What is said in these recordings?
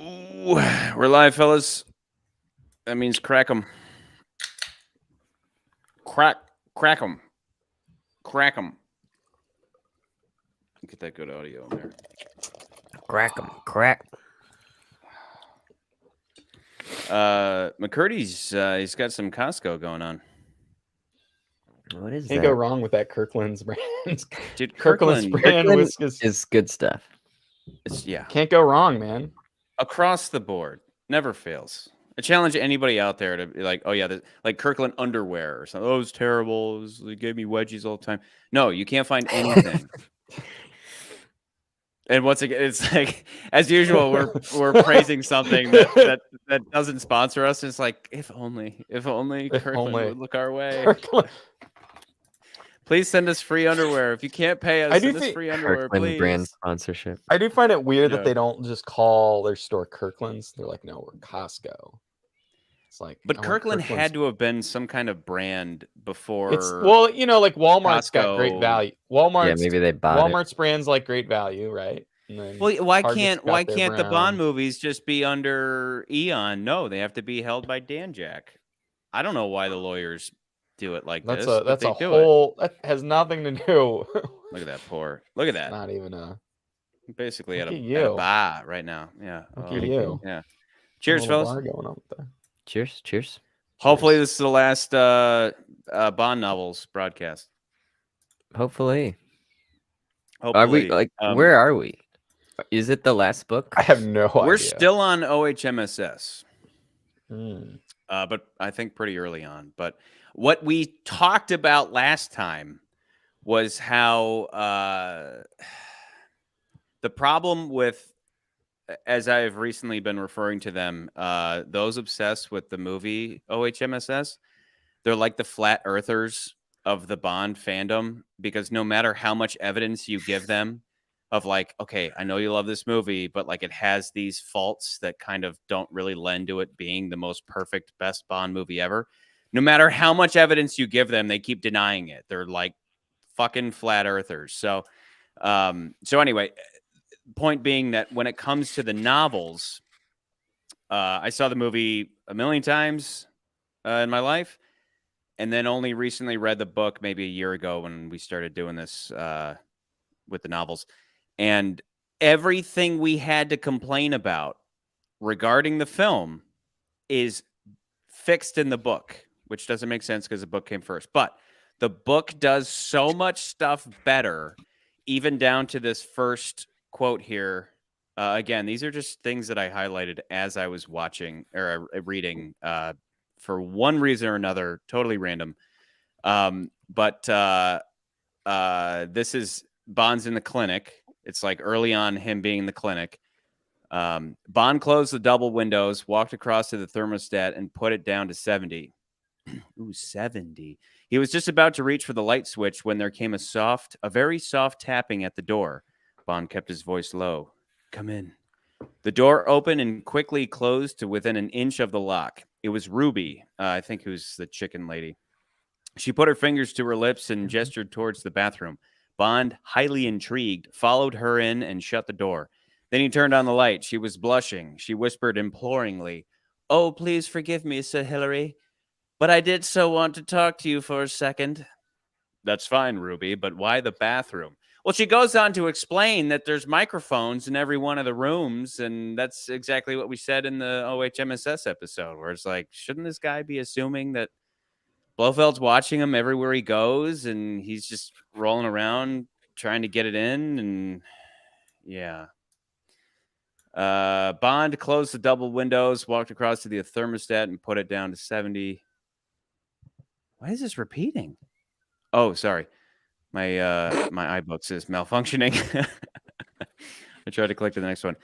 Ooh, we're live, fellas. That means crack them. Crack them. Crack them. Get that good audio in there. Crack 'em, crack. McCurdy's he's got some Costco going on. What is Can't that? go wrong with that Kirkland's brand. Dude, Kirkland's Kirkland brand Kirkland whiskas. is good stuff. It's Can't go wrong, man. across the board. Never fails. I challenge anybody out there to be like, oh yeah, like Kirkland underwear or something. Oh, it's terrible. They gave me wedgies all the time. No, you can't find anything. And once again, it's like as usual, we're praising something that doesn't sponsor us. It's like if only Kirkland would look our way. Kirkland. Please send us free underwear. If you can't pay us, send us free underwear, Kirkland please. brand sponsorship. I do find it weird Yeah. that they don't just call their store Kirkland's. They're like, no, we're Costco. It's like, But I want Kirkland had Kirkland's. to have been some kind of brand before. It's well, you know, like Walmart's got great Costco. value. Walmart's maybe they bought it. Walmart's brand's like great value, right? And then Well, why Target's can't got their the Bond brand. movies just be under Eon? No, they have to be held by Dan Jack. I don't know why the lawyers do it like That's this. a that's but a they do it. whole that has nothing to do. Look at that pour. Look at that. Not even a Basically Look at at a you. bar right now. Yeah. Look Oh, at you. yeah. A Cheers, little fellas. bar going on with that. Cheers, cheers. Hopefully Cheers. this is the last Bond novels broadcast. Hopefully. Hopefully. Are we like where are we? Is it the last book? I have no idea. We're still on OHMSS. Mm. But I think pretty early on. But what we talked about last time was how the problem with, as I have recently been referring to them, those obsessed with the movie OHMSS, they're like the flat earthers of the Bond fandom, because no matter how much evidence you give them of like, okay, I know you love this movie, but like it has these faults that kind of don't really lend to it being the most perfect, best Bond movie ever. No matter how much evidence you give them, they keep denying it. They're like fucking flat earthers. So anyway, point being that when it comes to the novels, I saw the movie a million times in my life, and then only recently read the book maybe a year ago when we started doing this with the novels. And everything we had to complain about regarding the film is fixed in the book, which doesn't make sense because the book came first. But the book does so much stuff better, even down to this first quote here. Again, these are just things that I highlighted as I was watching or reading for one reason or another, totally random. But this is Bond's in the clinic. It's like early on him being in the clinic. Bond closed the double windows, walked across to the thermostat, and put it down to 70. Ooh, 70. He was just about to reach for the light switch when there came a very soft tapping at the door. Bond kept his voice low. Come in. The door opened and quickly closed to within an inch of the lock. It was Ruby, I think who's the chicken lady. She put her fingers to her lips and gestured towards the bathroom. Bond, highly intrigued, followed her in and shut the door. Then he turned on the light. She was blushing. She whispered imploringly, "Oh, please forgive me, Sir Hilary, but I did so want to talk to you for a second." That's fine, Ruby, but why the bathroom? Well, she goes on to explain that there's microphones in every one of the rooms, and that's exactly what we said in the OHMSS episode, where it's like, shouldn't this guy be assuming that Blofeld's watching him everywhere he goes, and he's just rolling around trying to get it in? And yeah. Bond closed the double windows, walked across to the thermostat, and put it down to 70. Why is this repeating? Oh, sorry. My iBooks is malfunctioning. I tried to click to the next one.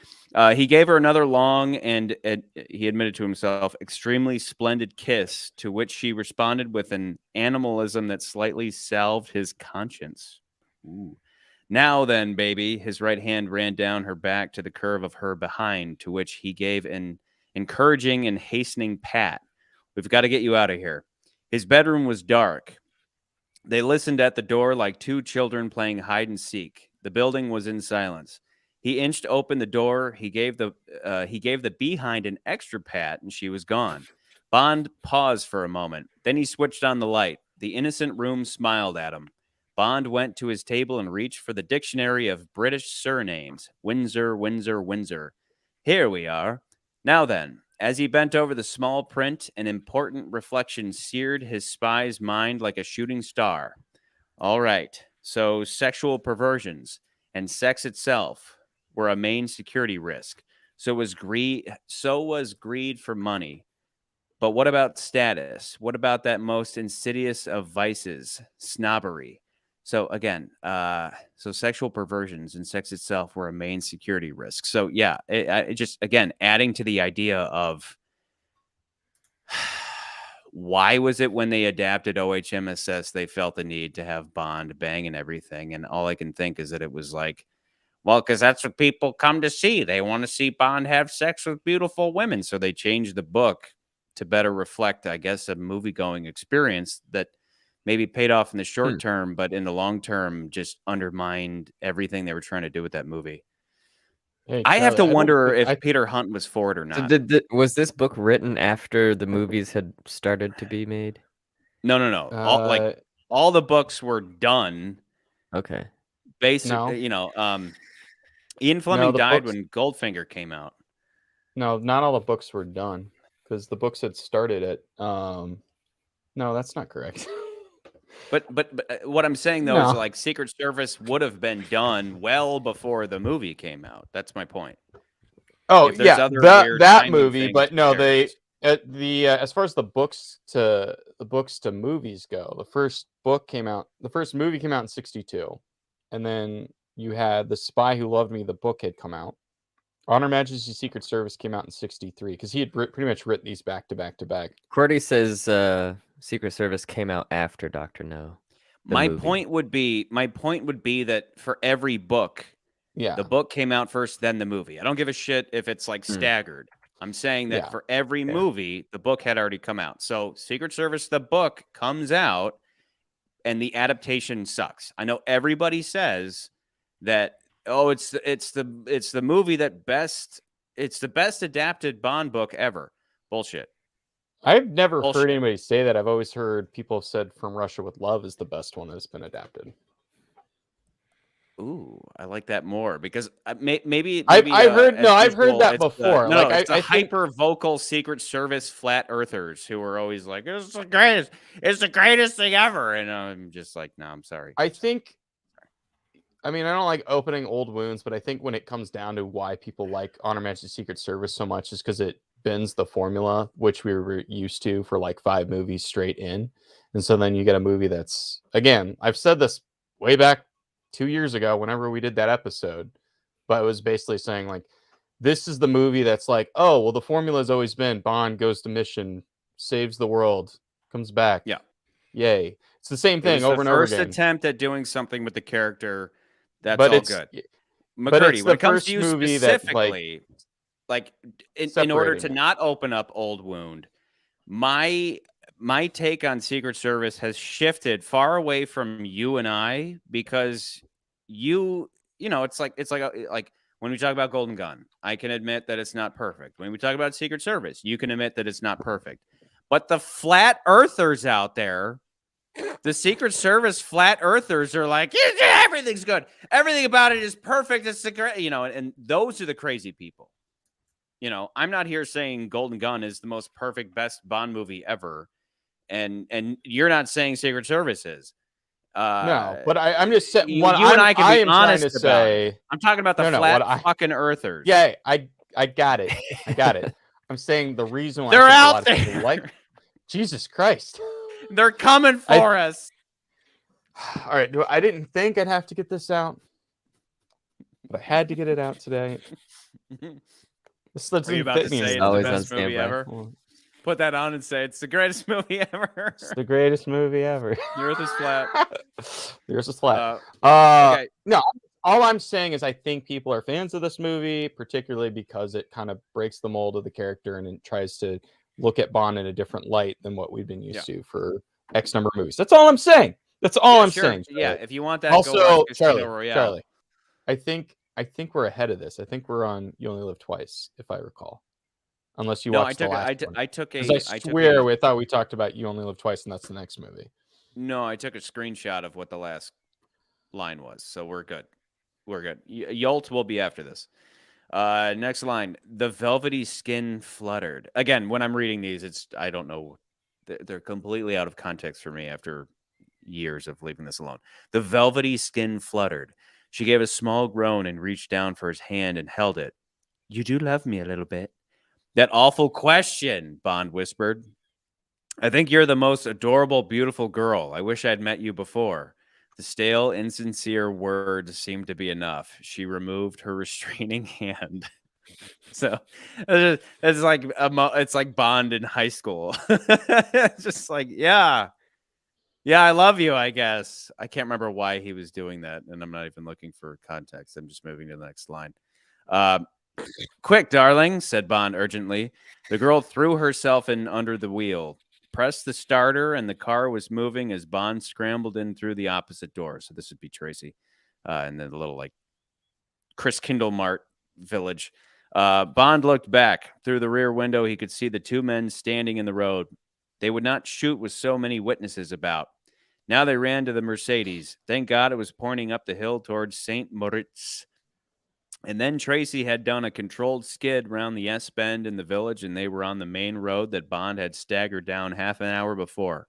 He gave her another long and, he admitted to himself, extremely splendid kiss, to which she responded with an animalism that slightly salved his conscience. Ooh. Now then, baby, his right hand ran down her back to the curve of her behind, to which he gave an encouraging and hastening pat. We've got to get you out of here. His bedroom was dark. They listened at the door like two children playing hide and seek. The building was in silence. He inched open the door. He gave the behind an extra pat, and she was gone. Bond paused for a moment. Then he switched on the light. The innocent room smiled at him. Bond went to his table and reached for the dictionary of British surnames. Windsor, Windsor, Windsor. Here we are. Now then, as he bent over the small print, an important reflection seared his spy's mind like a shooting star. All right, so sexual perversions and sex itself were a main security risk. So was greed for money. But what about status? What about that most insidious of vices, snobbery? So again, so sexual perversions and sex itself were a main security risk. So yeah, it just again adding to the idea of why was it when they adapted OHMSS they felt the need to have Bond banging everything, and all I can think is that it was like, well, because that's what people come to see. They want to see Bond have sex with beautiful women, so they changed the book to better reflect, I guess, a movie-going experience that maybe paid off in the short term, but in the long term just undermined everything they were trying to do with that movie. Hey, I have to Charlie, wonder if Peter Hunt was for it or So not. was this book written after the movies had started to be made? No. All the books were done. Okay. Basically, No. Ian Fleming the died books- when Goldfinger came out. No, not all the books were done because the books had started at. No, that's not correct. But what I'm saying though is No. like Secret Service would have been done well before the movie came out. That's my point. Oh If there's yeah, other weird that timing movie, things but with no, characters. as far as the books to movies go, the first movie came out in 1962, and then you had The Spy Who Loved Me. The book had come out. On Her Majesty's Secret Service came out in 1963 because he had pretty much written these back to back to back. Cordy says Secret Service came out after Dr. No. My movie. point would be that for every book, Yeah, the book came out first, then the movie. I don't give a shit if it's like staggered. I'm saying that Yeah. for every movie, the book had already come out. So Secret Service, the book comes out, and the adaptation sucks. I know everybody says that. Oh, it's the movie it's the best adapted Bond book ever. Bullshit. I've never Bullshit. heard anybody say that. I've always heard people have said From Russia with Love is the best one that's been adapted. Ooh, I like that more because maybe I've heard usual, that it's before. No, Like it's I the think hyper vocal Secret Service flat earthers who are always like, "It's the greatest! It's the greatest thing ever!" And I'm just like, "No, I'm sorry." I mean, I don't like opening old wounds, but I think when it comes down to why people like On Her Majesty's Secret Service so much is because it bends the formula, which we were used to for like 5 movies straight in. And so then you get a movie that's, again, I've said this way back 2 years ago, whenever we did that episode, but it was basically saying like, this is the movie that's like, oh, well, the formula has always been Bond goes to mission, saves the world, comes back. Yeah. Yay. It's the same It thing was over the and over first again. attempt at doing something with the character. That's But all it's good. but McCurdy, it's when the it comes first to you movie that, specifically, in order to separating it. not open up old wound, my take on Secret Service has shifted far away from you and I because it's like when we talk about Golden Gun, I can admit that it's not perfect. When we talk about Secret Service, you can admit that it's not perfect. But the flat earthers out there, the Secret Service flat earthers are like, yeah, everything's good. Everything about it is perfect. It's the great, and those are the crazy people. I'm not here saying Golden Gun is the most perfect, best Bond movie ever. And you're not saying Secret Service is. No, but I'm just saying. You and I can be honest about it. I'm talking about the flat fucking earthers. Yeah, I got it. I got it. I'm saying the reason why they're I think out a lot there. of people like Jesus Christ. They're coming for us. All right, I didn't think I'd have to get this out, but I had to get it out today. This Are you about to say it's the Always best on movie standby. ever? Put that on and say it's the greatest movie ever. It's the greatest movie ever. The Earth is flat. The Earth is flat. Okay. No, all I'm saying is I think people are fans of this movie, particularly because it kind of breaks the mold of the character and it tries to look at Bond in a different light than what we've been used to for X number of movies. That's all I'm saying. That's all I'm saying. Yeah, if you want that, Also, go watch Casino Charlie, Royale. Charlie, I think I think we're ahead of this. I think we're on You Only Live Twice, if I recall. Unless you No, watched the last one. I took Because I I took swear a we thought we talked about You Only Live Twice, and that's the next movie. no, I took a screenshot of what the last line was, so we're good. We're good. Yolt will be after this. Next line. The velvety skin fluttered. Again, when I'm reading these, I don't know. They're completely out of context for me after years of leaving this alone. The velvety skin fluttered. She gave a small groan and reached down for his hand and held it. You do love me a little bit. That awful question, Bond whispered. I think you're the most adorable, beautiful girl. I wish I'd met you before. The stale, insincere words seemed to be enough. She removed her restraining hand. So it's like it's like Bond in high school. It's just like, yeah, I love you. I guess I can't remember why he was doing that, and I'm not even looking for context. I'm just moving to the next line. Quick, darling, said Bond urgently. The girl threw herself in under the wheel, pressed the starter, and the car was moving as Bond scrambled in through the opposite door. So this would be Tracy, and then the little like Chris Kindle Mart village. Bond looked back. Through the rear window, he could see the two men standing in the road. They would not shoot with so many witnesses about. Now they ran to the Mercedes. Thank God it was pointing up the hill towards St. Moritz. And then Tracy had done a controlled skid round the S-bend in the village, and they were on the main road that Bond had staggered down half an hour before.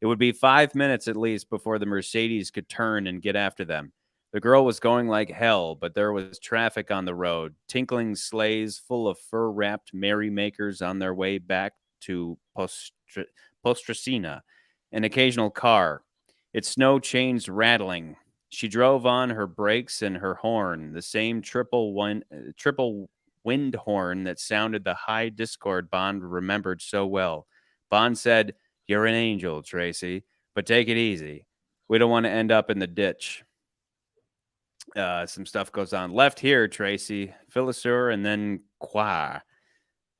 It would be 5 minutes at least before the Mercedes could turn and get after them. The girl was going like hell, but there was traffic on the road, tinkling sleighs full of fur-wrapped merrymakers on their way back to Postracina, an occasional car, its snow chains rattling. She drove on her brakes and her horn, the same triple wind horn that sounded the high discord Bond remembered so well. Bond said, "You're an angel, Tracy, but take it easy. We don't want to end up in the ditch." Some stuff goes on. Left here, Tracy, Philosur, and then Qua.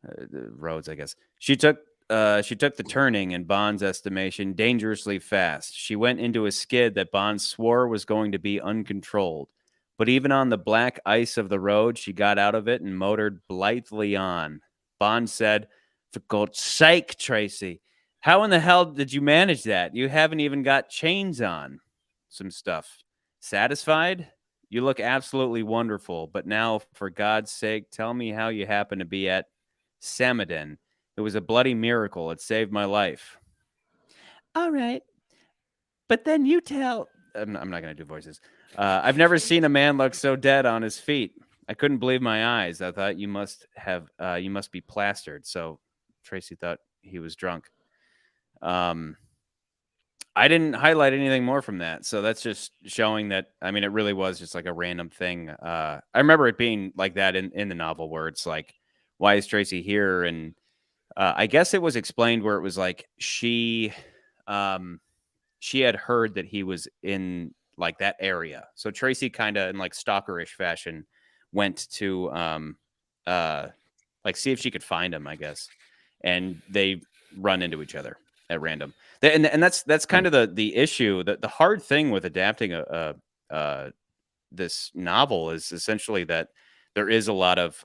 The roads, I guess. She took the turning, in Bond's estimation, dangerously fast. She went into a skid that Bond swore was going to be uncontrolled. But even on the black ice of the road, she got out of it and motored blithely on. Bond said, "For God's sake, Tracy, how in the hell did you manage that? You haven't even got chains on." Some stuff. Satisfied? You look absolutely wonderful. But now, for God's sake, tell me how you happen to be at Samadin. It was a bloody miracle. It saved my life. All right. But then you tell... I'm not going to do voices. I've never seen a man look so dead on his feet. I couldn't believe my eyes. I thought you must be plastered. So Tracy thought he was drunk. I didn't highlight anything more from that. So that's just showing that, I mean, it really was just like a random thing. I remember it being like that in the novel where it's like, why is Tracy here? And I guess it was explained where it was like she had heard that he was in like that area. So Tracy kind of in like stalkerish fashion went to like see if she could find him, I guess. And they run into each other at random. And that's kind of the issue. The hard thing with adapting this novel is essentially that there is a lot of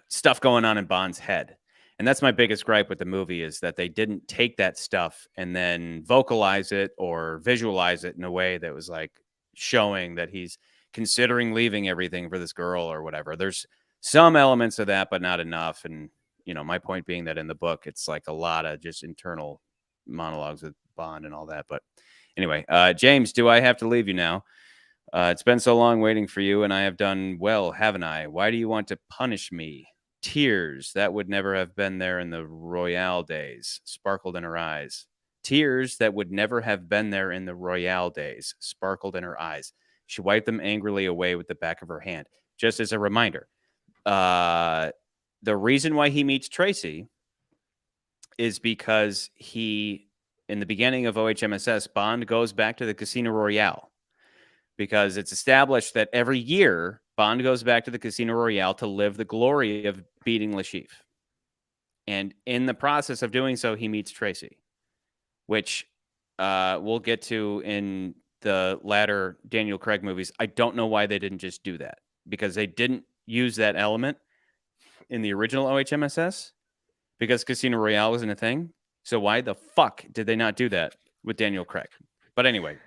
stuff going on in Bond's head. And that's my biggest gripe with the movie is that they didn't take that stuff and then vocalize it or visualize it in a way that was like showing that he's considering leaving everything for this girl or whatever. There's some elements of that, but not enough. And, you know, my point being that in the book, it's like a lot of just internal monologues with Bond and all that. But anyway, James, do I have to leave you now? It's been so long waiting for you, and I have done well, haven't I? Why do you want to punish me? Tears that would never have been there in the Royale days sparkled in her eyes. Tears that would never have been there in the Royale days sparkled in her eyes. She wiped them angrily away with the back of her hand. Just as a reminder, the reason why he meets Tracy is because in the beginning of OHMSS, Bond goes back to the Casino Royale because it's established that every year Bond goes back to the Casino Royale to live the glory of beating Le Chiffre. And in the process of doing so, he meets Tracy, which we'll get to in the latter Daniel Craig movies. I don't know why they didn't just do that, because they didn't use that element in the original OHMSS because Casino Royale wasn't a thing. So why the fuck did they not do that with Daniel Craig? But anyway,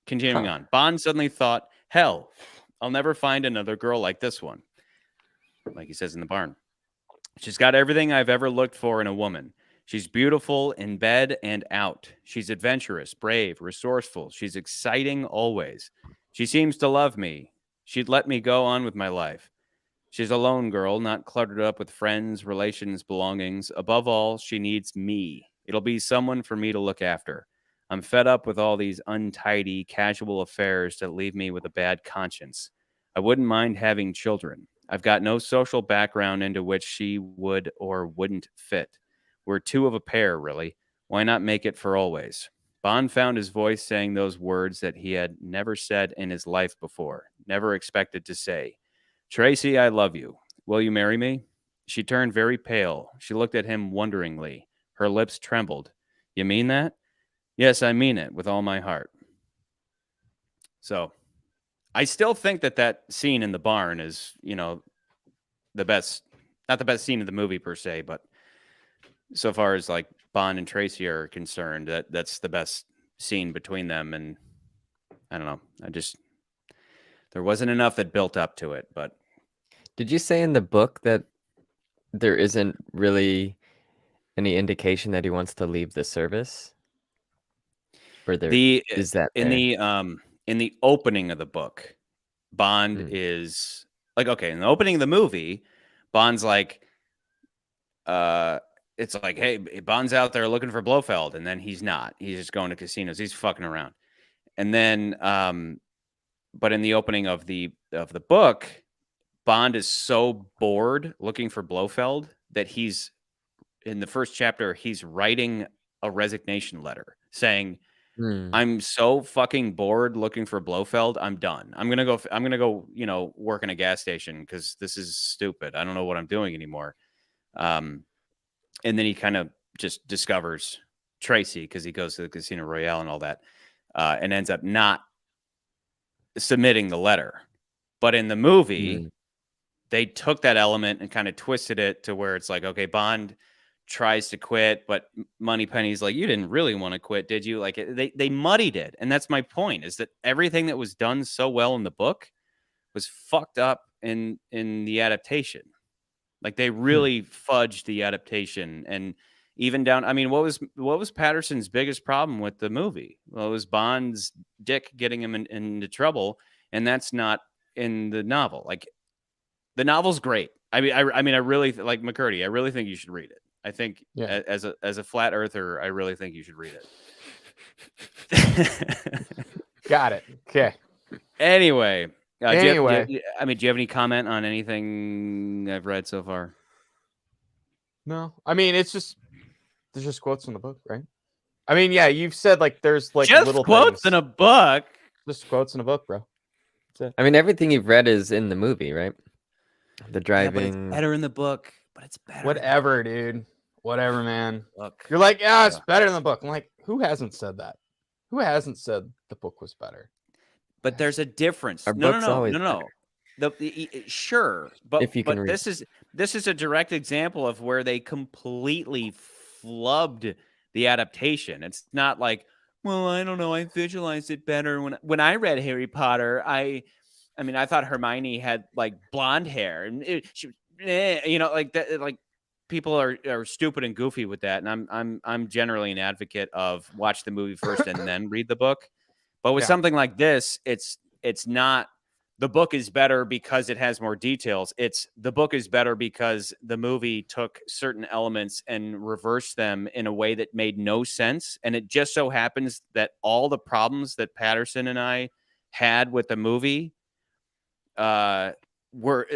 continuing on. Bond suddenly thought, hell, I'll never find another girl like this one. Like he says in the barn. She's got everything I've ever looked for in a woman. She's beautiful in bed and out. She's adventurous, brave, resourceful. She's exciting always. She seems to love me. She'd let me go on with my life. She's a lone girl, not cluttered up with friends, relations, belongings. Above all, she needs me. It'll be someone for me to look after. I'm fed up with all these untidy, casual affairs that leave me with a bad conscience. I wouldn't mind having children. I've got no social background into which she would or wouldn't fit. We're two of a pair, really. Why not make it for always? Bond found his voice saying those words that he had never said in his life before, never expected to say. Tracy, I love you. Will you marry me? She turned very pale. She looked at him wonderingly. Her lips trembled. You mean that? Yes, I mean it with all my heart. So I still think that scene in the barn is, the best, not the best scene of the movie per se, but so far as like Bond and Tracy are concerned, that's the best scene between them. And I don't know. There wasn't enough that built up to it, but. Did you say in the book that there isn't really any indication that he wants to leave the service? Or is that in the opening of the book, Bond is like, okay, in the opening of the movie, Bond's like, it's like, hey, Bond's out there looking for Blofeld, and then he's not. He's just going to casinos. He's fucking around. And then, but in the opening of the book, Bond is so bored looking for Blofeld that he's, in the first chapter, he's writing a resignation letter saying, I'm so fucking bored looking for Blofeld. I'm done. I'm going to go, work in a gas station because this is stupid. I don't know what I'm doing anymore. And then he kind of just discovers Tracy because he goes to the Casino Royale and all that, and ends up not submitting the letter. But in the movie, they took that element and kind of twisted it to where it's like, okay, Bond tries to quit, but Moneypenny's like, you didn't really want to quit, did you? Like, they muddied it. And that's my point, is that everything that was done so well in the book was fucked up in the adaptation. Like, they really fudged the adaptation. And even down, I mean, what was Patterson's biggest problem with the movie? Well, it was Bond's dick getting him into trouble, and that's not in the novel. Like, the novel's great. I mean, I really like McCurdy. I really think you should read it. I think as a flat earther, I really think you should read it. Got it. Okay. Anyway. Do you have any comment on anything I've read so far? No. I mean, there's just quotes in the book, right? I mean, yeah, you've said like there's like just little quotes things. In a book. Just quotes in a book, bro. That's it. I mean, everything you've read is in the movie, right? The driving. Yeah, but it's better in the book. But it's better. Whatever, dude. Whatever, man. Look. You're like, yeah, it's better in the book. I'm like, who hasn't said that? Who hasn't said the book was better? But there's a difference. No. Sure, but if you can read. This is a direct example of where they completely flubbed the adaptation. It's not like, well, I don't know, I visualized it better when I read Harry Potter. I thought Hermione had like blonde hair, and like that. Like, people are stupid and goofy with that, and I'm generally an advocate of watch the movie first and then read the book. But with something like this, it's not the book is better because it has more details. It's the book is better because the movie took certain elements and reversed them in a way that made no sense. And it just so happens that all the problems that Patterson and I had with the movie were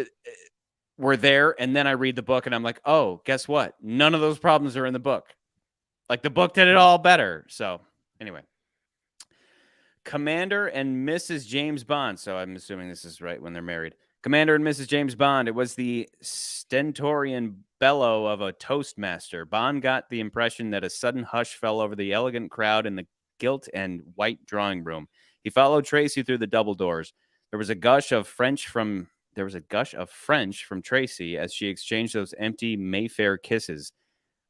there. And then I read the book and I'm like, oh, guess what? None of those problems are in the book. Like, the book did it all better. So anyway. Commander and Mrs. James Bond. So I'm assuming this is right when they're married. Commander and Mrs. James Bond. It was the stentorian bellow of a toastmaster. Bond got the impression that a sudden hush fell over the elegant crowd in the gilt and white drawing room. He followed Tracy through the double doors. There was a gush of French from Tracy as she exchanged those empty Mayfair kisses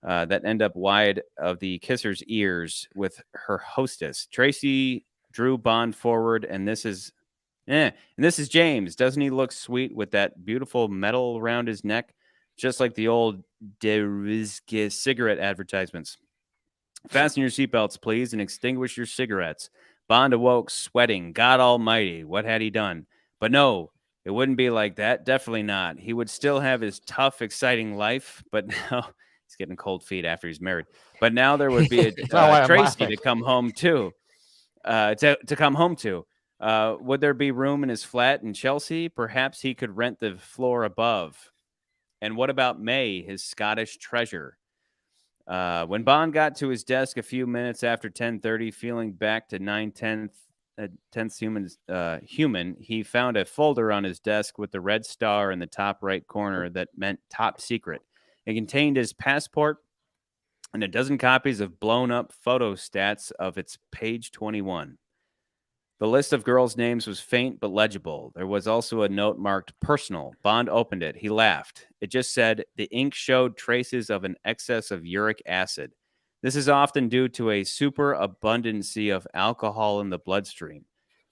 that end up wide of the kisser's ears with her hostess. Tracy drew Bond forward, and this is James. Doesn't he look sweet with that beautiful metal around his neck? Just like the old De Rizque cigarette advertisements. Fasten your seatbelts, please, and extinguish your cigarettes. Bond awoke, sweating. God almighty, what had he done? But no, it wouldn't be like that. Definitely not. He would still have his tough, exciting life, but now he's getting cold feet after he's married. But now there would be a Tracy to come home to. Would there be room in his flat in Chelsea? Perhaps he could rent the floor above. And what about May, his Scottish treasure? When Bond got to his desk a few minutes after 10:30, feeling back to 9/10 human, he found a folder on his desk with the red star in the top right corner that meant top secret. It contained his passport and a dozen copies of blown up photostats of its page 21. The list of girls' names was faint but legible. There was also a note marked personal. Bond opened it. He laughed. It just said, the ink showed traces of an excess of uric acid. This is often due to a superabundancy of alcohol in the bloodstream.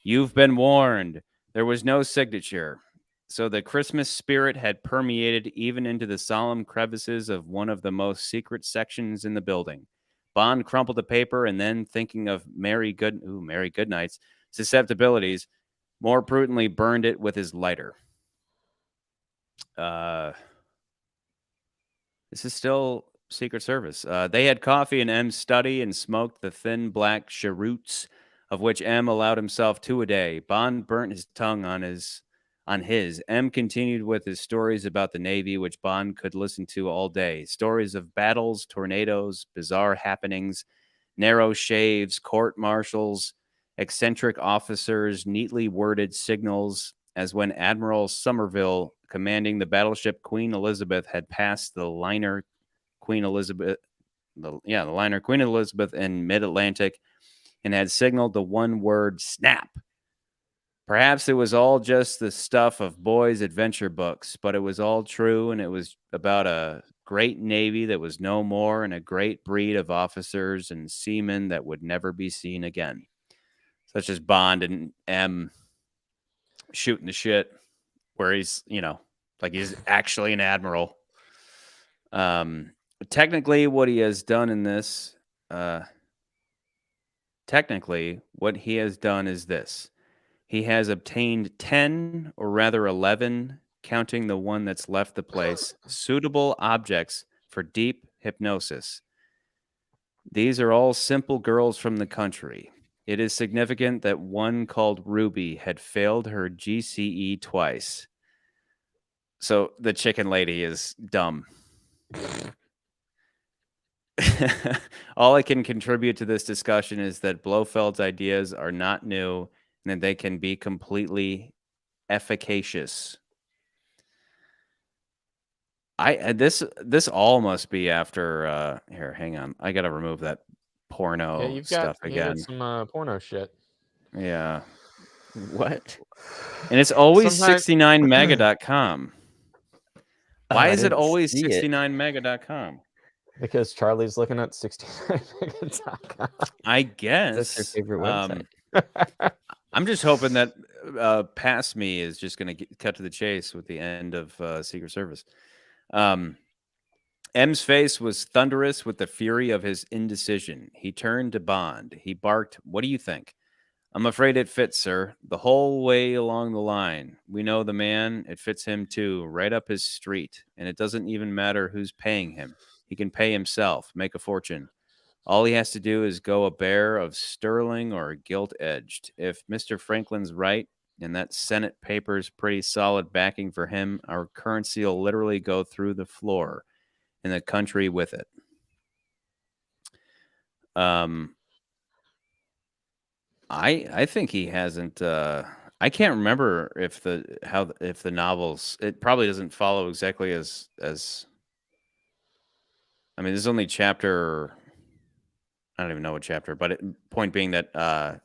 You've been warned. There was no signature. So the Christmas spirit had permeated even into the solemn crevices of one of the most secret sections in the building. Bond crumpled the paper and then, thinking of Mary Goodnight's susceptibilities, more prudently burned it with his lighter. This is still Secret Service. They had coffee in M's study and smoked the thin black cheroots, of which M allowed himself 2 a day. Bond burnt his tongue on his. M continued with his stories about the Navy, which Bond could listen to all day. Stories of battles, tornadoes, bizarre happenings, narrow shaves, court-martials, eccentric officers, neatly worded signals, as when Admiral Somerville, commanding the battleship Queen Elizabeth, had passed the liner Queen Elizabeth in mid-Atlantic and had signaled the one word snap. Perhaps it was all just the stuff of boys' adventure books, but it was all true, and it was about a great navy that was no more and a great breed of officers and seamen that would never be seen again. Such as Bond and M shooting the shit where he's, like he's actually an admiral. Technically, what he has done in this, is this. He has obtained 10, or rather 11, counting the one that's left the place, suitable objects for deep hypnosis. These are all simple girls from the country. It is significant that one called Ruby had failed her GCE twice. So the chicken lady is dumb. All I can contribute to this discussion is that Blofeld's ideas are not new and that they can be completely efficacious. This all must be after here, hang on. I gotta remove that porno stuff again. Some porno shit. Yeah. What? And it's always 69mega.com. Why is it always 69mega.com? Because Charlie's looking at 69mega.com. I guess. That's your favorite website. I'm just hoping that Past Me is just going to cut to the chase with the end of Secret Service. M's face was thunderous with the fury of his indecision. He turned to Bond. He barked, "What do you think?" "I'm afraid it fits, sir. The whole way along the line. We know the man. It fits him, too. Right up his street. And it doesn't even matter who's paying him. He can pay himself, make a fortune. All he has to do is go a bear of sterling or gilt-edged. If Mr. Franklin's right, and that Senate paper's pretty solid backing for him, our currency will literally go through the floor, and the country with it." I think he hasn't. I can't remember if the novels. It probably doesn't follow exactly as. I mean, there's only chapter. I don't even know what chapter, but point being that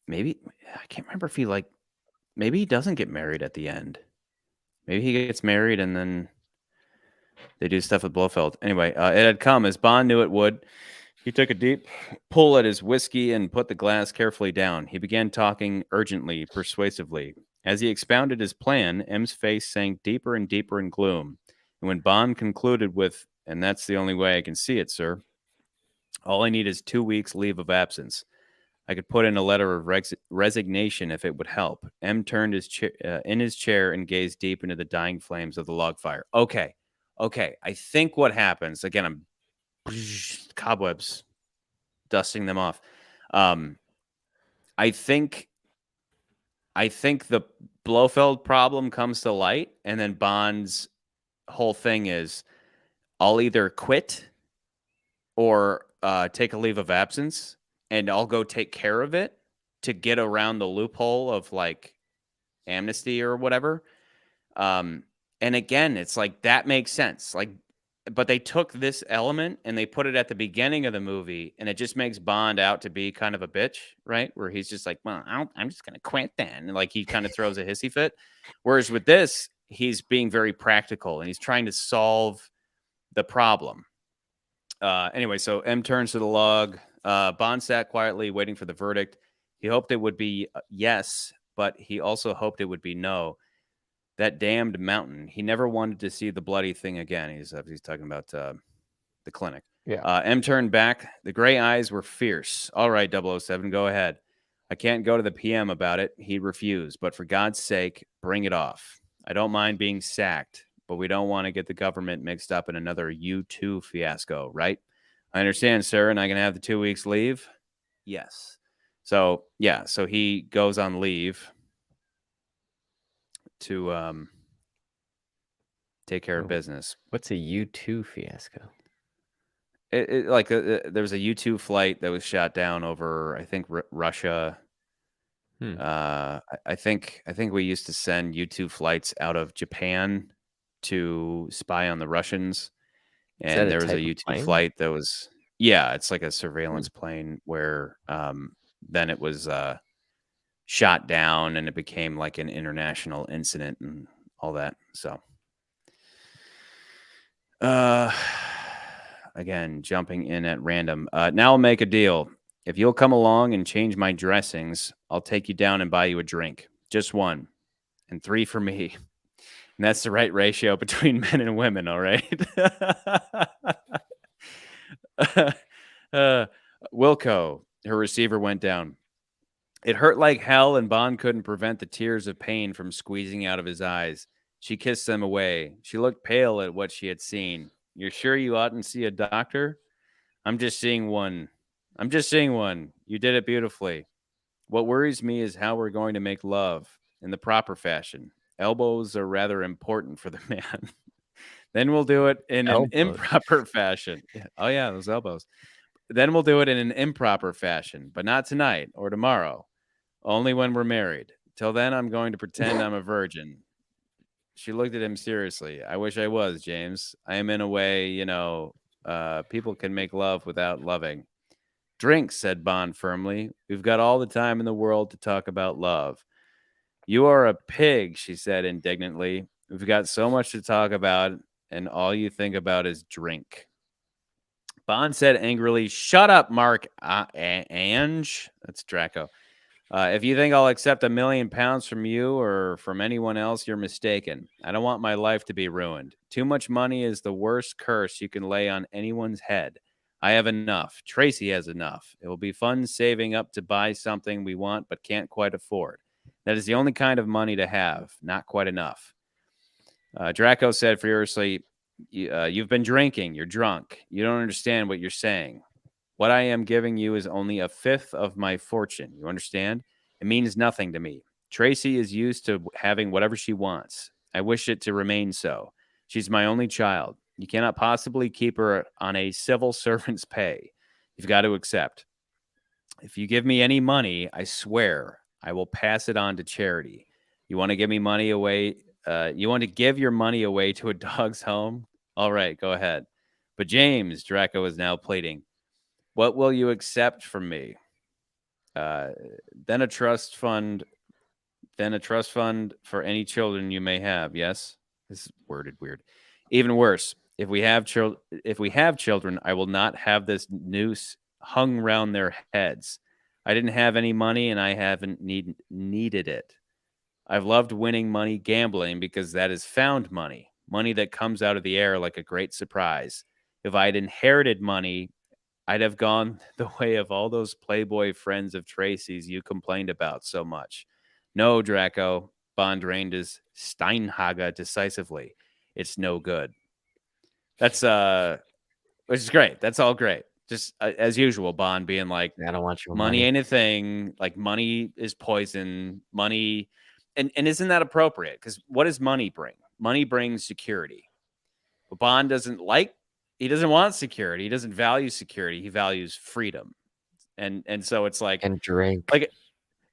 maybe I can't remember if maybe he doesn't get married at the end. Maybe he gets married and then they do stuff with Blofeld. Anyway, it had come as Bond knew it would. He took a deep pull at his whiskey and put the glass carefully down. He began talking urgently, persuasively. As he expounded his plan, M's face sank deeper and deeper in gloom. And when Bond concluded with, "And that's the only way I can see it, sir. All I need is 2 weeks leave of absence. I could put in a letter of resignation if it would help." M turned in his chair and gazed deep into the dying flames of the log fire. Okay. I think what happens, again, I'm cobwebs, dusting them off. I think the Blofeld problem comes to light, and then Bond's whole thing is, I'll either quit or take a leave of absence, and I'll go take care of it to get around the loophole of like amnesty or whatever. And again, it's like that makes sense. Like, but they took this element and they put it at the beginning of the movie, and it just makes Bond out to be kind of a bitch, right? Where he's just like, well, I'm just going to quit then. And like he kind of throws a hissy fit. Whereas with this, he's being very practical and he's trying to solve the problem. Anyway, so M turns to the log. Bond sat quietly waiting for the verdict. He hoped it would be yes, but he also hoped it would be no. That damned mountain. He never wanted to see the bloody thing again. He's talking about the clinic. Yeah. M turned back. The gray eyes were fierce. All right, 007, go ahead. I can't go to the PM about it. He refused, but for God's sake, bring it off. I don't mind being sacked, but we don't want to get the government mixed up in another U2 fiasco, right? I understand, sir, and I can have the 2 weeks leave? Yes. So, yeah, so he goes on leave to take care of business. What's a U2 fiasco? There was a U2 flight that was shot down over, I think, Russia. I think we used to send U2 flights out of Japan to spy on the Russians, and there was a U2 flight that was, it's like a surveillance plane where then it was shot down and it became like an international incident and all that. So again, jumping in at random. Now I'll make a deal. If you'll come along and change my dressings, I'll take you down and buy you a drink. Just one. And 3 for me. And that's the right ratio between men and women, all right? Wilco, her receiver went down. It hurt like hell, and Bond couldn't prevent the tears of pain from squeezing out of his eyes. She kissed them away. She looked pale at what she had seen. You're sure you oughtn't see a doctor? I'm just seeing one. You did it beautifully. What worries me is how we're going to make love in the proper fashion. Elbows are rather important for the man. Then we'll do it in an improper fashion. Oh, yeah, those elbows. Then we'll do it in an improper fashion, but not tonight or tomorrow. Only when we're married. Till then, I'm going to pretend I'm a virgin. She looked at him seriously. I wish I was, James. I am in a way, people can make love without loving. Drink, said Bond firmly. We've got all the time in the world to talk about love. You are a pig, she said indignantly. We've got so much to talk about, and all you think about is drink. Bond said angrily, shut up, Mark Ange. That's Draco. If you think I'll accept £1 million from you or from anyone else, you're mistaken. I don't want my life to be ruined. Too much money is the worst curse you can lay on anyone's head. I have enough. Tracy has enough. It will be fun saving up to buy something we want but can't quite afford. That is the only kind of money to have. Not quite enough. Draco said furiously, you've been drinking. You're drunk. You don't understand what you're saying. What I am giving you is only 1/5 of my fortune. You understand? It means nothing to me. Tracy is used to having whatever she wants. I wish it to remain so. She's my only child. You cannot possibly keep her on a civil servant's pay. You've got to accept. If you give me any money, I swear I will pass it on to charity. You want to give me money away? You want to give your money away to a dog's home? All right, go ahead. But James, Draco is now pleading. What will you accept from me? Then a trust fund for any children you may have. Yes, this is worded weird. Even worse, if we have children, I will not have this noose hung round their heads. I didn't have any money, and I haven't needed it. I've loved winning money gambling because that is found money that comes out of the air like a great surprise. If I'd inherited money, I'd have gone the way of all those playboy friends of Tracy's you complained about so much. No, Draco, Bond reined his Steinhaga decisively. It's no good. That's which is great. That's all great. Just as usual, Bond being like, I don't want your money ain't a thing. Like, money is poison. Money, and isn't that appropriate? Because what does money bring? Money brings security. But Bond doesn't want security. He doesn't value security. He values freedom. And so it's like, and drink. Like,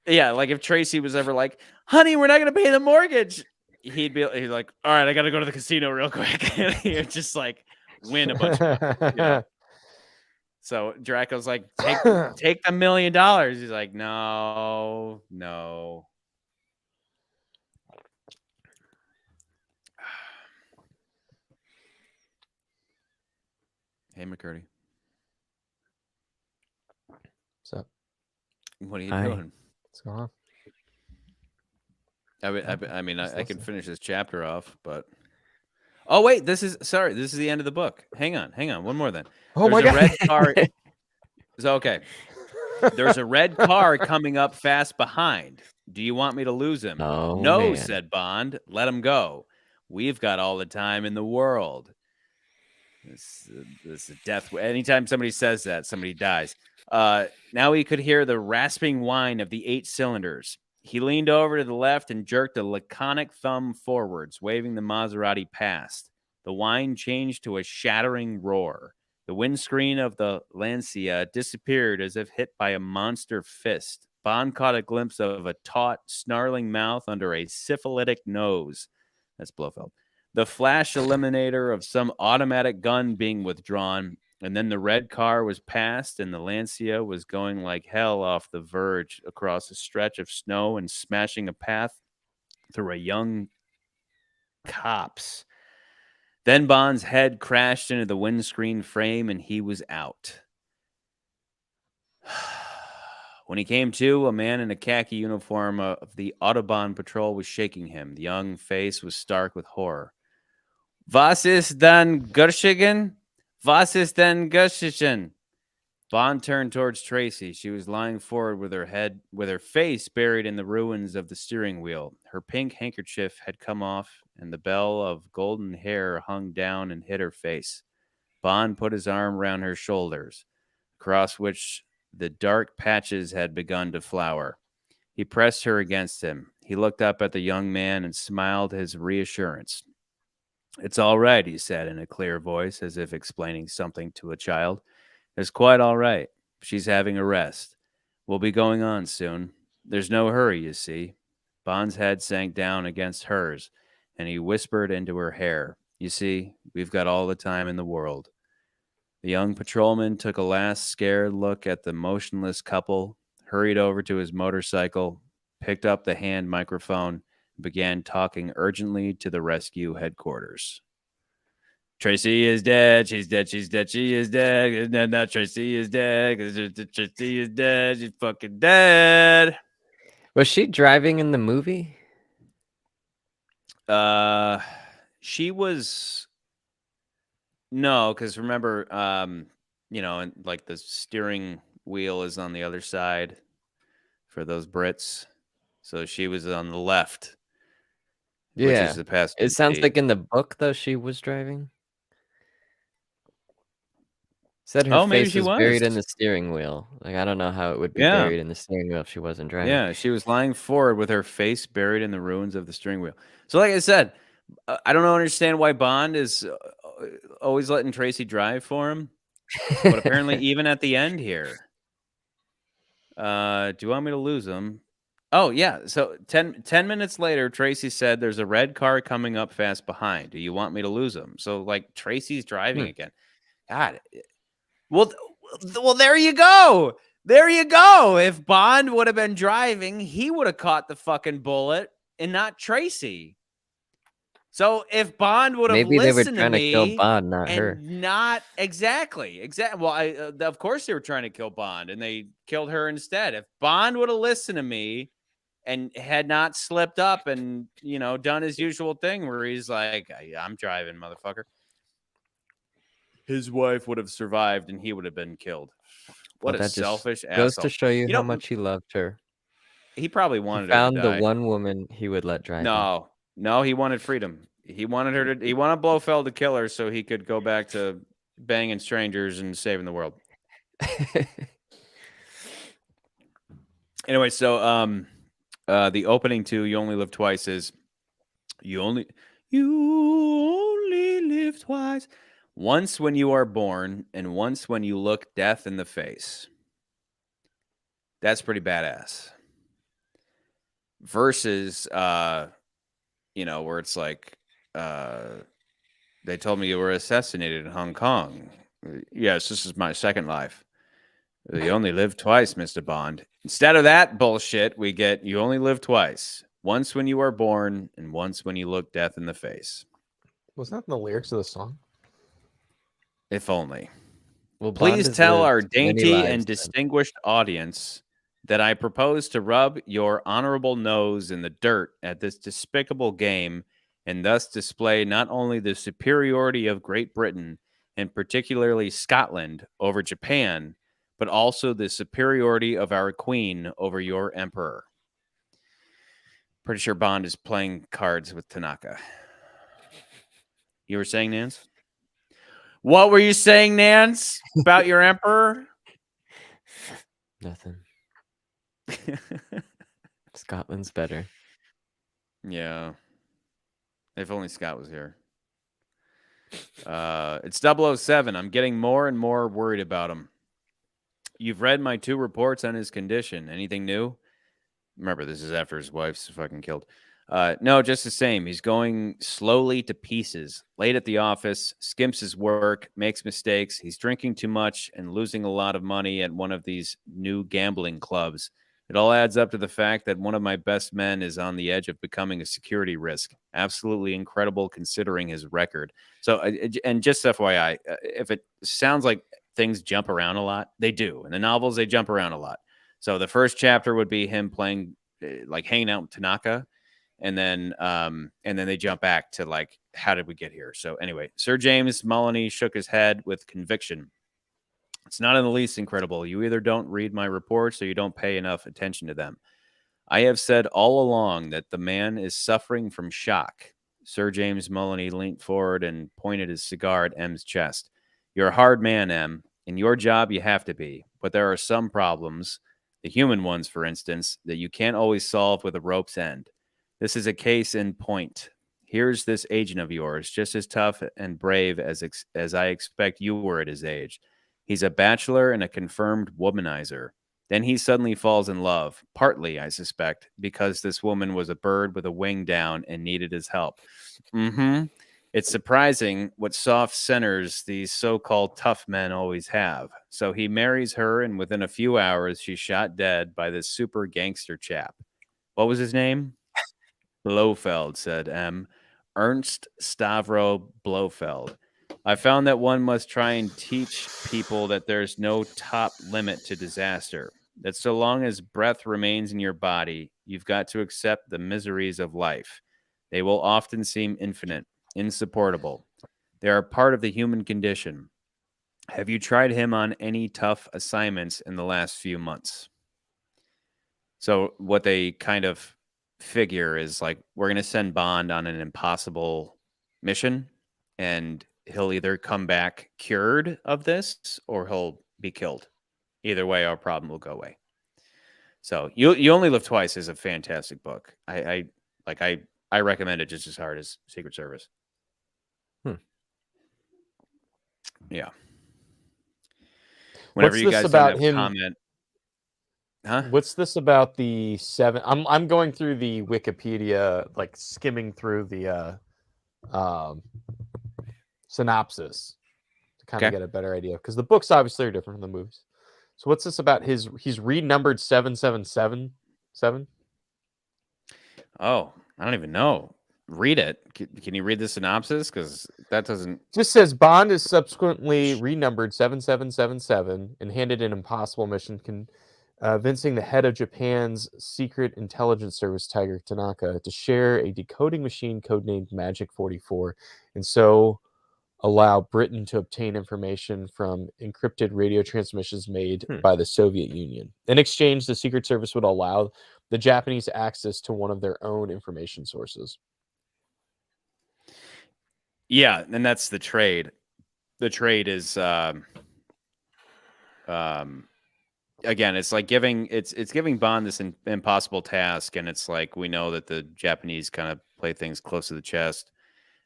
yeah, like if Tracy was ever like, honey, we're not gonna pay the mortgage, he'd like, all right, I gotta go to the casino real quick. And he'd just like win a bunch of money, you know? So Draco's like, take the $1 million. He's like, no. Hey, McCurdy. What's up? What are you Hi. doing? What's going on? I can finish this chapter off, but oh wait, this is the end of the book. Hang on, one more then. Oh There's my a god! red car. So okay, there's a red car coming up fast behind. Do you want me to lose him? Oh, no, man. said Bond. Let him go. We've got all the time in the world. This is death. Anytime somebody says that, somebody dies. Now he could hear the rasping whine of the 8 cylinders. He leaned over to the left and jerked a laconic thumb forwards, waving the Maserati past. The whine changed to a shattering roar. The windscreen of the Lancia disappeared as if hit by a monster fist. Bond caught a glimpse of a taut, snarling mouth under a syphilitic nose. That's Blofeld. The flash eliminator of some automatic gun being withdrawn, and then the red car was passed, and the Lancia was going like hell off the verge across a stretch of snow and smashing a path through a young copse. Then Bond's head crashed into the windscreen frame, and he was out. When he came to, a man in a khaki uniform of the Autobahn patrol was shaking him. The young face was stark with horror. Was ist denn geschehen? Was ist denn geschehen? Bond turned towards Tracy. She was lying forward with her face buried in the ruins of the steering wheel. Her pink handkerchief had come off, and the bell of golden hair hung down and hid her face. Bond put his arm round her shoulders, across which the dark patches had begun to flower. He pressed her against him. He looked up at the young man and smiled his reassurance. It's all right, he said in a clear voice, as if explaining something to a child. It's quite all right. She's having a rest. We'll be going on soon. There's no hurry, you see. Bond's head sank down against hers, and he whispered into her hair. You see, we've got all the time in the world. The young patrolman took a last scared look at the motionless couple, hurried over to his motorcycle, picked up the hand microphone, and began talking urgently to the rescue headquarters. Tracy is dead. She's dead. She's dead. She is dead. No, Tracy is dead. Tracy is dead. She's fucking dead. Was she driving in the movie? She was. No, because remember, and like the steering wheel is on the other side for those Brits, so she was on the left. Which is the passenger It sounds seat. like in the book though she was driving. Said her maybe face she was buried in was. the steering wheel. Like I don't know how it would be Yeah. buried in the steering wheel if she wasn't driving. Yeah, she was lying forward with her face buried in the ruins of the steering wheel. So, like I said, I don't understand why Bond is always letting Tracy drive for him. But apparently, even at the end here, do you want me to lose him? Oh, yeah. So 10 minutes later, Tracy said, there's a red car coming up fast behind. Do you want me to lose him? So, like, Tracy's driving again. God. Well, there you go. There you go. If Bond would have been driving, he would have caught the fucking bullet and not Tracy. So if Bond would have Maybe they were listened to trying to kill me Bond, not her. and not exactly. Well, of course they were trying to kill Bond and they killed her instead. If Bond would have listened to me and had not slipped up and, done his usual thing where he's like, I'm driving, motherfucker, his wife would have survived and he would have been killed. What Well, a that just selfish goes asshole. to show you how much he loved her. He probably He wanted her to found the die. one woman he would let drive him. No, he wanted freedom. He wanted Blofeld to kill her so he could go back to banging strangers and saving the world. Anyway, so the opening to You Only Live Twice is you only live twice. Once when you are born and once when you look death in the face. That's pretty badass. Versus where it's like they told me you were assassinated in Hong Kong. Yes, this is my second life. You only live twice, Mr. Bond. Instead of that bullshit, we get you only live twice. Once when you are born and once when you look death in the face. Was that in the lyrics of the song? If only. Well, please Bond tell has our lived many dainty lives and then. distinguished audience that I propose to rub your honorable nose in the dirt at this despicable game and thus display not only the superiority of Great Britain and particularly Scotland over Japan, but also the superiority of our queen over your emperor. Pretty sure Bond is playing cards with Tanaka. You were saying, Nance? What were you saying, Nance, about your emperor? Nothing. Scotland's better. Yeah. If only Scott was here. It's 007. I'm getting more and more worried about him. You've read my 2 reports on his condition. Anything new? Remember, this is after his wife's fucking killed. No, just the same. He's going slowly to pieces. Late at the office, skimps his work, makes mistakes. He's drinking too much and losing a lot of money at one of these new gambling clubs. It all adds up to the fact that one of my best men is on the edge of becoming a security risk. Absolutely incredible considering his record. So, and just FYI, if it sounds like things jump around a lot, they do. In the novels, they jump around a lot. So the first chapter would be him playing, like hanging out with Tanaka. And then they jump back to like, how did we get here? So anyway, Sir James Mullany shook his head with conviction. It's not in the least incredible. You either don't read my reports or you don't pay enough attention to them. I have said all along that the man is suffering from shock. Sir James Mullany leaned forward and pointed his cigar at M's chest. You're a hard man, M. In your job, you have to be. But there are some problems, the human ones, for instance, that you can't always solve with a rope's end. This is a case in point. Here's this agent of yours, just as tough and brave as I expect you were at his age. He's a bachelor and a confirmed womanizer. Then he suddenly falls in love, partly, I suspect, because this woman was a bird with a wing down and needed his help. It's surprising what soft centers these so-called tough men always have. So he marries her, and within a few hours, she's shot dead by this super gangster chap. What was his name? Blofeld, said M. Ernst Stavro Blofeld. I found that one must try and teach people that there's no top limit to disaster, that so long as breath remains in your body, you've got to accept the miseries of life. They will often seem infinite, insupportable. They are part of the human condition. Have you tried him on any tough assignments in the last few months? So what they kind of figure is like, we're going to send Bond on an impossible mission, and he'll either come back cured of this or he'll be killed. Either way, our problem will go away. So You Only Live Twice is a fantastic book. I recommend it just as hard as Secret Service. Yeah. Whenever What's you this guys about have him? comment, huh? What's this about the 7? I'm going through the Wikipedia, like skimming through the synopsis to kind of get a better idea, because the books obviously are different from the movies. So what's this about he's renumbered 7777? Oh, I don't even know. Read it. Can you read the synopsis? Because that doesn't. Just says Bond is subsequently renumbered 7777 and handed an impossible mission, convincing the head of Japan's secret intelligence service, Tiger Tanaka, to share a decoding machine codenamed Magic 44, and so allow Britain to obtain information from encrypted radio transmissions made by the Soviet Union. In exchange, the Secret Service would allow the Japanese access to one of their own information sources. Yeah, and that's the trade. The trade is again, it's like giving Bond this impossible task, and it's like we know that the Japanese kind of play things close to the chest,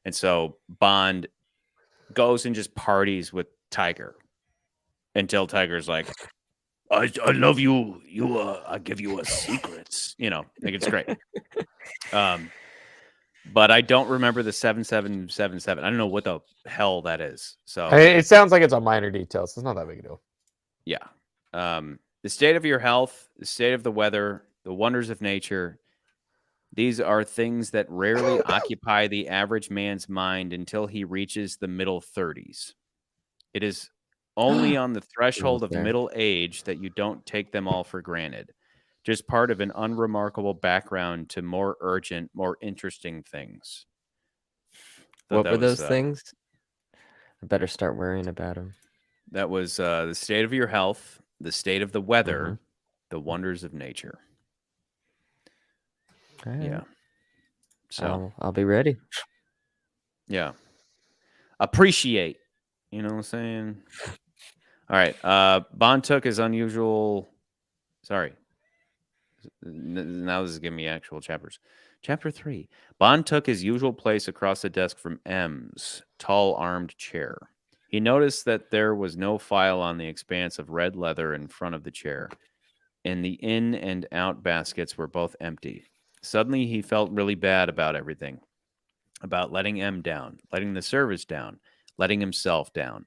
and so Bond goes and just parties with Tiger until Tiger's like, I love you. I give you a secrets. Like it's great. But I don't remember the 7777. I don't know what the hell that is. So it sounds like it's a minor detail. So it's not that big a deal. Yeah. The state of your health, the state of the weather, the wonders of nature. These are things that rarely occupy the average man's mind until he reaches the middle 30s. It is only on the threshold of middle age that you don't take them all for granted. Just part of an unremarkable background to more urgent, more interesting things. What were those things? I better start worrying about them. That was the state of your health, the state of the weather, the wonders of nature. Right. Yeah. So I'll be ready. Yeah. Appreciate. You know what I'm saying? All right. Bond took his unusual. Sorry. Now this is giving me actual chapters. Chapter 3. Bond took his usual place across the desk from M's tall armed chair. He noticed that there was no file on the expanse of red leather in front of the chair, and the in and out baskets were both empty. Suddenly, he felt really bad about everything. About letting M down, letting the service down, letting himself down.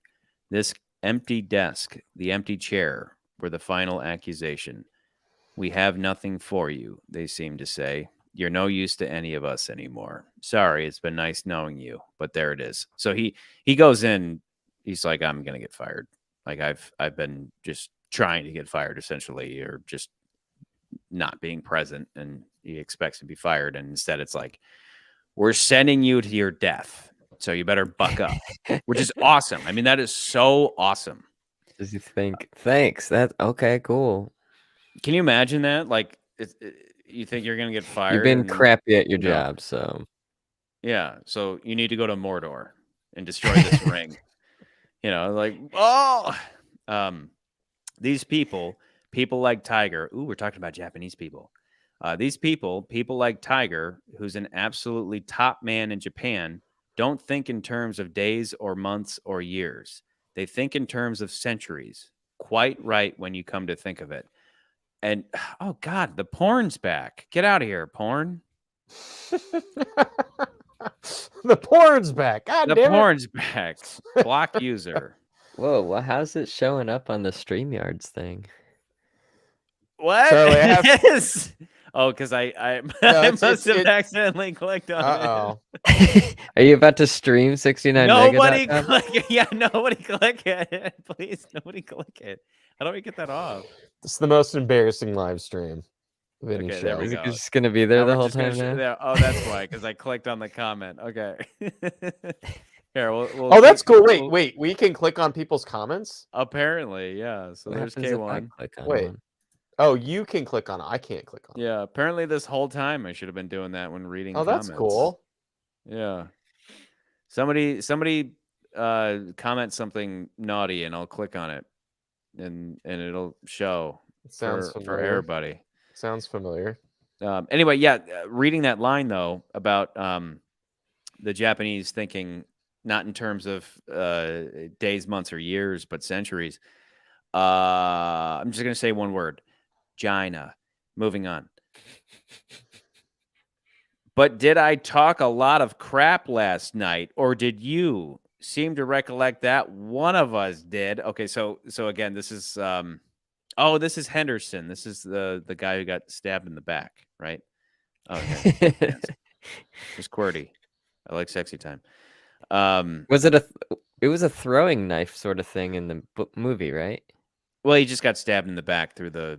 This empty desk, the empty chair, were the final accusation. We have nothing for you, they seemed to say. You're no use to any of us anymore. Sorry, it's been nice knowing you, but there it is. So he goes in, he's like, I'm gonna get fired. Like I've been just trying to get fired, essentially, or just not being present, and he expects to be fired, and instead it's like, we're sending you to your death, so you better buck up. Which is awesome. I mean, that is so awesome. Does he think, thanks, that's okay, cool. Can you imagine that? Like, you think you're going to get fired? You've been crappy at your job, so. Yeah, so you need to go to Mordor and destroy this ring. Like, these people like Tiger. Ooh, we're talking about Japanese people. These people like Tiger, who's an absolutely top man in Japan, don't think in terms of days or months or years. They think in terms of centuries. Quite right when you come to think of it. And, oh, God, the porn's back. Get out of here, porn. The porn's back. God damn it. The porn's back. Block user. Whoa, well, how's it showing up on the StreamYards thing? What? So it has... Oh, because I must have accidentally clicked on it. Are you about to stream 69 Nobody click it. Yeah, nobody click it. Please, nobody click it. How do we get that off? It's the most embarrassing live stream of any Okay, show. there we Is go. it just going to be there the whole time now? Oh, that's why, because I clicked on the comment. Okay. Here, we'll that's cool. Wait. We can click on people's comments? Apparently, yeah. So there's K1. Wait. Oh, you can click on it. I can't click on it. Yeah, apparently this whole time I should have been doing that when reading comments. That's cool. Yeah. Somebody comment something naughty and I'll click on it and it'll show for everybody. Sounds familiar. Anyway, yeah, reading that line though about the Japanese thinking not in terms of days, months, or years, but centuries. I'm just going to say one word. China. Moving on. But did I talk a lot of crap last night, or did you seem to recollect that one of us did? Okay, so again, this is Oh, this is Henderson. This is the guy who got stabbed in the back, right? Oh, okay. It's QWERTY. I like sexy time. Was it it was a throwing knife sort of thing in the movie, right? Well, he just got stabbed in the back through the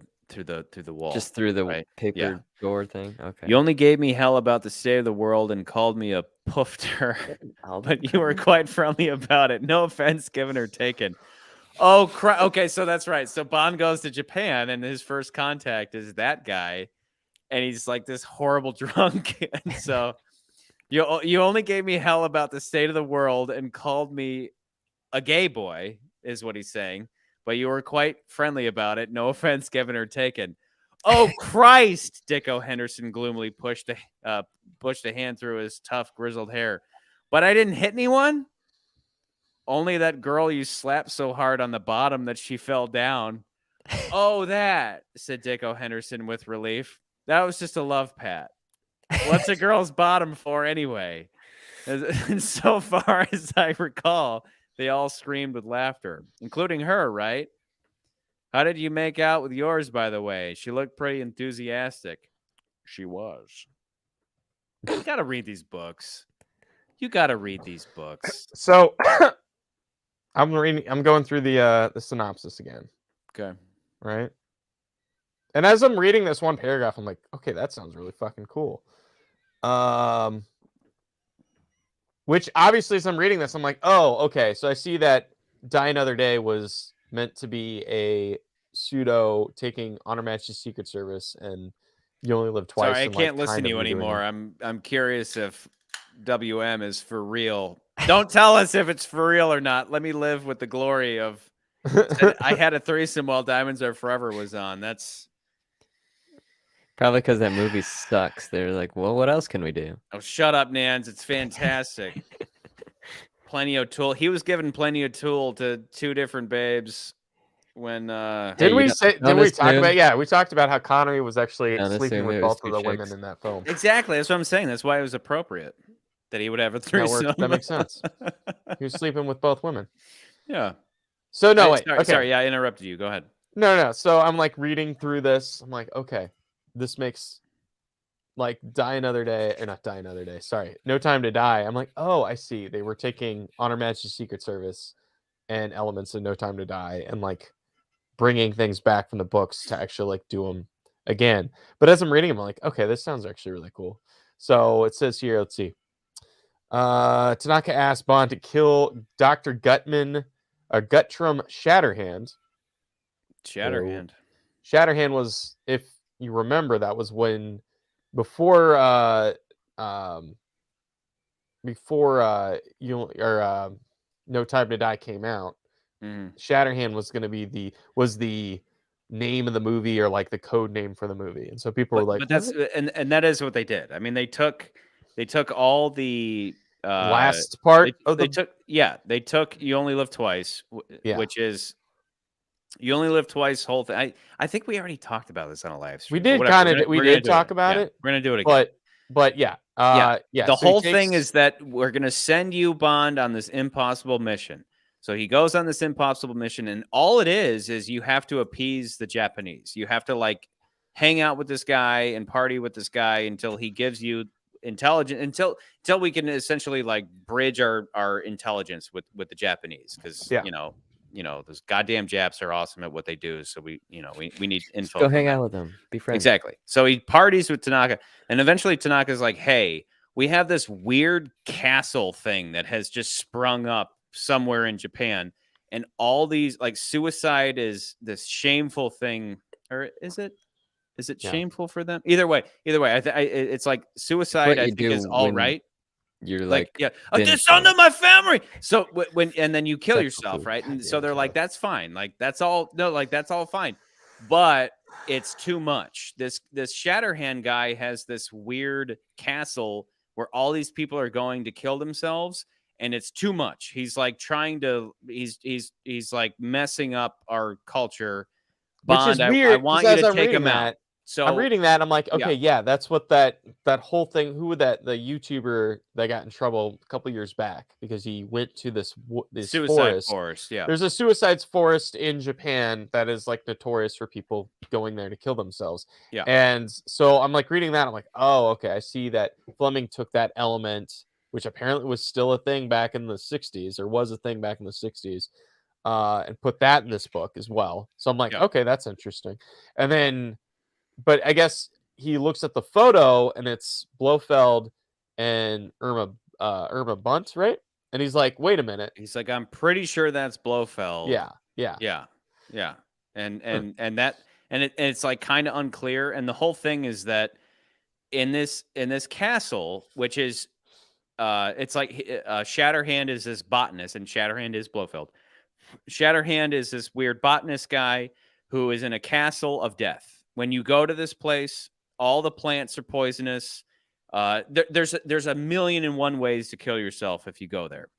wall. Just through the right? paper door thing. Okay. You only gave me hell about the state of the world and called me a poofter, but you were quite friendly about it. No offense given or taken. Oh, okay, so that's right. So Bond goes to Japan, and his first contact is that guy, and he's like this horrible drunk. And so you only gave me hell about the state of the world and called me a gay boy, is what he's saying. But you were quite friendly about it. No offense given or taken. Oh, Christ! Dicko Henderson gloomily pushed a hand through his tough, grizzled hair. But I didn't hit anyone? Only that girl you slapped so hard on the bottom that she fell down. Oh, that, said Dicko Henderson with relief. That was just a love pat. What's a girl's bottom for anyway? And so far as I recall, they all screamed with laughter, including her, right? How did you make out with yours, by the way? She looked pretty enthusiastic. She was. You got to read these books. You got to read these books. So I'm going through the synopsis again. Okay. Right. And as I'm reading this one paragraph, I'm like, okay, that sounds really fucking cool. Which obviously, as I'm reading this, I'm like, oh, okay. So I see that Die Another Day was meant to be a pseudo taking On Her Majesty's Secret Service, and You Only Live Twice. Sorry, I can't listen to you anymore. I'm curious if WM is for real. Don't tell us if it's for real or not. Let me live with the glory of I had a threesome while Diamonds Are Forever was on. That's probably because that movie sucks. They're like, well, what else can we do? Oh, shut up, Nans. It's fantastic. Plenty O'Toole. He was given Plenty O'Toole to two different babes when Did we talk about we talked about how Connery was actually sleeping with both of the women in that film. Exactly. That's what I'm saying. That's why it was appropriate that he would have a threesome. That makes sense. He was sleeping with both women. Yeah. So no, wait. Sorry, yeah, I interrupted you. Go ahead. No. So I'm like reading through this. I'm like, okay, this makes like Die Another Day, or not Die Another Day. Sorry, No Time to Die. I'm like, oh, I see. They were taking On Her Majesty's Secret Service and elements of No Time to Die and like bringing things back from the books to actually like do them again. But as I'm reading them, I'm like, okay, this sounds actually really cool. So it says here, let's see. Tanaka asked Bond to kill Dr. Guttram Shatterhand. Shatterhand. Shatterhand was, if you remember, that was when before No Time to Die came out. Shatterhand was going to be the name of the movie, or like the code name for the movie, and so people were like, but that's and that is what they did. I mean, they took all the last part they took You Only Live Twice, which is You Only Live Twice whole thing. I think we already talked about this on a live stream. We did talk about it. We're gonna do it again. But yeah. The whole thing is that we're gonna send you, Bond, on this impossible mission. So he goes on this impossible mission, and all it is you have to appease the Japanese. You have to like hang out with this guy and party with this guy until he gives you intelligence, until we can essentially like bridge our intelligence with the Japanese, because you know those goddamn Japs are awesome at what they do. So we need info. Just go hang out with them. Be friends. Exactly. So he parties with Tanaka, and eventually Tanaka's like, hey, we have this weird castle thing that has just sprung up somewhere in Japan, and all these like suicide is this shameful thing, or is it shameful for them? Either way, it's like suicide. I think is all right. You're like dishonor my family. So and then you kill yourself, right? And so they're like, that's fine. Like that's all. No, like that's all fine. But it's too much. This Shatterhand guy has this weird castle where all these people are going to kill themselves, and it's too much. He's like he's like messing up our culture. Bond, which is weird, I want you to take him out. So I'm reading that. I'm like, yeah. okay, yeah, that's what that whole thing. Who would the YouTuber that got in trouble a couple years back because he went to this suicide forest. Yeah. There's a suicide forest in Japan that is like notorious for people going there to kill themselves. Yeah. And so I'm like reading that. I'm like, oh, okay, I see that Fleming took that element, which apparently was still a thing back in the 60s, or was a thing back in the 60s, and put that in this book as well. So I'm like, Yeah. okay, that's interesting. And then, but I guess he looks at the photo and it's Blofeld and Irma Bunt, right? And he's like, wait a minute. He's like, I'm pretty sure that's Blofeld. Yeah. And it's like kind of unclear. And the whole thing is that in this castle, which is it's like Shatterhand is this botanist, and Shatterhand is Blofeld. Shatterhand is this weird botanist guy who is in a castle of death. When you go to this place, all the plants are poisonous. There's 1,000,001 ways to kill yourself if you go there.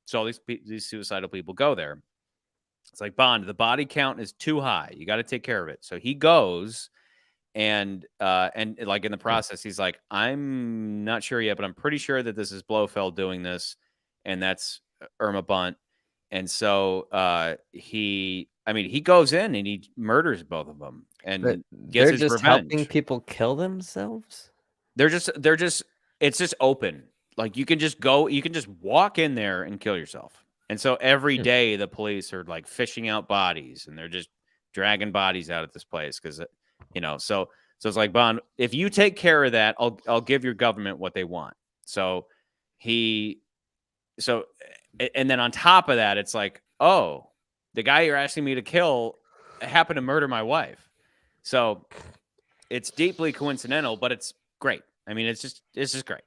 So all these suicidal people go there. It's like, Bond, the body count is too high. You got to take care of it. So he goes, and like in the process, he's like, I'm not sure yet, but I'm pretty sure that this is Blofeld doing this, and that's Irma Bunt. And so he goes in and he murders both of them, and gets they're his just revenge. helping people kill themselves. They're just it's just open. Like you can just go, you can just walk in there and kill yourself. And so every day the police are like fishing out bodies, and they're just dragging bodies out of this place because so it's like, Bond, if you take care of that, I'll give your government what they want. And then on top of that, it's like, oh, the guy you're asking me to kill happened to murder my wife. So it's deeply coincidental, but it's great. I mean, it's just great.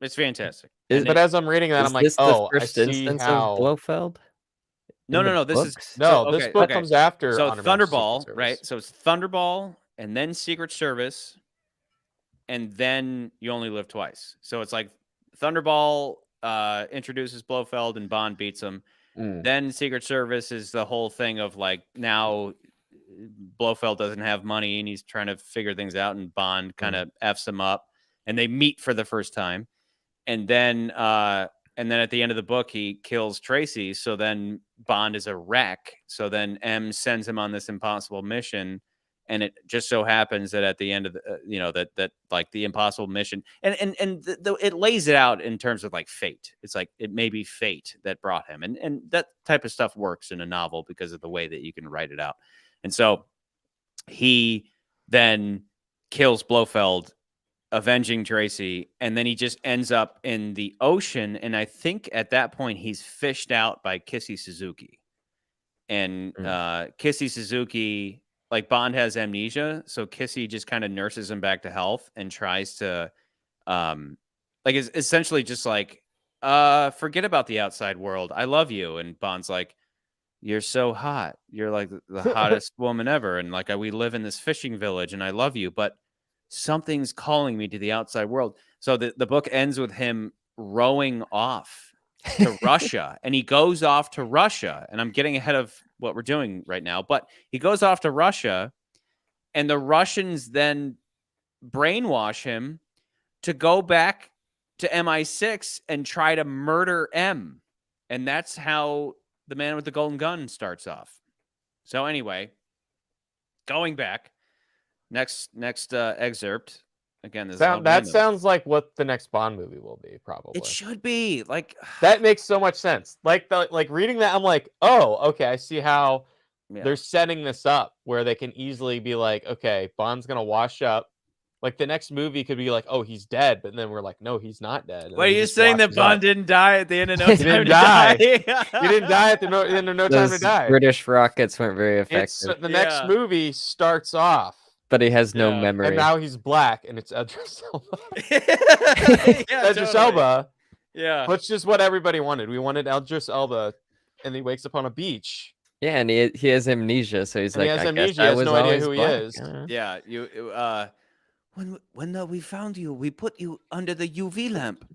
It's fantastic. But as I'm reading that, I'm like, oh, I see how Blofeld. No. This book comes after. So Thunderball, right? So it's Thunderball, and then Secret Service, and then You Only Live Twice. So it's like Thunderball introduces Blofeld, and Bond beats him. Then Secret Service is the whole thing of like, now Blofeld doesn't have money and he's trying to figure things out, and Bond kind of F's him up, and they meet for the first time. And then at the end of the book, he kills Tracy. So then Bond is a wreck. So then M sends him on this impossible mission. And it just so happens that at the end of the, that like the impossible mission, and it lays it out in terms of like fate. It's like, it may be fate that brought him, and that type of stuff works in a novel because of the way that you can write it out. And so he then kills Blofeld, avenging Tracy, and then he just ends up in the ocean. And I think at that point he's fished out by Kissy Suzuki, and Kissy Suzuki. Like, Bond has amnesia, so Kissy just kind of nurses him back to health and tries to, is essentially just like, forget about the outside world. I love you. And Bond's like, you're so hot. You're like the hottest woman ever. And like, we live in this fishing village, and I love you, but something's calling me to the outside world. So the book ends with him rowing off to Russia, and he goes off to Russia, and I'm getting ahead of what we're doing right now, but he goes off to Russia, and the Russians then brainwash him to go back to MI6 and try to murder M. And that's how The Man with the Golden Gun starts off. So anyway, going back, next excerpt. Again, that sounds like what the next Bond movie will be, probably. It should be. Like, that makes so much sense. Like reading that, I'm like, oh, okay, I see how they're setting this up, where they can easily be like, okay, Bond's gonna wash up. Like, the next movie could be like, oh, he's dead, but then we're like, no, he's not dead. Wait, are you saying that Bond didn't die at the end of No Time to Die? He didn't die at the end of No Time to Die. British rockets weren't very effective. The next movie starts off, but he has no memory. And now he's black, and it's Idris Elba. Idris Elba. Yeah. Which is what everybody wanted. We wanted Idris Elba, and he wakes up on a beach. Yeah, and he has amnesia, so he's like, he has amnesia. He has no idea who he is. Yeah, when we found you, we put you under the UV lamp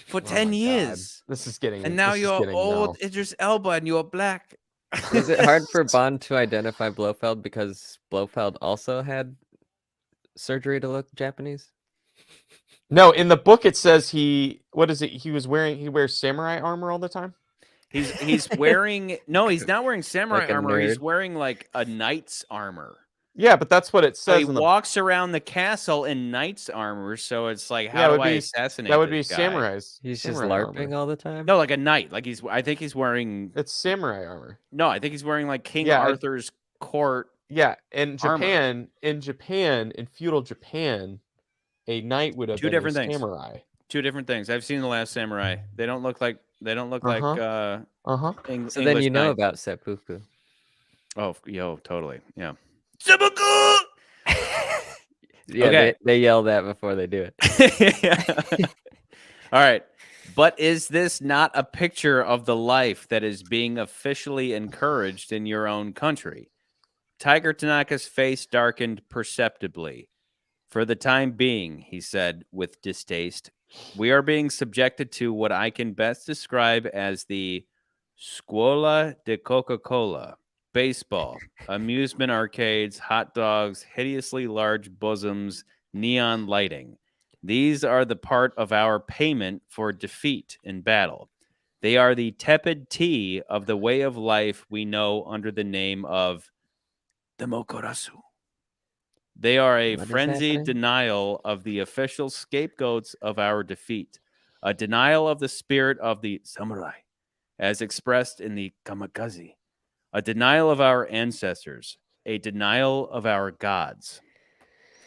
for 10 years. God. This is getting. And now you're old Idris Elba, and you're black. Is it hard for Bond to identify Blofeld because Blofeld also had surgery to look Japanese? No, in the book it says he wears samurai armor all the time. He's wearing he's not wearing samurai Like a armor. He's nerd. wearing like a knight's armor. Yeah, but that's what it So he says in the walks around the castle in knight's armor. So it's like, Yeah, how it would do I be- assassinate that would be this guy? samurais. He's just samurai LARPing armor. all the time. No, like a knight. Like I think he's wearing. It's samurai armor. No, I think he's wearing like King Yeah, Arthur's court. Yeah, in Armor. Japan, in feudal Japan, a knight would have Two been different a things. samurai. Two different things. I've seen The Last Samurai. They don't look like Uh-huh. So then you know about seppuku. Oh, totally. Yeah. Seppuku. Yeah, Okay. they yell that before they do it. All right. But is this not a picture of the life that is being officially encouraged in your own country? Tiger Tanaka's face darkened perceptibly. For the time being, he said with distaste, we are being subjected to what I can best describe as the Scuola de Coca-Cola. Baseball, amusement arcades, hot dogs, hideously large bosoms, neon lighting. These are the part of our payment for defeat in battle. They are the tepid tea of the way of life we know under the name of the Mokurasu. They are a What is frenzied happening? denial of the official scapegoats of our defeat, a denial of the spirit of the samurai, as expressed in the kamikaze, a denial of our ancestors, a denial of our gods.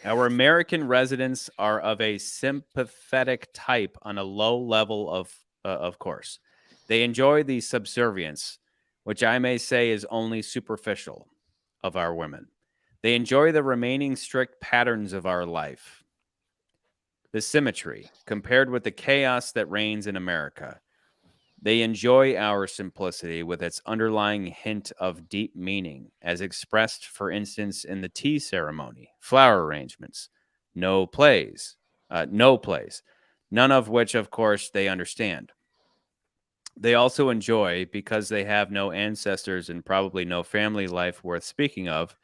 Our American residents are of a sympathetic type on a low level of course. They enjoy the subservience, which I may say is only superficial, of our women. They enjoy the remaining strict patterns of our life. The symmetry, compared with the chaos that reigns in America. They enjoy our simplicity with its underlying hint of deep meaning, as expressed, for instance, in the tea ceremony, flower arrangements, no plays, none of which, of course, they understand. They also enjoy, because they have no ancestors and probably no family life worth speaking of,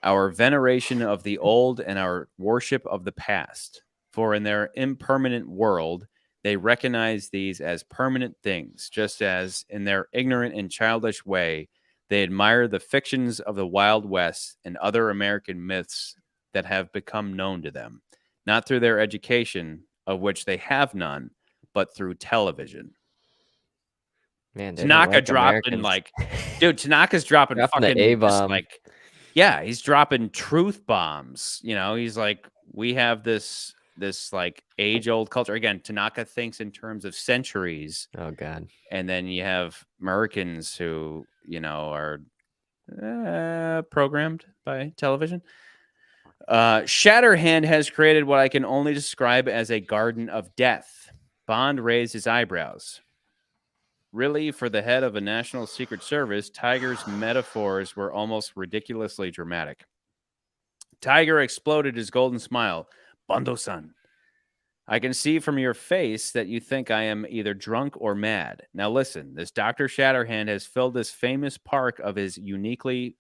our veneration of the old and our worship of the past. For in their impermanent world, they recognize these as permanent things, just as, in their ignorant and childish way, they admire the fictions of the Wild West and other American myths that have become known to them, not through their education, of which they have none, but through television. Man, Tanaka dropped in Tanaka's dropping Dropping the fucking A-bomb. yeah, he's dropping truth bombs. He's like, we have this like age-old culture. Again, Tanaka thinks in terms of centuries. Oh God. And then you have Americans who, are programmed by television. Shatterhand has created what I can only describe as a garden of death. Bond raised his eyebrows. Really, for the head of a national secret service, Tiger's metaphors were almost ridiculously dramatic. Tiger exploded his golden smile. Bando-san, I can see from your face that you think I am either drunk or mad. Now listen, this Dr. Shatterhand has filled this famous park of his uniquely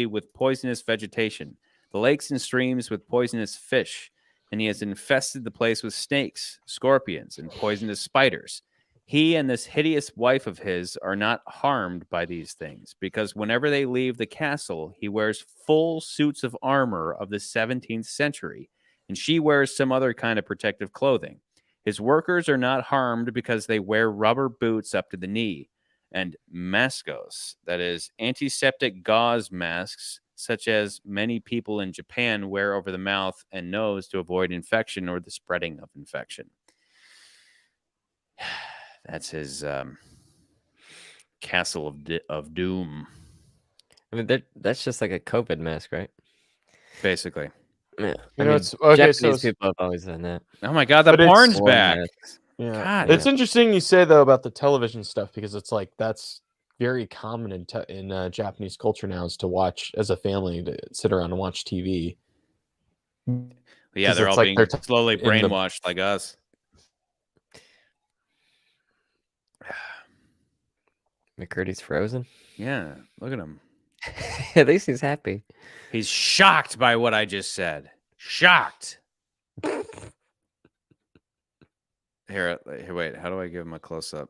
with poisonous vegetation, the lakes and streams with poisonous fish, and he has infested the place with snakes, scorpions, and poisonous spiders. He and this hideous wife of his are not harmed by these things, because whenever they leave the castle, he wears full suits of armor of the 17th century, and she wears some other kind of protective clothing. His workers are not harmed because they wear rubber boots up to the knee, and maskos, that is, antiseptic gauze masks, such as many people in Japan wear over the mouth and nose to avoid infection or the spreading of infection. That's his castle of doom. I mean, that's just like a COVID mask, right? Basically. Yeah. It's okay. Japanese people have always done that. Oh my God, the But it's- porn's War back. masks. Yeah, God, it's interesting you say though about the television stuff, because it's like that's very common in Japanese culture now, is to watch as a family, to sit around and watch TV. Yeah, 'Cause they're it's all like being they're slowly in the- brainwashed like us. McCurdy's frozen. Yeah, look at him. At least he's happy. He's shocked by what I just said. Shocked. Here, wait. How do I give him a close up?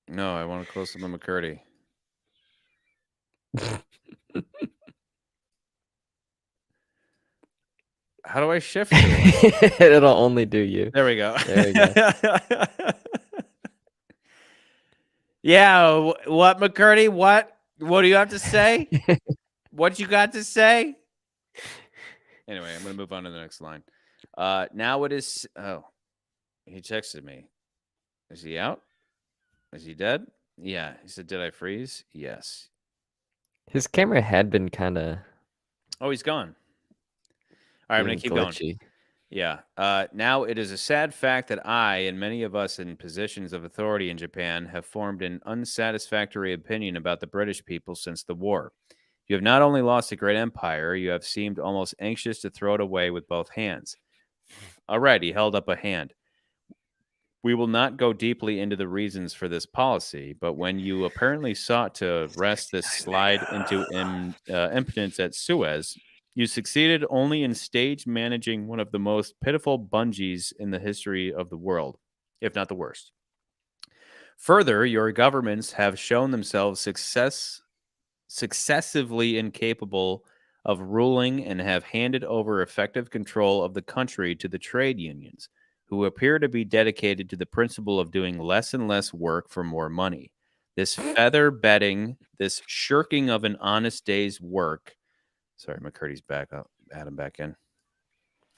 No, I want a close up of McCurdy. How do I shift to it? It'll only do you. There we go. There we go. Yeah, what, McCurdy? What do you have to say? What you got to say? Anyway, I'm going to move on to the next line. Now it is... Oh, he texted me. Is he out? Is he dead? Yeah. He said, did I freeze? Yes. His camera had been kind of... Oh, he's gone. All right, I'm going to keep glitchy. going. Yeah. Now it is a sad fact that I and many of us in positions of authority in Japan have formed an unsatisfactory opinion about the British people since the war. You have not only lost a great empire, you have seemed almost anxious to throw it away with both hands. All right, he held up a hand. We will not go deeply into the reasons for this policy, but when you apparently sought to wrest this slide into impotence at Suez, you succeeded only in stage managing one of the most pitiful bungees in the history of the world, if not the worst. Further, your governments have shown themselves successively incapable of ruling and have handed over effective control of the country to the trade unions, who appear to be dedicated to the principle of doing less and less work for more money. This feather bedding, this shirking of an honest day's work. Sorry, McCurdy's back up. Add him back in.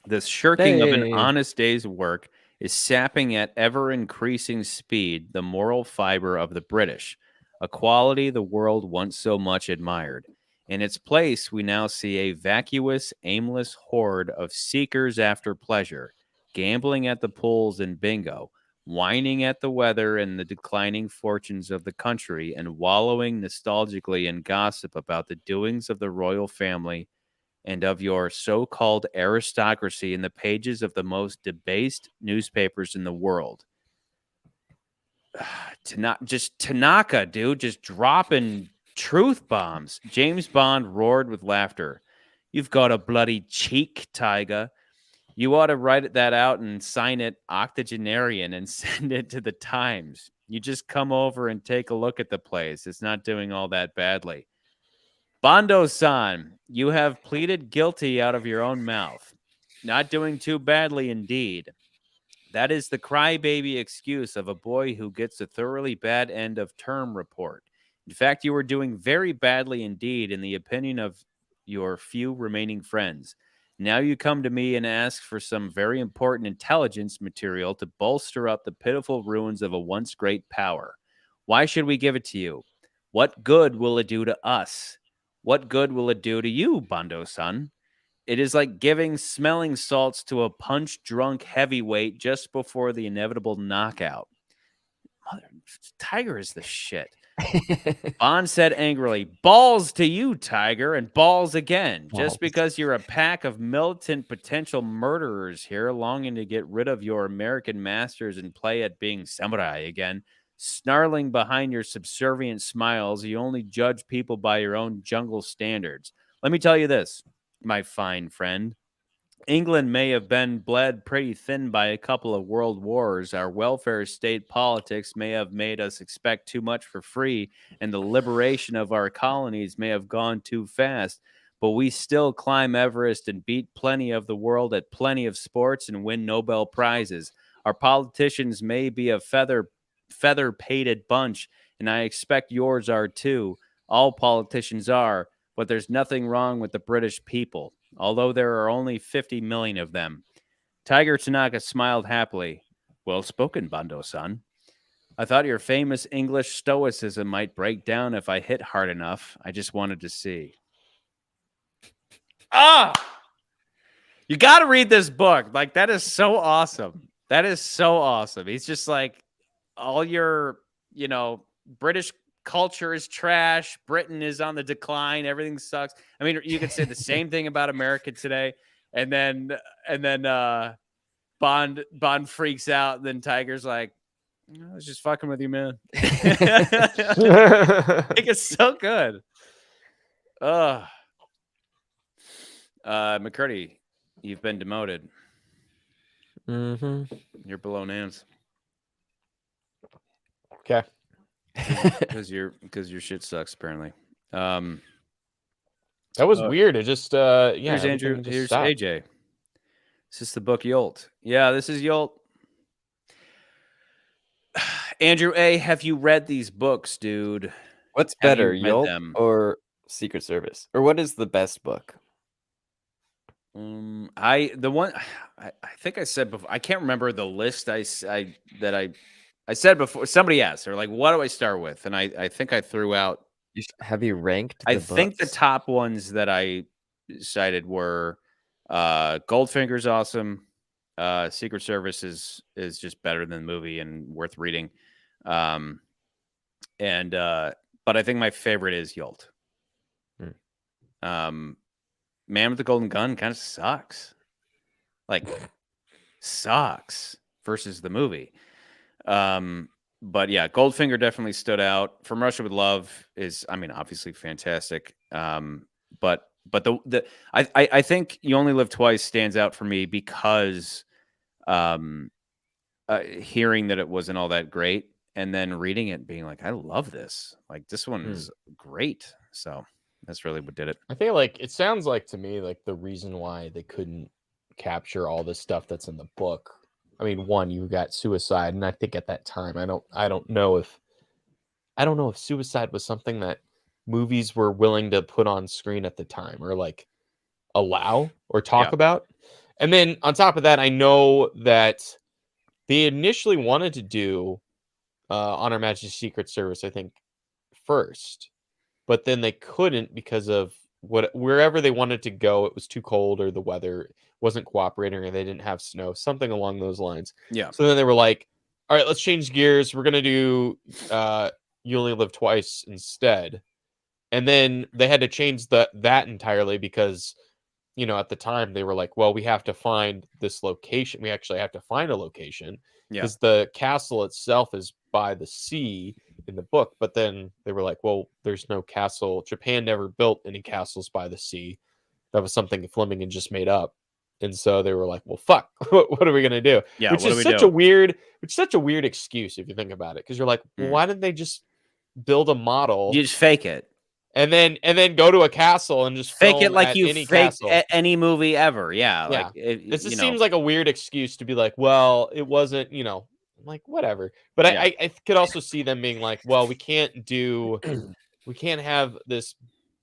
This shirking of an honest day's work is sapping at ever-increasing speed the moral fiber of the British, a quality the world once so much admired. In its place, we now see a vacuous, aimless horde of seekers after pleasure, gambling at the pools and bingo, whining at the weather and the declining fortunes of the country, and wallowing nostalgically in gossip about the doings of the royal family and of your so-called aristocracy in the pages of the most debased newspapers in the world. Just Tanaka, dude, just dropping truth bombs. James Bond roared with laughter. You've got a bloody cheek, Tyga. You ought to write that out and sign it octogenarian and send it to the Times. You just come over and take a look at the place. It's not doing all that badly. Bando-san, you have pleaded guilty out of your own mouth. Not doing too badly indeed. That is the crybaby excuse of a boy who gets a thoroughly bad end of term report. In fact, you are doing very badly indeed in the opinion of your few remaining friends. Now you come to me and ask for some very important intelligence material to bolster up the pitiful ruins of a once great power. Why should we give it to you? What good will it do to us? What good will it do to you, Bando-san? It is like giving smelling salts to a punch-drunk heavyweight just before the inevitable knockout. Tiger is the shit. Bond said angrily, balls to you, Tiger, and balls again. Balls. Just because you're a pack of militant potential murderers here longing to get rid of your American masters and play at being samurai again, snarling behind your subservient smiles, you only judge people by your own jungle standards. Let me tell you this, my fine friend. England may have been bled pretty thin by a couple of world wars. Our welfare state politics may have made us expect too much for free, and the liberation of our colonies may have gone too fast. But we still climb Everest and beat plenty of the world at plenty of sports and win Nobel Prizes. Our politicians may be a feather-pated bunch, and I expect yours are too. All politicians are, but there's nothing wrong with the British people, although there are only 50 million of them. Tiger Tanaka smiled happily. Well spoken, Bando-san. I thought your famous English stoicism might break down if I hit hard enough. I just wanted to see. You got to read this book. Like, that is so awesome. That is so awesome. He's just like, all your, British culture is trash. Britain is on the decline. Everything sucks. I mean, you could say the same thing about America today. And then Bond freaks out. And then Tiger's like, I was just fucking with you, man. It's so good. McCurdy, you've been demoted. Mm-hmm. You're below Nance. Okay. Because your shit sucks, apparently. That was weird. It just Here's Andrew. Here's AJ. This is the book Yolt. Yeah, this is Yolt. Andrew A., have you read these books, dude? What's better, Yolt or Secret Service? Or what is the best book? I think I said before. I can't remember the list I said before. Somebody asked, they're like, "What do I start with?" And I think I threw out. Have you ranked? I think the top ones that I cited were Goldfinger's awesome. Secret Service is just better than the movie and worth reading. But I think my favorite is Yolt. Man with the Golden Gun kind of sucks. Like, sucks versus the movie. But yeah, Goldfinger definitely stood out. From Russia with Love is, I mean, obviously fantastic. But I think You Only Live Twice stands out for me because hearing that it wasn't all that great and then reading it and being like, I love this. Like, this one is great. So that's really what did it. I think like it sounds like to me like the reason why they couldn't capture all this stuff that's in the book. I mean, one, you got suicide, and I think at that time, I don't know if suicide was something that movies were willing to put on screen at the time or like allow or talk about. And then on top of that, I know that they initially wanted to do On Her Majesty's Secret Service, I think, first. But then they couldn't because of wherever they wanted to go, it was too cold or the weather wasn't cooperating or they didn't have snow, something along those lines. Yeah. So then they were like, all right, let's change gears. We're going to do You Only Live Twice instead. And then they had to change that entirely because, you know, at the time they were like, well, we have to find this location. We actually have to find a location because the castle itself is by the sea in the book. But then they were like, well, there's no castle. Japan never built any castles by the sea. That was something Fleming had just made up. And so they were like, well, fuck, what are we going to do? Yeah, which is such a weird excuse if you think about it. Because you're like, well, why didn't they just build a model? You just fake it. And then go to a castle and just fake it like you faked any movie ever. Yeah. Like it just seems like a weird excuse to be like, well, it wasn't, you know, like whatever. But I could also see them being like, well, we can't have this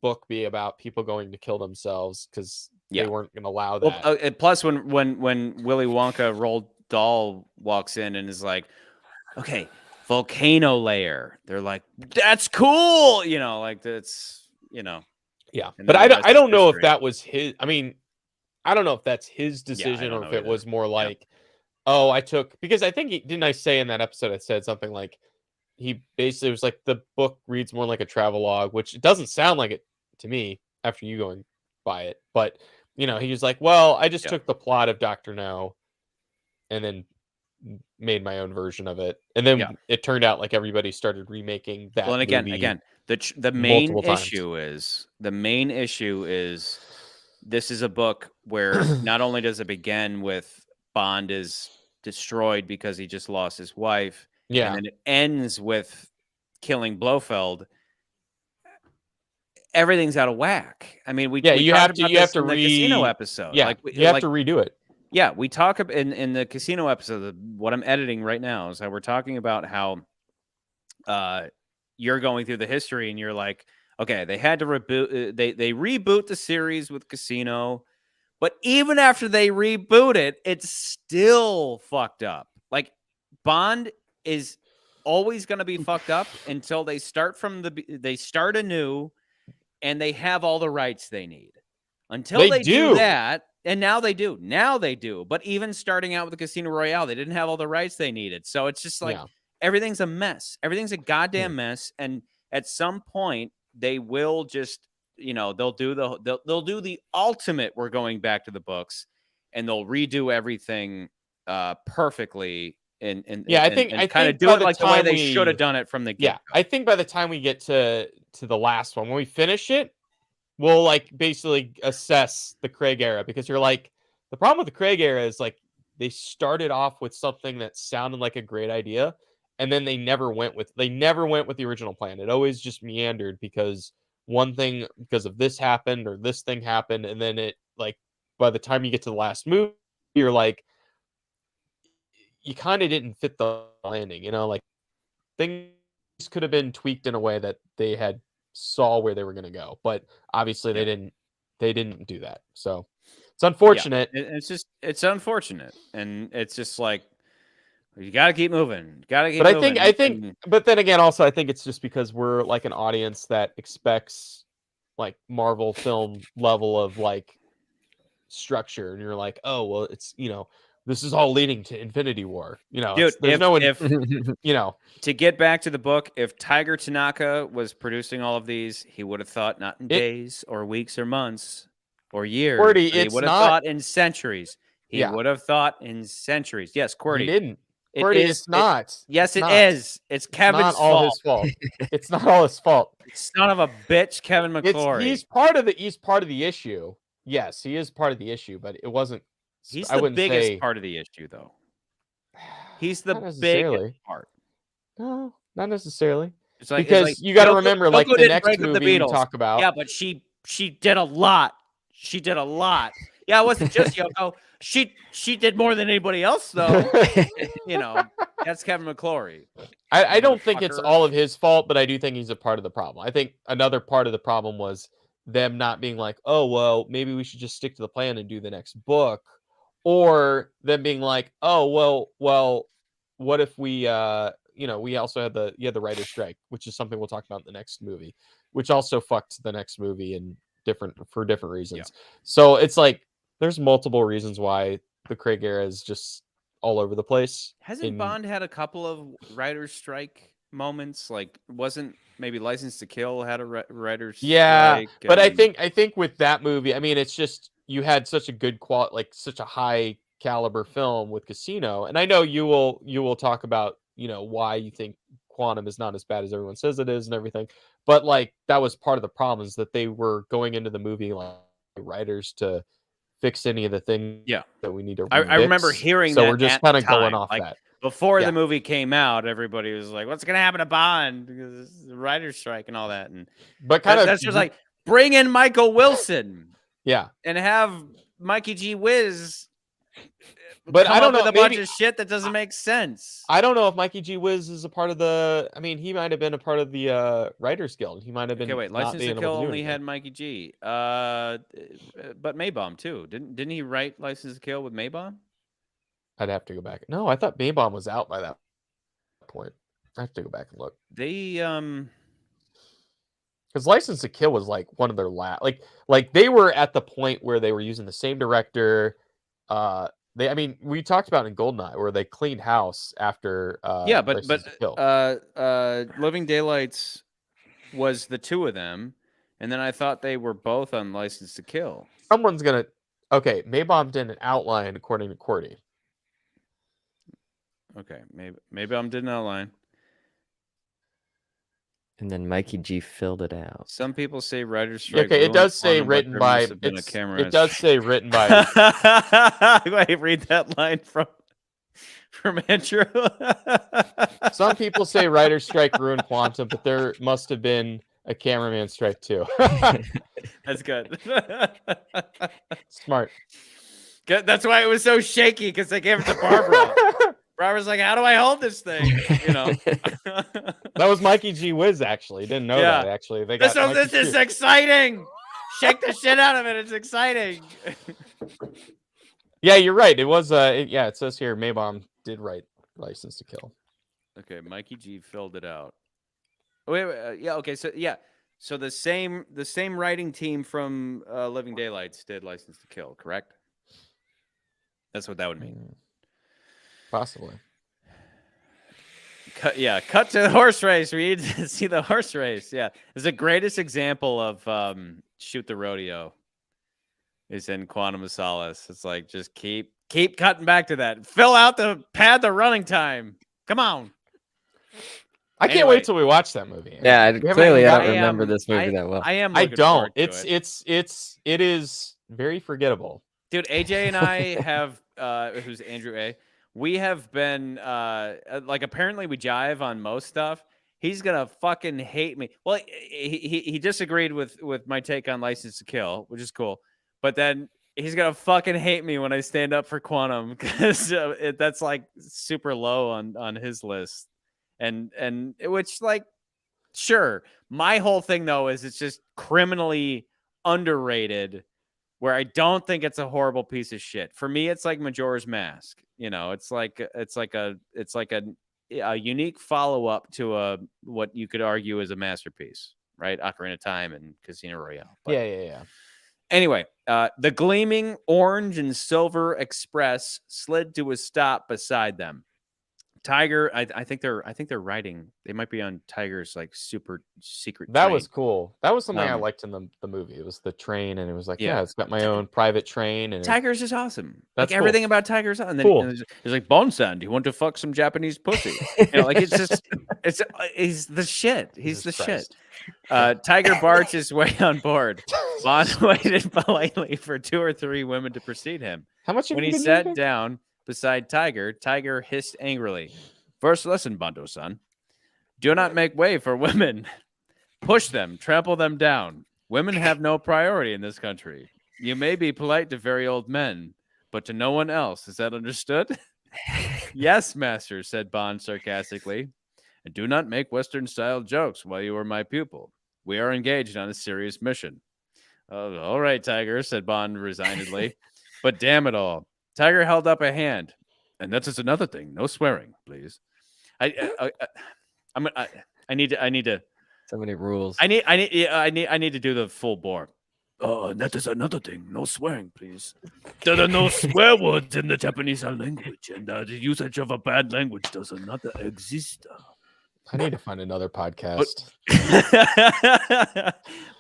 book be about people going to kill themselves because they weren't going to allow that. Well, plus when Willy Wonka Roald Dahl walks in and is like, okay, volcano layer, they're like, that's cool, you know, like that's, you know. Yeah, but I don't know if that was his. I mean, I don't know if that's his decision or if it was more like, oh, because I think didn't I say in that episode I said something like he basically was like the book reads more like a travelogue, which it doesn't sound like it to me after you going by it, but you know, he was like, well, I just took the plot of Dr. No and then made my own version of it, and then it turned out like everybody started remaking that. Well, and again, the main issue is this is a book where not only does it begin with Bond is destroyed because he just lost his wife, and then it ends with killing Blofeld. Everything's out of whack. I mean, you have to the casino episode. Yeah, you have to redo it. Yeah, we talk in the casino episode. What I'm editing right now is how we're talking about how you're going through the history and you're like, okay, they had to reboot. They reboot the series with Casino, but even after they reboot it, it's still fucked up. Like Bond is always going to be fucked up until they start anew, and they have all the rights they need. Until they do that. And now they do. But even starting out with the Casino Royale, they didn't have all the rights they needed. So it's just like everything's a mess. Everything's a goddamn mess. And at some point, they will just, you know, they'll do the ultimate. We're going back to the books, and they'll redo everything perfectly. Yeah, I kind of think do by it the like the way time they should have done it from the Yeah, get. I think by the time we get to the last one, when we finish it, we'll like basically assess the Craig era, because you're like, the problem with the Craig era is like they started off with something that sounded like a great idea, and then they never went with the original plan. It always just meandered because because of this happened or this thing happened, and then it like by the time you get to the last movie, you're like, you kind of didn't fit the landing, like things could have been tweaked in a way that they had saw where they were going to go, but obviously Yeah. they didn't do that. So it's unfortunate. Yeah, it's unfortunate, and it's just like you got to keep moving. Got to keep But moving. I think, but then again, also I think it's just because we're like an audience that expects like Marvel film level of like structure, and you're like, oh well, it's this is all leading to Infinity War. Dude, if to get back to the book, if Tiger Tanaka was producing all of these, he would have thought not in days or weeks or months or years. Qwerty, he would have thought in centuries. He would have thought in centuries. Yes, Qwerty. He didn't. Qwerty, it's not. Yes, it is. It's Kevin's fault. All his fault. It's not all his fault. Son of a bitch, Kevin McClory. He's part of the issue. Yes, he is part of the issue, but it wasn't. He's the biggest part of the issue, though. He's the biggest part. No, not necessarily. Because you got to remember, like the next movie we talk about. Yeah, but she did a lot. She did a lot. Yeah, it wasn't just Yoko. She did more than anybody else, though. That's Kevin McClory. I don't think it's all of his fault, but I do think he's a part of the problem. I think another part of the problem was them not being like, oh, well, maybe we should just stick to the plan and do the next book. Or them being like, oh, well, what if we, we also had the writer's strike, which is something we'll talk about in the next movie, which also fucked the next movie for different reasons. Yeah. So it's like, there's multiple reasons why the Craig era is just all over the place. Hasn't Bond had a couple of writer's strike moments? Like, wasn't maybe License to Kill had a writer's strike? Yeah, but I think with that movie, I mean, it's just, you had such a good quality, like such a high caliber film with Casino. And I know you will talk about, why you think Quantum is not as bad as everyone says it is and everything. But like, that was part of the problem, is that they were going into the movie like writers to fix any of the things that we need to I remember hearing so that. We're just kind of going off like, that. Before the movie came out, everybody was like, what's going to happen to Bond? Because it's the writer's strike and all that. But that's just like, bring in Michael Wilson. Yeah. And have Mikey G. Wiz. But I don't know, with a bunch of shit that doesn't make sense. I don't know if Mikey G. Wiz is a part of he might have been a part of the Writers Guild. He might have been. Okay, wait. License to Kill only had Mikey G. But Mabom too. Didn't he write License to Kill with Mabom? I'd have to go back. No, I thought Mabom was out by that point. I have to go back and look. They because License to Kill was like one of their last, like they were at the point where they were using the same director. We talked about in Goldeneye where they cleaned house after. Living Daylights was the two of them, and then I thought they were both on License to Kill. Someone's gonna. Okay, Mabom did an outline according to Qwerty. Okay, Mabom did an outline. And then Mikey G filled it out. Some people say writer's strike. Okay, it does say written by. It does say written by. Wait, read that line from Andrew. Some people say writer's strike ruined Quantum, but there must have been a cameraman strike too. That's good. Smart. Good. That's why it was so shaky, because they gave it to Barbara. Barbara's like, how do I hold this thing? That was Mikey G. Wiz, actually. Didn't know that, actually. This is exciting. Shake the shit out of it. It's exciting. Yeah, you're right. It was, it says here, Mabom did write License to Kill. Okay, Mikey G filled it out. Wait, okay, so the same writing team from Living Daylights did License to Kill, correct? That's what that would mean. Possibly. Cut to the horse race. We need to see the horse race. Yeah, it's the greatest example of shoot the rodeo is in Quantum of Solace. It's like, just keep Keep cutting back to that. Fill out the running time. Come on. I can't Anyway. wait till we watch that movie. Yeah, We haven't clearly even I got don't it. remember this movie that well. I am. I looking don't. forward to It is very forgettable. Dude, AJ and I have, who's Andrew A. We have been like, apparently we jive on most stuff. He's gonna fucking hate me. Well, he disagreed with my take on License to Kill, which is cool. But then he's gonna fucking hate me when I stand up for Quantum because that's like super low on his list. And which, like, sure. My whole thing though is it's just criminally underrated, where I don't think it's a horrible piece of shit. For me, it's like Majora's Mask. You know, it's like a unique follow-up to what you could argue is a masterpiece, right? Ocarina of Time and Casino Royale. But Yeah. anyway, the gleaming orange and silver express slid to a stop beside them. Tiger, I think they're riding. They might be on Tiger's like super secret. That train. was cool. That was something I Um, liked in the movie. It was the train, and it was like, Yeah. yeah, it's got my own private train, and Tiger's is awesome. That's Like cool. everything about Tiger's awesome. And then Cool. and there's like, Bonsan, do you want to fuck some Japanese pussy? You know, like he's the shit. He's Jesus the Christ. shit. Tiger barged his way on board. Bond waited politely for 2 or 3 women to precede him. How much? When he sat down beside Tiger, Tiger hissed angrily. First lesson, Bando-san. Do not make way for women. Push them, trample them down. Women have no priority in this country. You may be polite to very old men, but to no one else. Is that understood? Yes, master, said Bond sarcastically. And do not make Western-style jokes while you are my pupil. We are engaged on a serious mission. All right, Tiger, said Bond resignedly. But damn it all. Tiger held up a hand. And that's just another thing. No swearing, please. I need to. So many rules. I need to do the full bore. Oh, and that is another thing. No swearing, please. There are no swear words in the Japanese language, and the usage of a bad language does not exist. I need to find another podcast.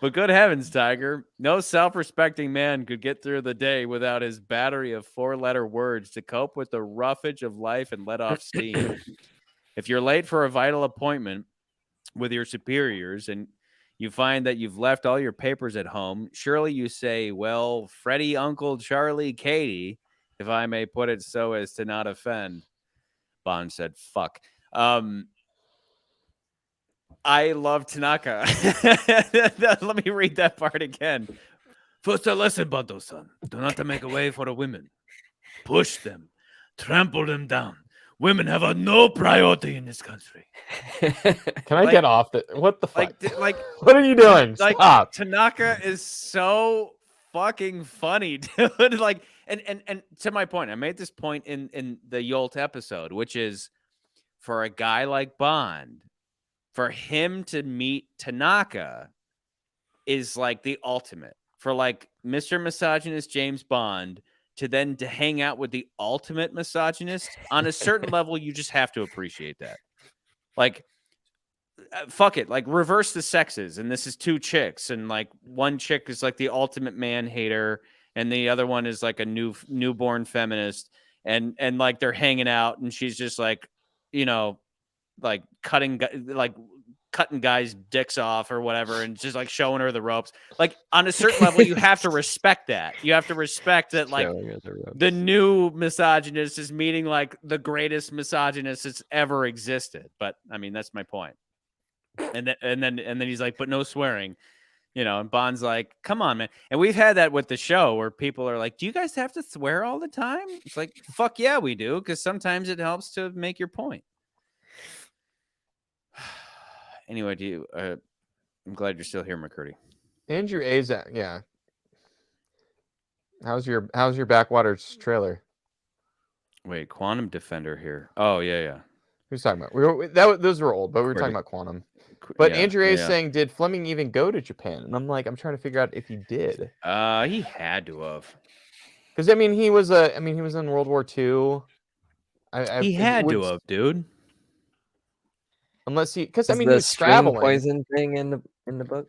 But good heavens, Tiger. No self-respecting man could get through the day without his battery of 4-letter words to cope with the roughage of life and let off steam. If you're late for a vital appointment with your superiors and you find that you've left all your papers at home, surely you say, well, Freddie, Uncle, Charlie, Katie, if I may put it so as to not offend. Bond said, fuck. I love Tanaka. Let me read that part again. First a lesson, Bando-san. Do not make a way for the women. Push them. Trample them down. Women have no priority in this country. Can I get off that? What the fuck? Like, what are you doing? like Stop. Tanaka is so fucking funny, dude. Like, and to my point, I made this point in the Yolt episode, which is for a guy like Bond, for him to meet Tanaka is like the ultimate. For like Mr. Misogynist James Bond to hang out with the ultimate misogynist on a certain level, you just have to appreciate that. Like, fuck it, like reverse the sexes, and this is 2 chicks, and like one chick is like the ultimate man hater, and the other one is like a newborn feminist, and like they're hanging out, and she's just like, you know, like cutting guys' dicks off or whatever, and just like showing her the ropes. Like on a certain level, you have to respect that. You have to respect that, like the new misogynist is meeting like the greatest misogynist that's ever existed. But I mean, that's my point. And then he's like, but no swearing, you know. And Bond's like, come on, man. And we've had that with the show where people are like, do you guys have to swear all the time? It's like, fuck yeah, we do, because sometimes it helps to make your point. Anyway, I'm glad you're still here, McCurdy. Andrew A's yeah. How's your Backwaters trailer? Wait, Quantum Defender here. Oh yeah. Who's talking about? Those were old, but we were talking about Quantum. But yeah, Andrew A is saying, did Fleming even go to Japan? And I'm like, I'm trying to figure out if he did. He had to have. Because I mean, he was in World War II. He had to have, dude. Unless because I mean, the he's traveling. Poison thing in the book.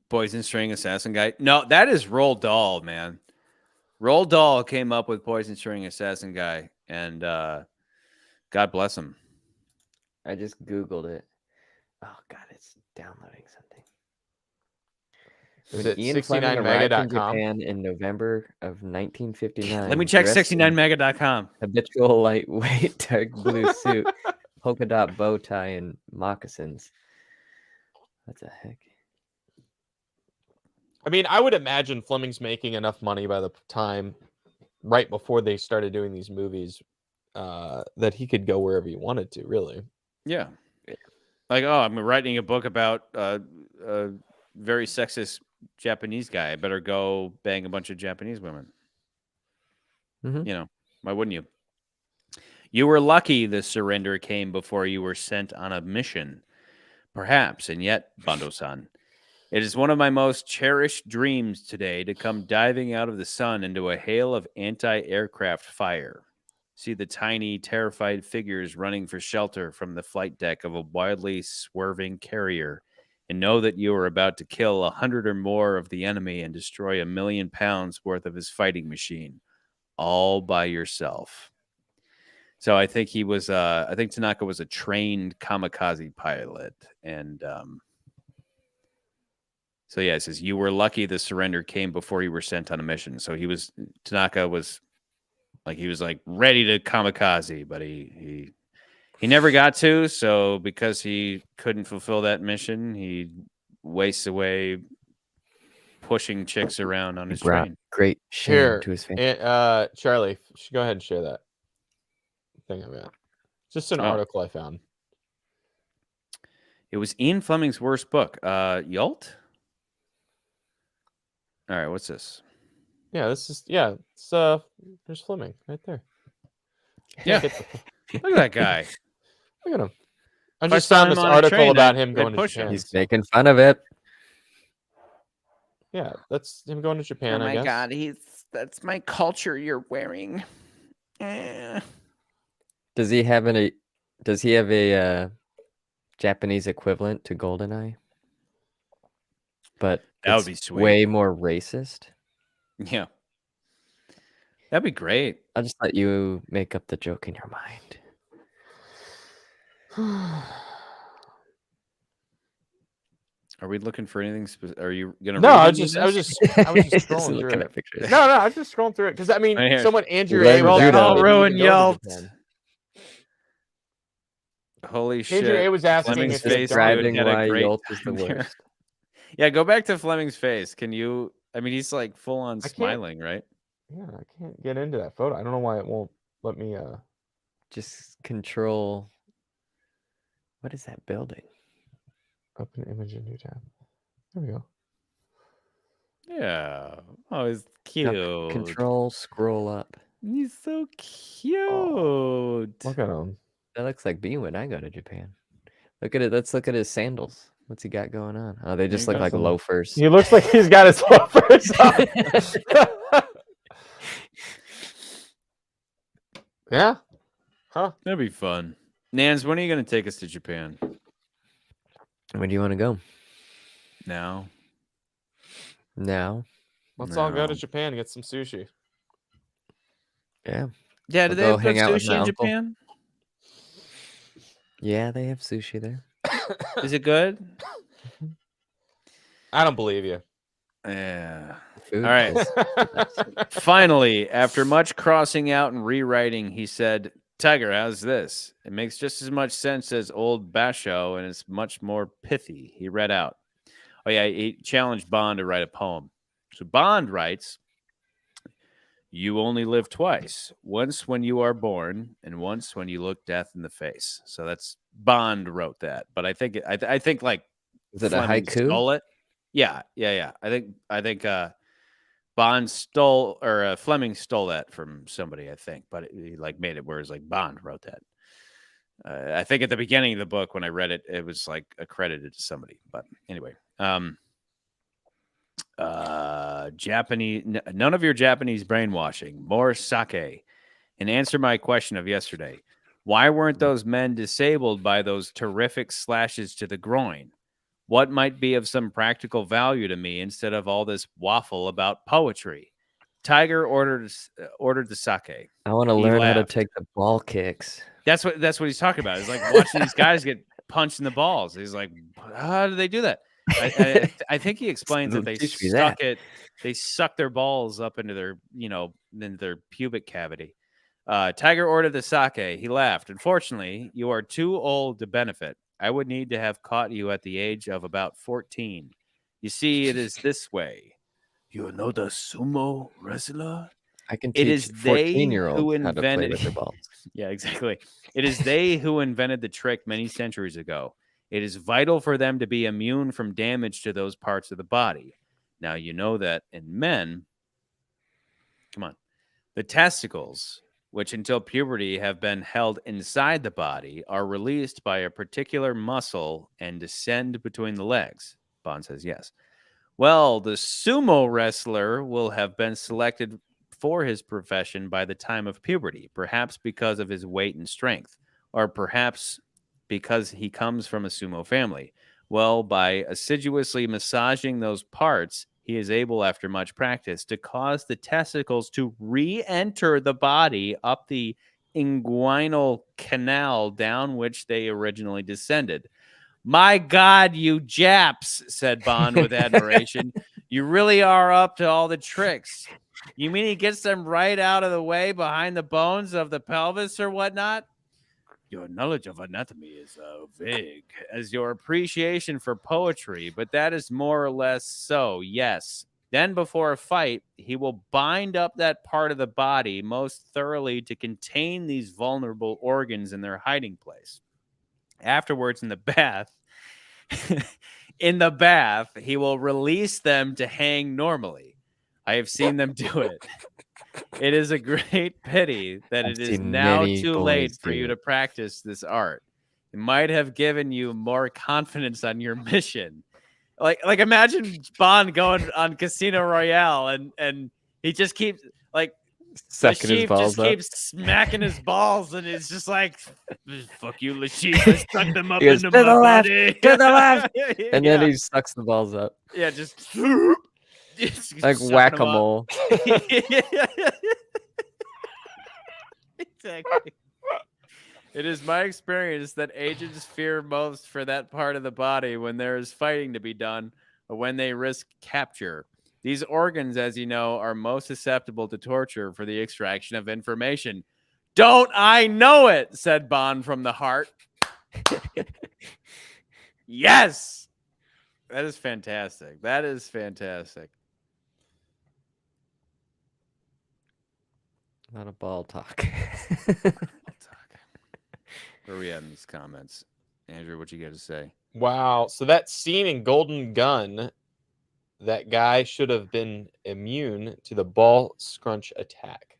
Poison string assassin guy. No, that is Roald Dahl, man. Roald Dahl came up with Poison String Assassin Guy, and God bless him. I just Googled it. Oh God, it's downloading something. Is When it Ian Fleming arrived in 69mega.com? Japan in November of 1959. Let me check dressed in 69mega.com. Habitual lightweight dark blue suit, polka dot bow tie, and moccasins. What the heck? I mean, I would imagine Fleming's making enough money by the time, right before they started doing these movies, that he could go wherever he wanted to, really. Yeah. Like, oh, I'm writing a book about a very sexist Japanese guy. I better go bang a bunch of Japanese women. Mhm. You know, why wouldn't you? You were lucky the surrender came before you were sent on a mission. Perhaps, and yet, Bando-san, it is one of my most cherished dreams today to come diving out of the sun into a hail of anti-aircraft fire. See the tiny, terrified figures running for shelter from the flight deck of a wildly swerving carrier, and know that you are about to kill 100 or more of the enemy and destroy 1 million pounds worth of his fighting machine, all by yourself. So I think he was. I think Tanaka was a trained kamikaze pilot, and so yeah, it says you were lucky the surrender came before you were sent on a mission. So Tanaka was like ready to kamikaze, but he never got to. So because he couldn't fulfill that mission, he wastes away pushing chicks around on his Brought train. great shame Here, to his family. Charlie, go ahead and share that thing I'm at. Just an article I found. It was Ian Fleming's worst book. Yalt? All right, what's this? Yeah, it's there's Fleming right there. Yeah. Look at that guy. Look at him. I If I just saw found him this on a article train, about I'd- him I'd going to push him. Japan. He's making fun of it. Yeah, that's him going to Japan, I guess. That's my culture you're wearing. Does he have a Japanese equivalent to Goldeneye? But That would it's be sweet. way more racist. Yeah. That'd be great. I'll just let you make up the joke in your mind. Are we looking for anything? Are you gonna? No, read I any was of just this? scrolling looking through at it. pictures. No, I was just scrolling through it because I mean, Right here. someone Andrew Let A was Judah- asking I'll if he ruin could go to Yalt. Japan. Holy shit! Andrew A was asking Fleming's if he had face gone. dude Describing had a why great Yolt is the time there. worst. Yeah, go back to Fleming's face. Can you? I mean, he's like full on can't- smiling, right? Yeah, I can't get into that photo. I don't know why it won't let me. Just control. What is that building? Open image in new tab. There we go. Yeah. Oh, he's No, cute. Control scroll up. He's so cute. Look at him. That looks like me when I go to Japan. Look at it. Let's look at his sandals. What's he got going on? Oh, they just you look go. like loafers. He looks like he's got his loafers on. Yeah. Huh. That'd be fun. Nans, when are you going to take us to Japan? Where do you want to go? Now? Now? Let's all go to No. Japan and get some sushi. Yeah. Yeah, do We'll they go have good hang out with sushi my in uncle. Japan? Yeah, they have sushi there. Is it good? I don't believe you. Yeah. Food All right. is- Finally, after much crossing out and rewriting, he said, Tiger, how's this? It makes just as much sense as old Basho, and it's much more pithy. He read out. Oh, yeah, he challenged Bond to write a poem. So Bond writes, you only live twice, once when you are born and once when you look death in the face. So that's Bond wrote that. But I think like Is it a Fleming haiku? stole it. Yeah. I think Bond stole or Fleming stole that from somebody, I think, but he like made it where it's like Bond wrote that. I think at the beginning of the book when I read it, it was like accredited to somebody. But anyway, Japanese, none of your Japanese brainwashing, more sake. And answer my question of yesterday. Why weren't those men disabled by those terrific slashes to the groin? What might be of some practical value to me instead of all this waffle about poetry? Tiger ordered the sake. I want to He learn how to laughed. take the ball kicks. That's what he's talking about. He's like watching these guys get punched in the balls. He's like, how do they do that? I think he explains that they Teach me that. they suck their balls up into their, into their pubic cavity. Tiger ordered the sake. He laughed. Unfortunately, you are too old to benefit. I would need to have caught you at the age of about 14. You see, it is this way. You know the sumo wrestler? I can It teach is they 14-year-olds who how to play invented with their balls. Yeah, exactly. It is they who invented the trick many centuries ago. It is vital for them to be immune from damage to those parts of the body. Now, you know that in men, the testicles, which until puberty have been held inside the body, are released by a particular muscle and descend between the legs. Bond says yes. Well, the sumo wrestler will have been selected for his profession by the time of puberty, perhaps because of his weight and strength, or perhaps because he comes from a sumo family. Well, by assiduously massaging those parts, he is able, after much practice, to cause the testicles to re-enter the body up the inguinal canal down which they originally descended. My God, you Japs, said Bond with admiration. You really are up to all the tricks. You mean he gets them right out of the way behind the bones of the pelvis or whatnot? Your knowledge of anatomy is vague as your appreciation for poetry, but that is more or less so, yes. Then before a fight, he will bind up that part of the body most thoroughly to contain these vulnerable organs in their hiding place. Afterwards, in the bath, he will release them to hang normally. I have seen them do it. It is a great pity that it is now too late for you to practice this art. It might have given you more confidence on your mission. Like imagine Bond going on Casino Royale and he just keeps sucking his balls up. Keeps smacking his balls, and it's just like, fuck you, Lashif. I stuck them up into my body. To the left. And then he sucks the balls up. Yeah, just like whack-a-mole. Exactly. It is my experience that agents fear most for that part of the body when there is fighting to be done or when they risk capture. These organs, as you know, are most susceptible to torture for the extraction of information. Don't I know it? Said Bond from the heart. Yes. That is fantastic. That is fantastic. Not a ball talk. Where are we at in these comments? Andrew, what you got to say? Wow. So that scene in Golden Gun, that guy should have been immune to the ball scrunch attack.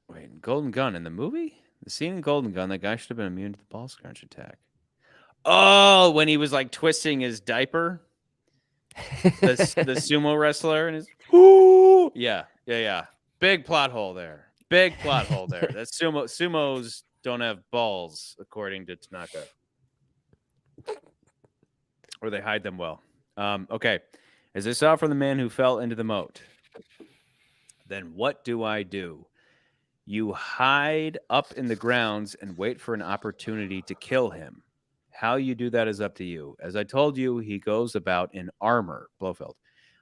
Wait, Golden Gun in the movie? The scene in Golden Gun, that guy should have been immune to the ball scrunch attack. Oh, when he was like twisting his diaper? the sumo wrestler and his yeah. Big plot hole there. That sumos don't have balls, according to Tanaka. Or they hide them well. Okay. As I saw from the man who fell into the moat, then what do? You hide up in the grounds and wait for an opportunity to kill him. How you do that is up to you. As I told you, he goes about in armor, Blofeld.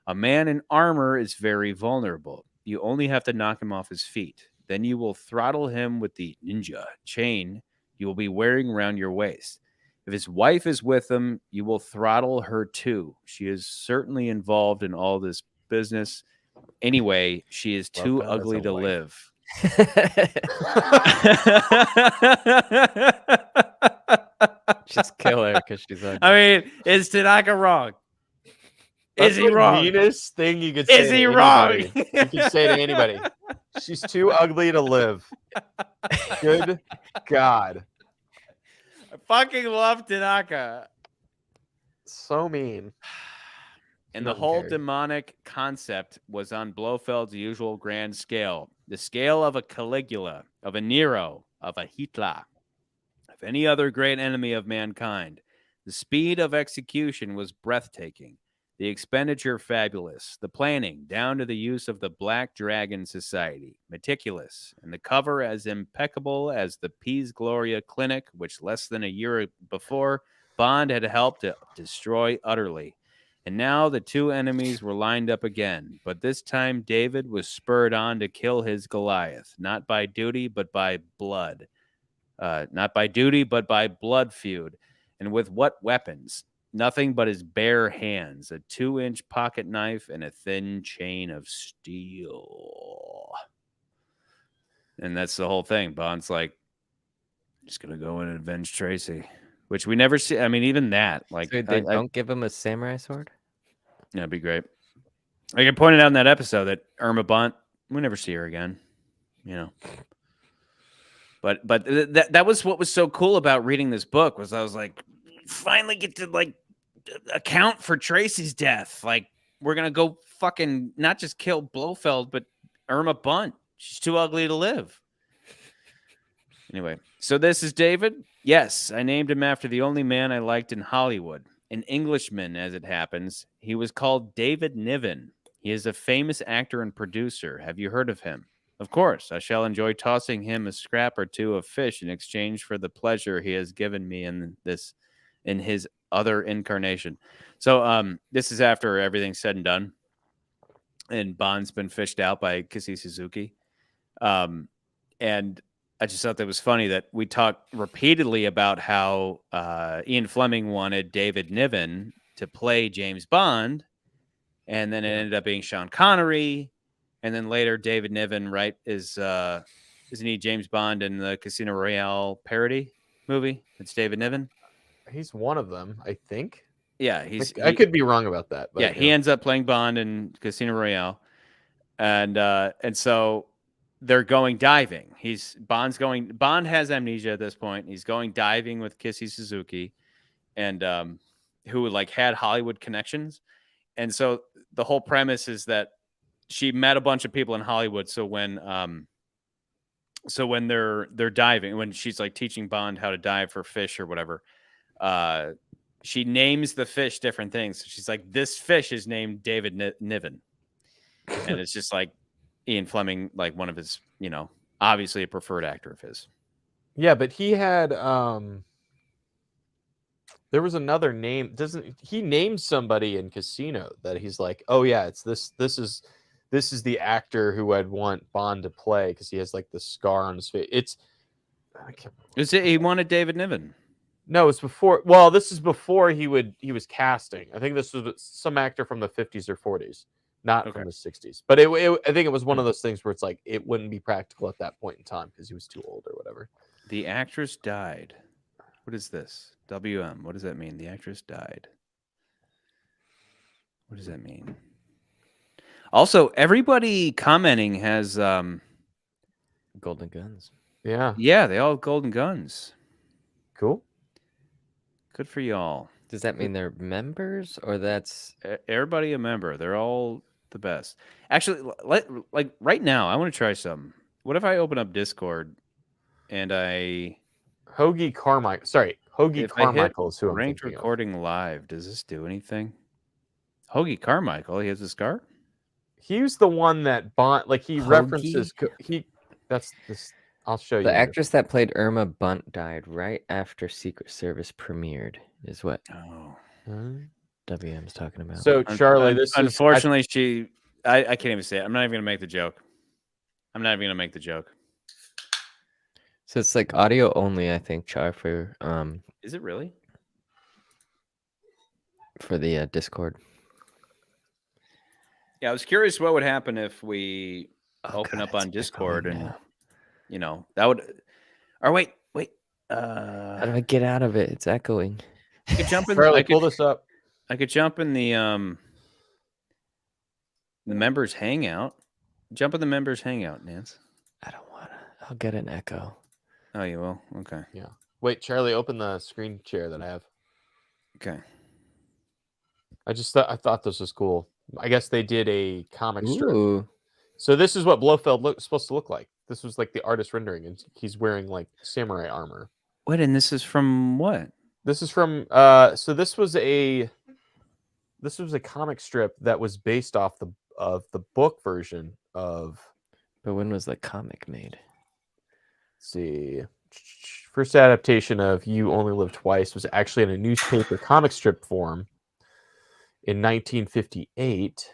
A man in armor is very vulnerable. You only have to knock him off his feet. Then you will throttle him with the ninja chain you will be wearing around your waist. If his wife is with him, you will throttle her too. She is certainly involved in all this business. Anyway, she is too ugly to live. Just kill her because she's ugly. I mean, is Tanaka wrong? That's is he wrong? The meanest thing you could say. Is he wrong? You could say to anybody. She's too ugly to live. Good God. I fucking love Tanaka. So mean. And the whole demonic concept was on Blofeld's usual grand scale. The scale of a Caligula, of a Nero, of a Hitler, of any other great enemy of mankind. The speed of execution was breathtaking. The expenditure fabulous, the planning down to the use of the Black Dragon Society, meticulous, and the cover as impeccable as the Peas Gloria Clinic, which less than a year before Bond had helped to destroy utterly. And now the two enemies were lined up again, but this time David was spurred on to kill his Goliath, not by duty, but by blood. Not by duty, but by blood feud. And with what weapons? Nothing but his bare hands, a 2-inch pocket knife, and a thin chain of steel. And that's the whole thing. Bond's like, just going to go in and avenge Tracy, which we never see. I mean, even that. Like, So they don't give him a samurai sword? That'd be great. Like I pointed out in that episode that Irma Bunt, we never see her again, you know. But that was what was so cool about reading this book was I was like, finally get to like account for Tracy's death. Like we're gonna go fucking not just kill Blofeld, but Irma Bunt. She's too ugly to live. Anyway, so this is David. Yes, I named him after the only man I liked in Hollywood. An Englishman, as it happens. He was called David Niven. He is a famous actor and producer. Have you heard of him? Of course, I shall enjoy tossing him a scrap or two of fish in exchange for the pleasure he has given me in his other incarnation. So this is after everything's said and done. And Bond's been fished out by Casey Suzuki. And I just thought that was funny that we talked repeatedly about how Ian Fleming wanted David Niven to play James Bond. And then it ended up being Sean Connery. And then later, David Niven, right, isn't he James Bond in the Casino Royale parody movie? It's David Niven. He's one of them, I think. Yeah, I could be wrong about that. But, yeah, he ends up playing Bond in Casino Royale, and so they're going diving. Bond has amnesia at this point. He's going diving with Kissy Suzuki, and who like had Hollywood connections, and so the whole premise is that she met a bunch of people in Hollywood. So when they're diving, when she's like teaching Bond how to dive for fish or whatever, she names the fish different things. So she's like, this fish is named David Niven. And it's just like Ian Fleming, like one of his, obviously a preferred actor of his. Yeah, but he had, there was another name. He named somebody in Casino that he's like, oh yeah, it's this is the actor who I'd want Bond to play because he has like the scar on his face. He wanted David Niven. No, it's before. Well, this is before he was casting. I think this was some actor from the 50s or 40s, not from the 60s. But I think it was one of those things where it's like it wouldn't be practical at that point in time because he was too old or whatever. The actress died. What is this? WM. What does that mean? The actress died. What does that mean? Also, everybody commenting has golden guns. Yeah. Yeah, they all have golden guns. Cool. Good for y'all. Does that mean they're members or that's everybody a member? They're all the best. Actually, like right now, I want to try something. What if I open up Discord and Hoagie Carmichael is who I'm ranked thinking recording live. Does this do anything? Hoagie Carmichael, he has a scar? He's the one that Bond, like he Hoagie? references. That's this. I'll show you. The actress that played Irma Bunt died right after Secret Service premiered, is what WM's talking about. So, Charlie, unfortunately, I can't even say it. I'm not even going to make the joke. So it's like audio only, I think, Char, for Is it really? For the Discord. Yeah, I was curious what would happen if we open up on Discord and that would. Or wait. How do I get out of it? It's echoing. I could jump in. Pull this up. I could jump in the members hangout. Jump in the members hangout, Nance. I don't want to. I'll get an echo. Oh, you will? Okay. Yeah. Wait, Charlie, open the screen share that I have. Okay. I thought this was cool. I guess they did a comic strip. Ooh. So this is what Blofeld supposed to look like. This was like the artist rendering, and he's wearing like samurai armor. Wait, and this is from what? This is from. So this was this was a comic strip that was based off the book version of. But when was the comic made? Let's see, first adaptation of You Only Live Twice was actually in a newspaper comic strip form in 1958,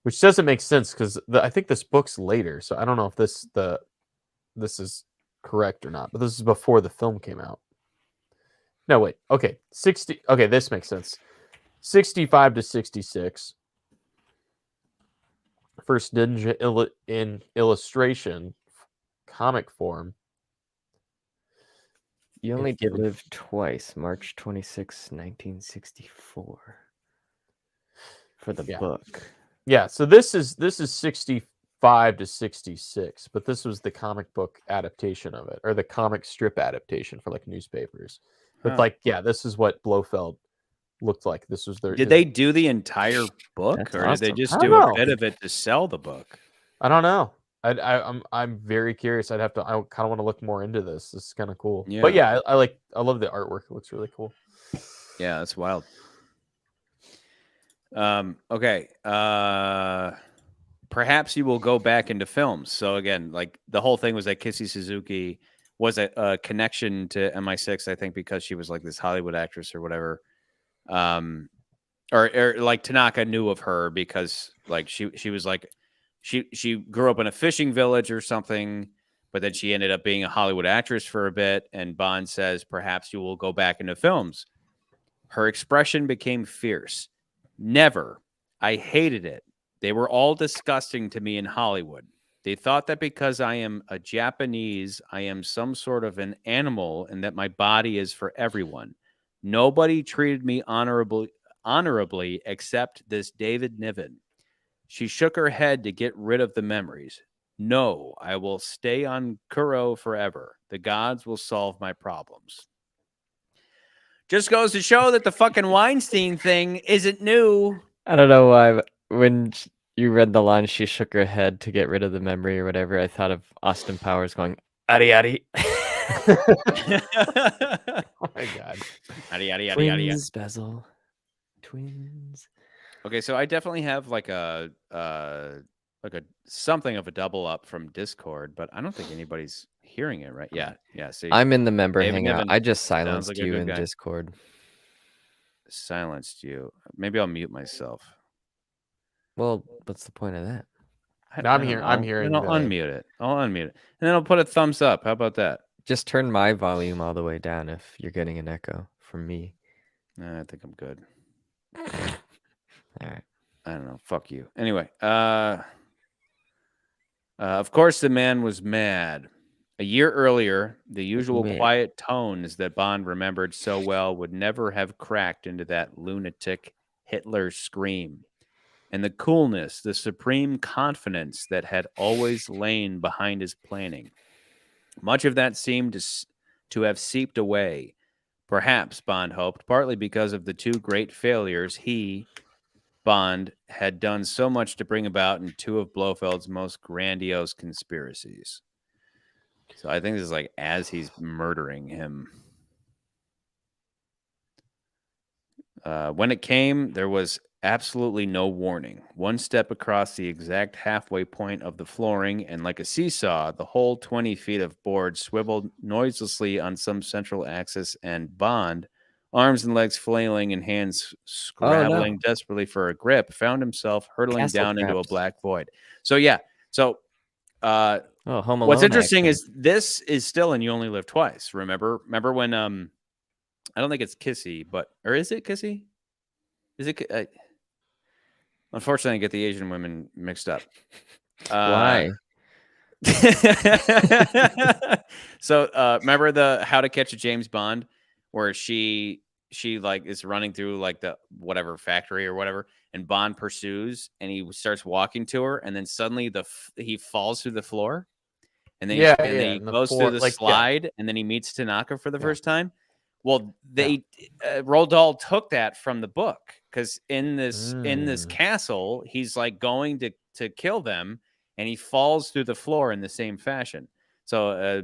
which doesn't make sense because I think this book's later, so I don't know if this is correct or not. But this is before the film came out. No, wait. Okay, 60. Okay, this makes sense. 65 to 66. First Ninja in illustration comic form. You Only Live Twice, March 26, 1964. For the book. Yeah, so this is 65 to 66, but this was the comic book adaptation of it, or the comic strip adaptation for like newspapers. But this is what Blofeld looked like. This was their. Did they do the entire book, That's or awesome. did they just do a bit of it to sell the book? I don't know. I'm very curious. I kind of want to look more into this. This is kind of cool. Yeah. But yeah, I love the artwork. It looks really cool. Yeah, that's wild. Okay. Perhaps you will go back into films. So again, like the whole thing was that Kissy Suzuki was a connection to MI6, I think, because she was like this Hollywood actress or whatever. Or like Tanaka knew of her because like she was like she grew up in a fishing village or something, but then she ended up being a Hollywood actress for a bit. And Bond says, perhaps you will go back into films. Her expression became fierce. Never. I hated it. They were all disgusting to me in Hollywood. They thought that because I am a Japanese, I am some sort of an animal and that my body is for everyone. Nobody treated me honorably except this David Niven. She shook her head to get rid of the memories. No, I will stay on Kuro forever. The gods will solve my problems. Just goes to show that the fucking Weinstein thing isn't new. I don't know why, but when you read the line, she shook her head to get rid of the memory or whatever, I thought of Austin Powers going, "Adi adi." Oh my god. Adi adi adi adi. Twins, Basil. Twins. Okay, so I definitely have like a something of a double up from Discord, but I don't think anybody's hearing it, right? Yeah. See, I'm in the member David hangout. Niven I just sounds silenced like a you good in guy. Discord. Silenced you. Maybe I'll mute myself. Well, what's the point of that? No, I'm here. I'm hearing. And I'll unmute it. And then I'll put a thumbs up. How about that? Just turn my volume all the way down if you're getting an echo from me. I think I'm good. All right. I don't know. Fuck you. Anyway, of course, the man was mad. A year earlier, the usual quiet tones that Bond remembered so well would never have cracked into that lunatic Hitler scream. And the coolness, the supreme confidence that had always lain behind his planning. Much of that seemed to have seeped away. Perhaps, Bond hoped, partly because of the two great failures he, Bond, had done so much to bring about in two of Blofeld's most grandiose conspiracies. So I think this is like as he's murdering him. When it came, there was absolutely no warning. One step across the exact halfway point of the flooring, and like a seesaw, the whole 20 feet of board swiveled noiselessly on some central axis, and Bond, arms and legs flailing and hands scrabbling desperately for a grip, found himself hurtling down into a black void. So yeah, Home Alone, what's interesting is this is still in You Only Live Twice. Remember when I don't think it's Kissy, or is it Kissy? Is it? Unfortunately, I get the Asian women mixed up. Why? So remember the How to Catch a James Bond, where she like is running through like the whatever factory or whatever, and Bond pursues, and he starts walking to her, and then suddenly he falls through the floor, and then he goes through the slide, and then he meets Tanaka for the first time. Well, Roald Dahl took that from the book, because in this castle, he's like going to kill them, and he falls through the floor in the same fashion. So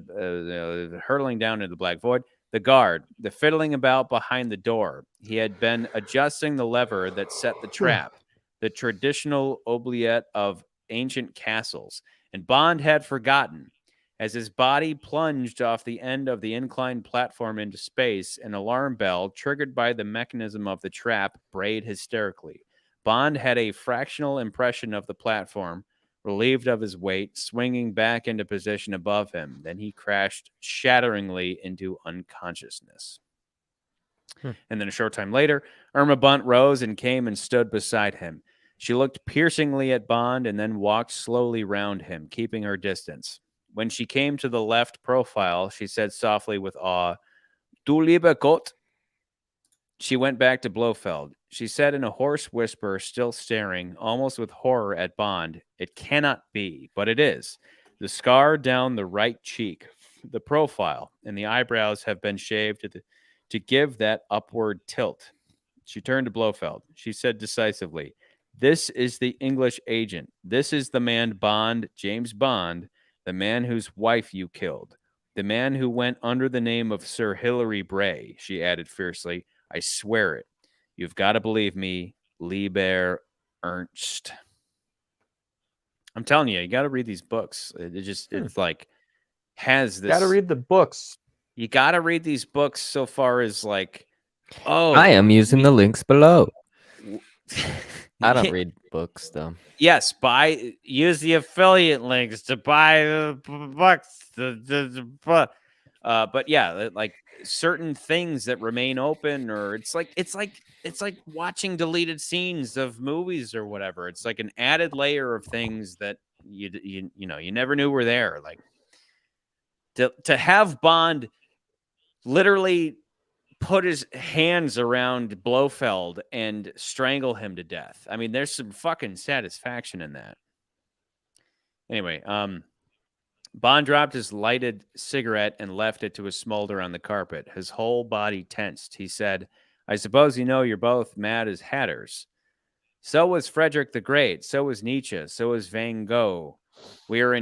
hurtling down into the black void. The guard, the fiddling about behind the door. He had been adjusting the lever that set the trap, the traditional oubliette of ancient castles, and Bond had forgotten. As his body plunged off the end of the inclined platform into space, an alarm bell, triggered by the mechanism of the trap, brayed hysterically. Bond had a fractional impression of the platform, relieved of his weight, swinging back into position above him. Then he crashed shatteringly into unconsciousness. And then a short time later, Irma Bunt rose and came and stood beside him. She looked piercingly at Bond and then walked slowly round him, keeping her distance. When she came to the left profile, she said softly with awe, "Du lieber Gott." She went back to Blofeld. She said in a hoarse whisper, still staring, almost with horror at Bond, "It cannot be, but it is. The scar down the right cheek, the profile, and the eyebrows have been shaved to give that upward tilt." She turned to Blofeld. She said decisively, "This is the English agent. This is the man Bond, James Bond, the man whose wife you killed. The man who went under the name of Sir Hilary Bray," she added fiercely. "I swear it. You've got to believe me, Lieber Ernst." I'm telling you, you got to read these books. It's like, has this. Got to read the books. You got to read these books so far as like, oh. I am using the links below. I don't read books, though. Yes, use the affiliate links to buy the books. But yeah, like certain things that remain open, or it's like watching deleted scenes of movies or whatever. It's like an added layer of things that you never knew were there. Like to have Bond literally put his hands around Blofeld and strangle him to death. I mean, there's some fucking satisfaction in that. Anyway, Bond dropped his lighted cigarette and left it to a smolder on the carpet. His whole body tensed. He said, "I suppose you know you're both mad as hatters. So was Frederick the Great. So was Nietzsche. So was Van Gogh. We are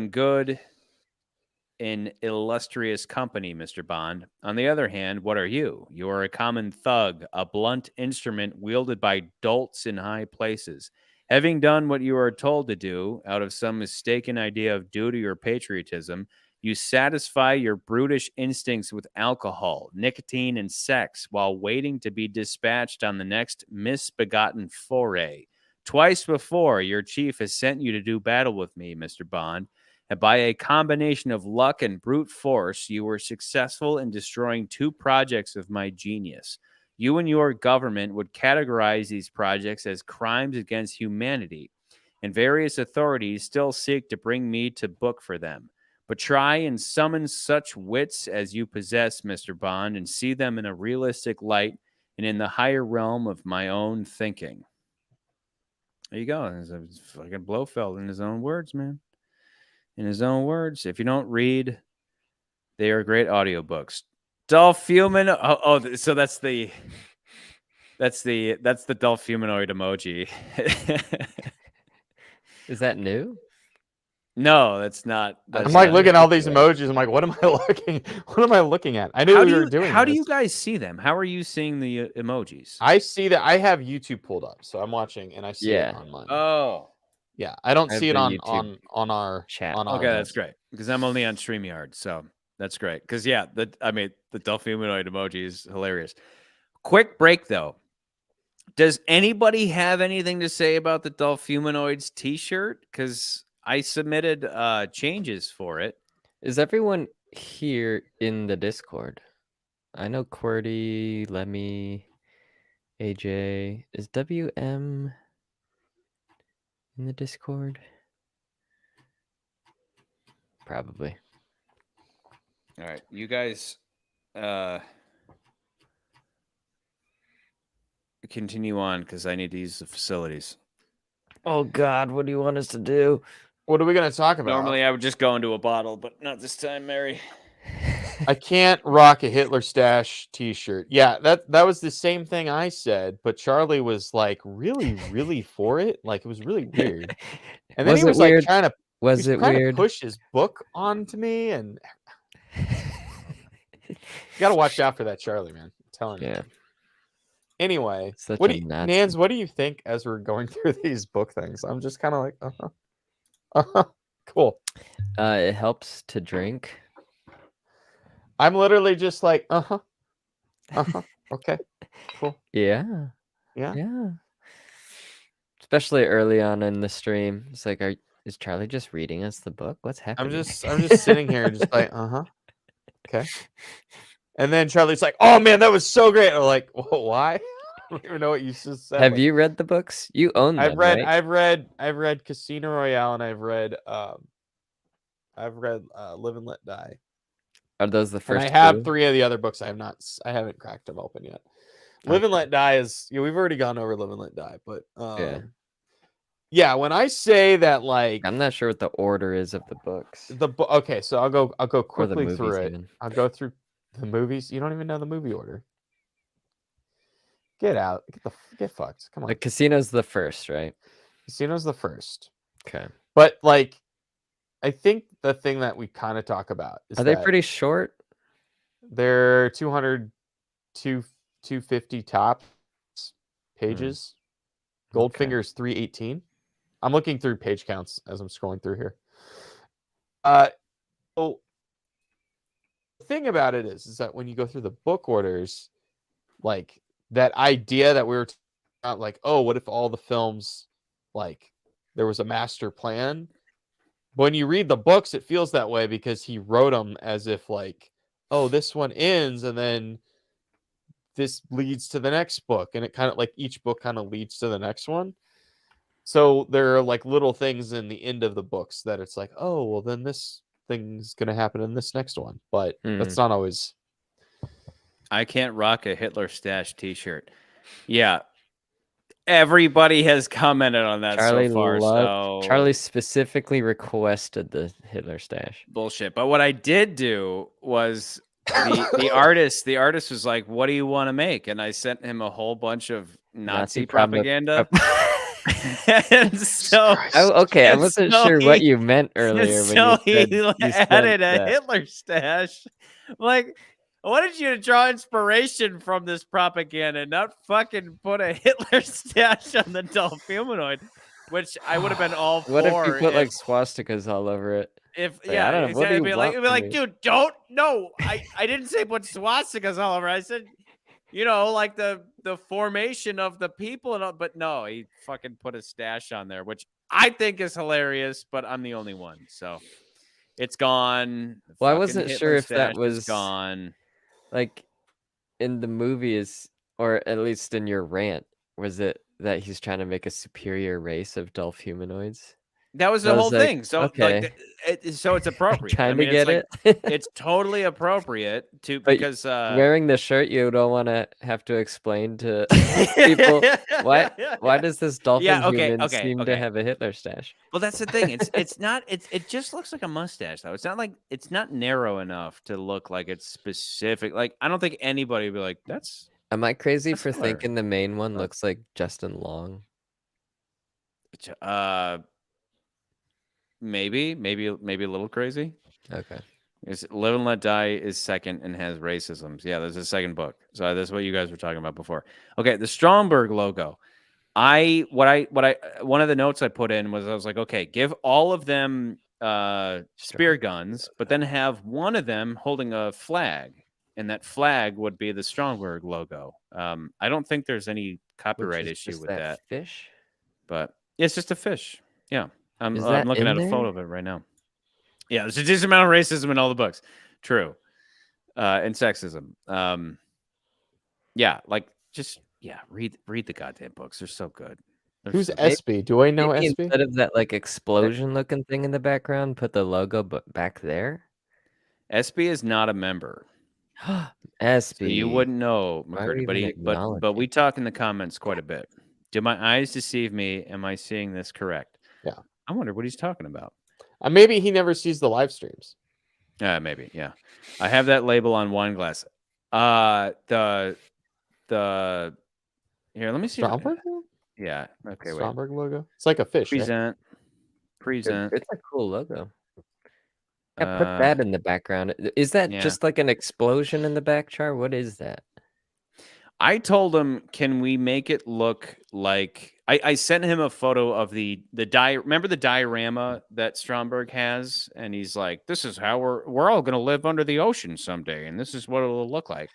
in illustrious company, Mr. Bond. On the other hand, what are you? You are a common thug, a blunt instrument wielded by dolts in high places. Having done what you are told to do, out of some mistaken idea of duty or patriotism, you satisfy your brutish instincts with alcohol, nicotine, and sex while waiting to be dispatched on the next misbegotten foray. Twice before, your chief has sent you to do battle with me, Mr. Bond, and by a combination of luck and brute force, you were successful in destroying 2 projects of my genius. You and your government would categorize these projects as crimes against humanity, and various authorities still seek to bring me to book for them. But try and summon such wits as you possess, Mr. Bond, and see them in a realistic light and in the higher realm of my own thinking." There you go. It's fucking Blofeld in his own words, man. In his own words. If you don't read, they are great audiobooks. Dolph Humanoid. So that's the Dolph Humanoid emoji. Is that new? No, that's not. I'm like looking at all these emojis. I'm like, what am I looking? What am I looking at? I knew we were doing. How do you guys see them? How are you seeing the emojis? I see that I have YouTube pulled up, so I'm watching and I see it on mine. Oh, yeah, I don't I see have it the on our chat. On our okay, that's great because I'm only on StreamYard, so that's great. Because yeah, the Dolph Humanoid emoji is hilarious. Quick break though. Does anybody have anything to say about the Dolph Humanoids T-shirt? Because I submitted changes for it. Is everyone here in the Discord? I know QWERTY, Lemmy, AJ. Is WM in the Discord? Probably. All right, you guys continue on because I need to use the facilities. Oh God, what do you want us to do? What are we going to talk about? Normally I would just go into a bottle, but not this time, Mary. I can't rock a Hitler stash T-shirt. Yeah, that was the same thing I said, but Charlie was like really, really for it. Like it was really weird. And then he was like trying to push his book onto me, and You gotta watch out for that Charlie, man. I'm telling you. Yeah. Anyway, Such what a do you, Nazi. Nans, what do you think as we're going through these book things? I'm just kind of like, cool. It helps to drink. I'm literally just like, okay, cool. Yeah. Yeah. Yeah. Especially early on in the stream. It's like, is Charlie just reading us the book? What's happening? I'm just sitting here just like, okay. And then Charlie's like, oh man, that was so great. I'm like, well, why? I don't even know what you just said. Have Like, you read the books? You own them, right? I've read Casino Royale, and I've read Live and Let Die. Are those the And first I have two? 3 of the other books. I haven't cracked them open yet. Live and Let Die is, we've already gone over Live and Let Die, but yeah, when I say that, like, I'm not sure what the order is of the books. Okay, so I'll go Or the quickly movies through it. even. I'll go through the movies. You don't even know the movie order. Get out. Get fucked. Come on. The Casino's the first, right? Casino's the first. Okay. But like, I think the thing that we kind of talk about is Are they pretty short? They're 200, 250 top pages. Goldfinger's 318. I'm looking through page counts as I'm scrolling through here. So the thing about it is that when you go through the book orders, like that idea that we were talking about, like, oh, what if all the films, like, there was a master plan? When you read the books, it feels that way because he wrote them as if, like, oh, this one ends and then this leads to the next book, and it kind of like each book kind of leads to the next one. So there are like little things in the end of the books that it's like, oh, well, then this thing's gonna happen in this next one, but that's not always. I can't rock a Hitler stash T-shirt. Yeah, everybody has commented on that Charlie so far. So Charlie specifically requested the Hitler stash. Bullshit. But what I did do was the artist was like, "What do you want to make?" And I sent him a whole bunch of Nazi propaganda. And so, okay, I wasn't sure what you meant earlier. So when he you added a Hitler stash. Like, I wanted you to draw inspiration from this propaganda, not fucking put a Hitler stash on the Dolph humanoid, which I would have been all for. What if you put like swastikas all over it? If like, I don't know, exactly. It'd be like, dude, don't. No, I didn't say put swastikas all over. I said, you know, like the formation of the people and all, but no, he fucking put a stash on there, which I think is hilarious, but I'm the only one, so it's gone. Well, I wasn't sure if that was gone. Like in the movies, or at least in your rant, was it that he's trying to make a superior race of Dolph humanoids? That was the whole thing. So, okay. So it's appropriate. Trying to get it. It's totally appropriate to because wearing the shirt, you don't want to have to explain to people why does this dolphin human seem to have a Hitler stash? Well, that's the thing. It's not. It just looks like a mustache though. It's not like it's not narrow enough to look like it's specific. Like I don't think anybody would be like, "That's." Am I crazy for thinking the main one looks like Justin Long? Maybe a little crazy. Okay. Live and Let Die is second and has racisms. Yeah, there's a second book. So that's what you guys were talking about before. Okay, the Stromberg logo. One of the notes I put in was I was like, okay, give all of them spear guns, but then have one of them holding a flag, and that flag would be the Stromberg logo. I don't think there's any copyright issue with that. Fish, but it's just a fish. Yeah. I'm looking at a photo of it right now. Yeah, there's a decent amount of racism in all the books. True. And sexism. Yeah, like just read the goddamn books. They're so good. Who's SB? Do I know SB? Instead of that like explosion looking thing in the background, put the logo back there. SB is not a member. SB. So you wouldn't know, McCurdy, but we talk in the comments quite a bit. Do my eyes deceive me? Am I seeing this correct? Yeah. I wonder what he's talking about. Maybe he never sees the live streams. Maybe, yeah. I have that label on wine glass. The here, let me see. Stromberg? Yeah. Okay. Stromberg logo. It's like a fish. Present. It's a cool logo. Yeah, put that in the background. Is that yeah. just like an explosion in the back chart? What is that? I told him, can we make it look like I sent him a photo of the remember the diorama that Stromberg has, and he's like, this is how we're all gonna live under the ocean someday, and this is what it'll look like.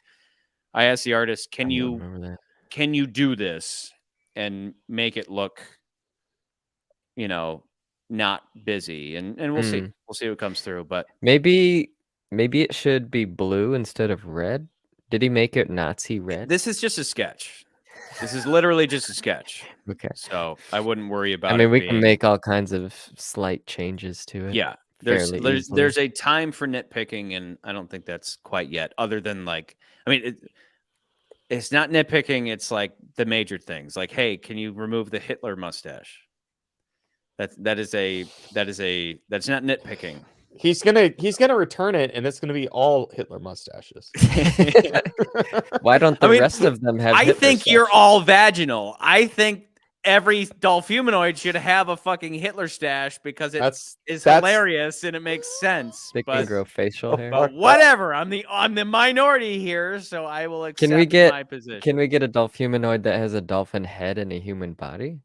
I asked the artist, I don't remember that. can you do this and make it look, not busy? And we'll see. We'll see what comes through. But maybe it should be blue instead of red. Did he make it Nazi red? this is just a sketch. This is literally just a sketch. Okay. So I wouldn't worry about it. I mean, we can make all kinds of slight changes to it. Yeah. There's a time for nitpicking, and I don't think that's quite yet, other than like, I mean, it's not nitpicking. It's like the major things like, hey, can you remove the Hitler mustache? That's not nitpicking. He's gonna return it, and it's gonna be all Hitler mustaches. Why don't the rest of them have? I think you're all vaginal. I think every Dolph humanoid should have a fucking Hitler stash because it's hilarious and it makes sense. They can grow facial hair. But whatever. I'm the minority here, so I will accept my position. Can we get a Dolph humanoid that has a dolphin head and a human body?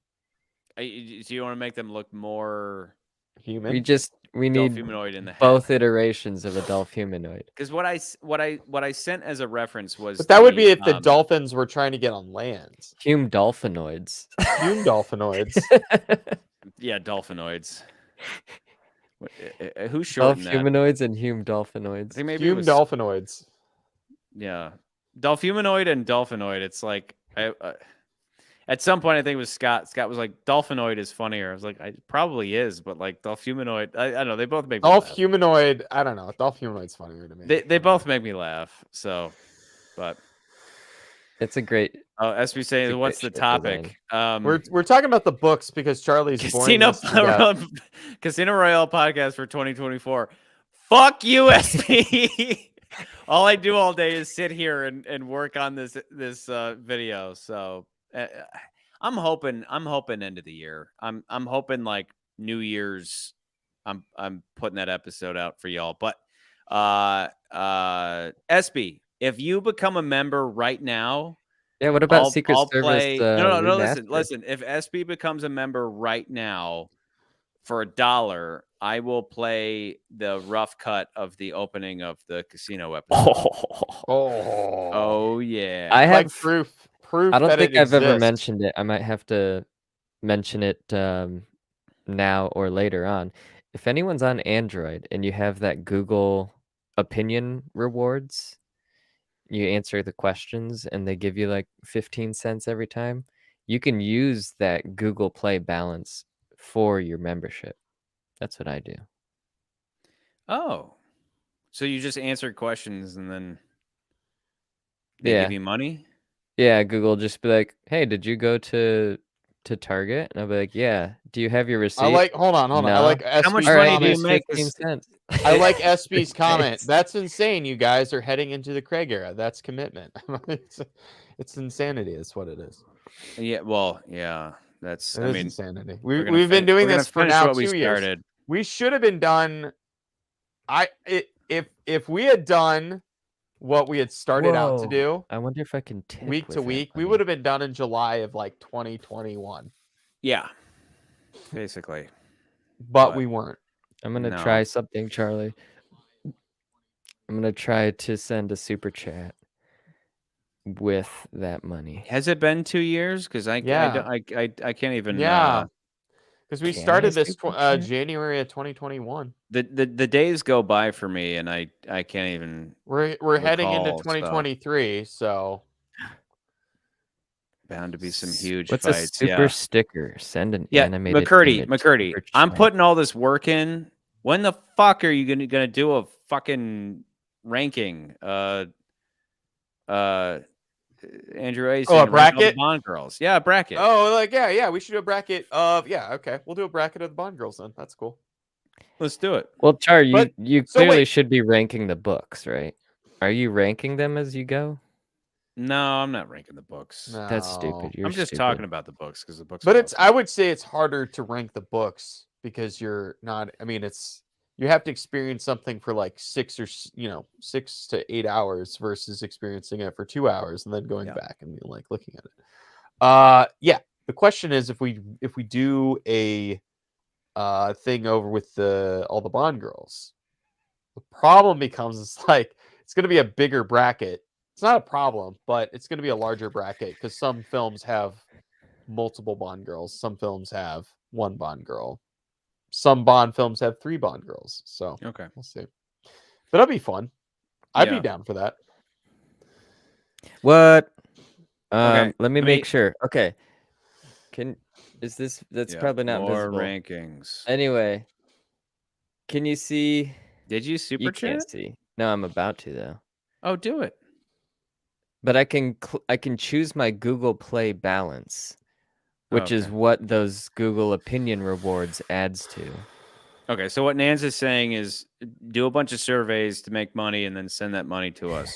Do you want to make them look more human? We need humanoid in the head. Both iterations of a Dolph humanoid. Because what I sent as a reference was, but that would be if the dolphins were trying to get on land. Hume dolphinoids. Hume dolphinoids. Yeah, dolphinoids. Who shortened that? Dolph humanoids and Hume dolphinoids. I think maybe Hume dolphinoids. Yeah, Dolph humanoid and dolphinoid. It's like at some point, I think it was Scott. Scott was like, "Dolphinoid is funnier." I was like, "It probably is," but like Dolph humanoid, I don't know. They both make me Dolph laugh. humanoid. I don't know. Dolph humanoid's funnier to me. They both make me laugh. So, but it's a great. Oh, SB saying, what's the topic? We're talking about the books because Charlie's Casino Royale podcast for 2024. Fuck you, SB. All I do all day is sit here and work on this video. So. I'm hoping end of the year. I'm hoping like New Year's. I'm putting that episode out for y'all. But SB, if you become a member right now, yeah. What about Secret Service? No. Listen. If SB becomes a member right now for $1, I will play the rough cut of the opening of the casino episode. Oh yeah. I have proof. I don't think I've ever mentioned it. I might have to mention it now or later on. If anyone's on Android and you have that Google opinion rewards, you answer the questions and they give you like 15 cents every time. You can use that Google Play balance for your membership. That's what I do. Oh, so you just answer questions and then they give you money? Yeah, Google just be like, "Hey, did you go to Target?" And I'll be like, "Yeah." Do you have your receipt? Hold on. No. I like SB's how much money do you make? 15 cents. I like SB's comment. That's insane. You guys are heading into the Craig era. That's commitment. It's insanity. That's what it is. Yeah. Well, yeah. That's. I mean, insanity. We've been doing this for now 2 years. We should have been done. If we had done what we had started out to do, I wonder if I can tip week to week, we would have been done in July of like 2021. Yeah, basically. But we weren't. I'm gonna try something, Charlie. I'm gonna try to send a super chat with that money. Has it been 2 years? Because I can't even. Yeah. Because we started this January of 2021. The days go by for me, and I can't even. We're heading into 2023, so bound to be some huge What's fights. A super sticker? Send an animated. McCurdy. I'm putting all this work in. When the fuck are you gonna do a fucking ranking? Andrew A. A bracket? Bond girls. Yeah, a bracket. Oh, yeah. We should do a bracket of okay. We'll do a bracket of the Bond girls then. That's cool. Let's do it. Well, Char, you clearly should be ranking the books, right? Are you ranking them as you go? No, I'm not ranking the books. No. That's stupid. I'm just talking about the books because the books. But I would say it's harder to rank the books because you're not. I mean, it's you have to experience something for like 6 to 8 hours versus experiencing it for 2 hours and then going back and like looking at it. Yeah. The question is if we do a thing over with all the Bond girls, the problem becomes it's going to be a bigger bracket. It's not a problem, but it's going to be a larger bracket because some films have multiple Bond girls. Some films have one Bond girl. Some Bond films have 3 Bond girls. So Okay. we'll see. But that'd be fun. I'd Yeah. be down for that. What? Okay, let me make sure. Okay. That's Yeah, probably not more visible. rankings. Anyway, can you see? Did you super You chat? can't see. No, I'm about to though. Oh, do it. But I can choose my Google Play balance, which is Okay. what those Google Opinion rewards adds to. Okay, so what Nans is saying is do a bunch of surveys to make money and then send that money to us.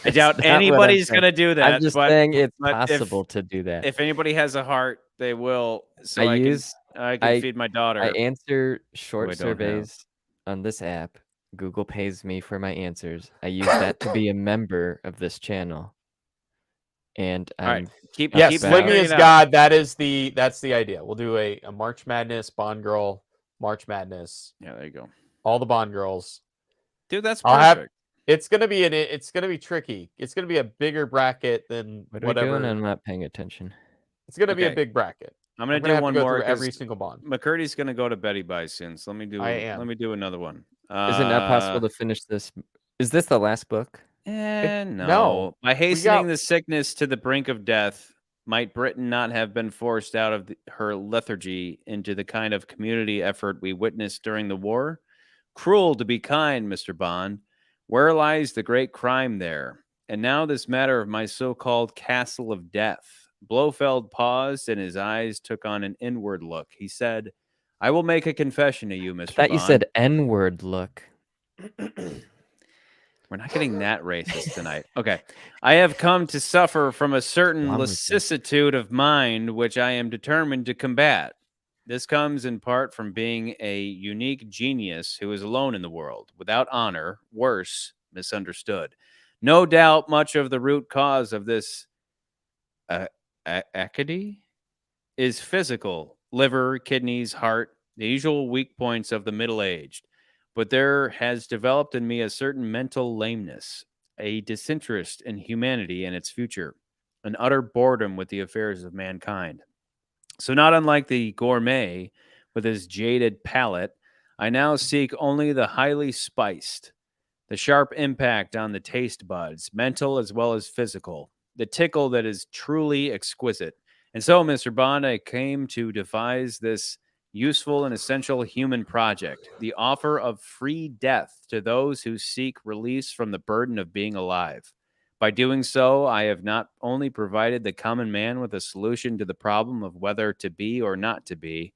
I doubt anybody's going to do that. I'm just but, saying it's but possible to do that. If anybody has a heart, they will. So I can feed my daughter. I answer short I don't have. surveys on this app. Google pays me for my answers. I use that to be a member of this channel. And All right, keep Yes, Slimmy figuring is it out. God. That's the idea. We'll do a March Madness Bond girl, March Madness, Yeah, there you go. all the Bond girls. Dude, that's I'll have- perfect. It's gonna be tricky. It's gonna be a bigger bracket than what are whatever. we doing? I'm not paying attention. It's gonna be a Okay. big bracket. I'm going to We're do have one to go more through every 'cause single Bond. McCurdy's going to go to Betty by soon. So let me do another one. Is it not possible to finish this? Is this the last book? No. no. By hastening the sickness to the brink of death, might Britain not have been forced out of her lethargy into the kind of community effort we witnessed during the war? Cruel to be kind, Mr. Bond. Where lies the great crime there? And now this matter of my so-called castle of death. Blofeld paused and his eyes took on an inward look. He said, I will make a confession to you, Mr. I thought Bond. you said N-word look. We're not getting that racist tonight. Okay. I have come to suffer from a certain lassitude of mind which I am determined to combat. This comes in part from being a unique genius who is alone in the world, without honor, worse, misunderstood. No doubt much of the root cause of this acady is physical, liver, kidneys, heart, the usual weak points of the middle-aged. But there has developed in me a certain mental lameness, a disinterest in humanity and its future, an utter boredom with the affairs of mankind. So not unlike the gourmet with his jaded palate, I now seek only the highly spiced, the sharp impact on the taste buds, mental as well as physical, the tickle that is truly exquisite. And so, Mr. Bond, I came to devise this useful and essential human project, the offer of free death to those who seek release from the burden of being alive. By doing so, I have not only provided the common man with a solution to the problem of whether to be or not to be,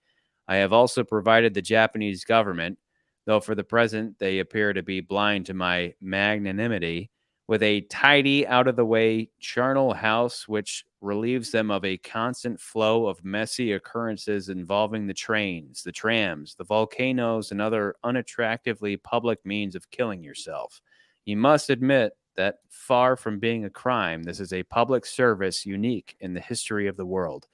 I have also provided the Japanese government, though for the present they appear to be blind to my magnanimity, with a tidy, out-of-the-way charnel house which relieves them of a constant flow of messy occurrences involving the trains, the trams, the volcanoes, and other unattractively public means of killing yourself. You must admit that far from being a crime, this is a public service unique in the history of the world.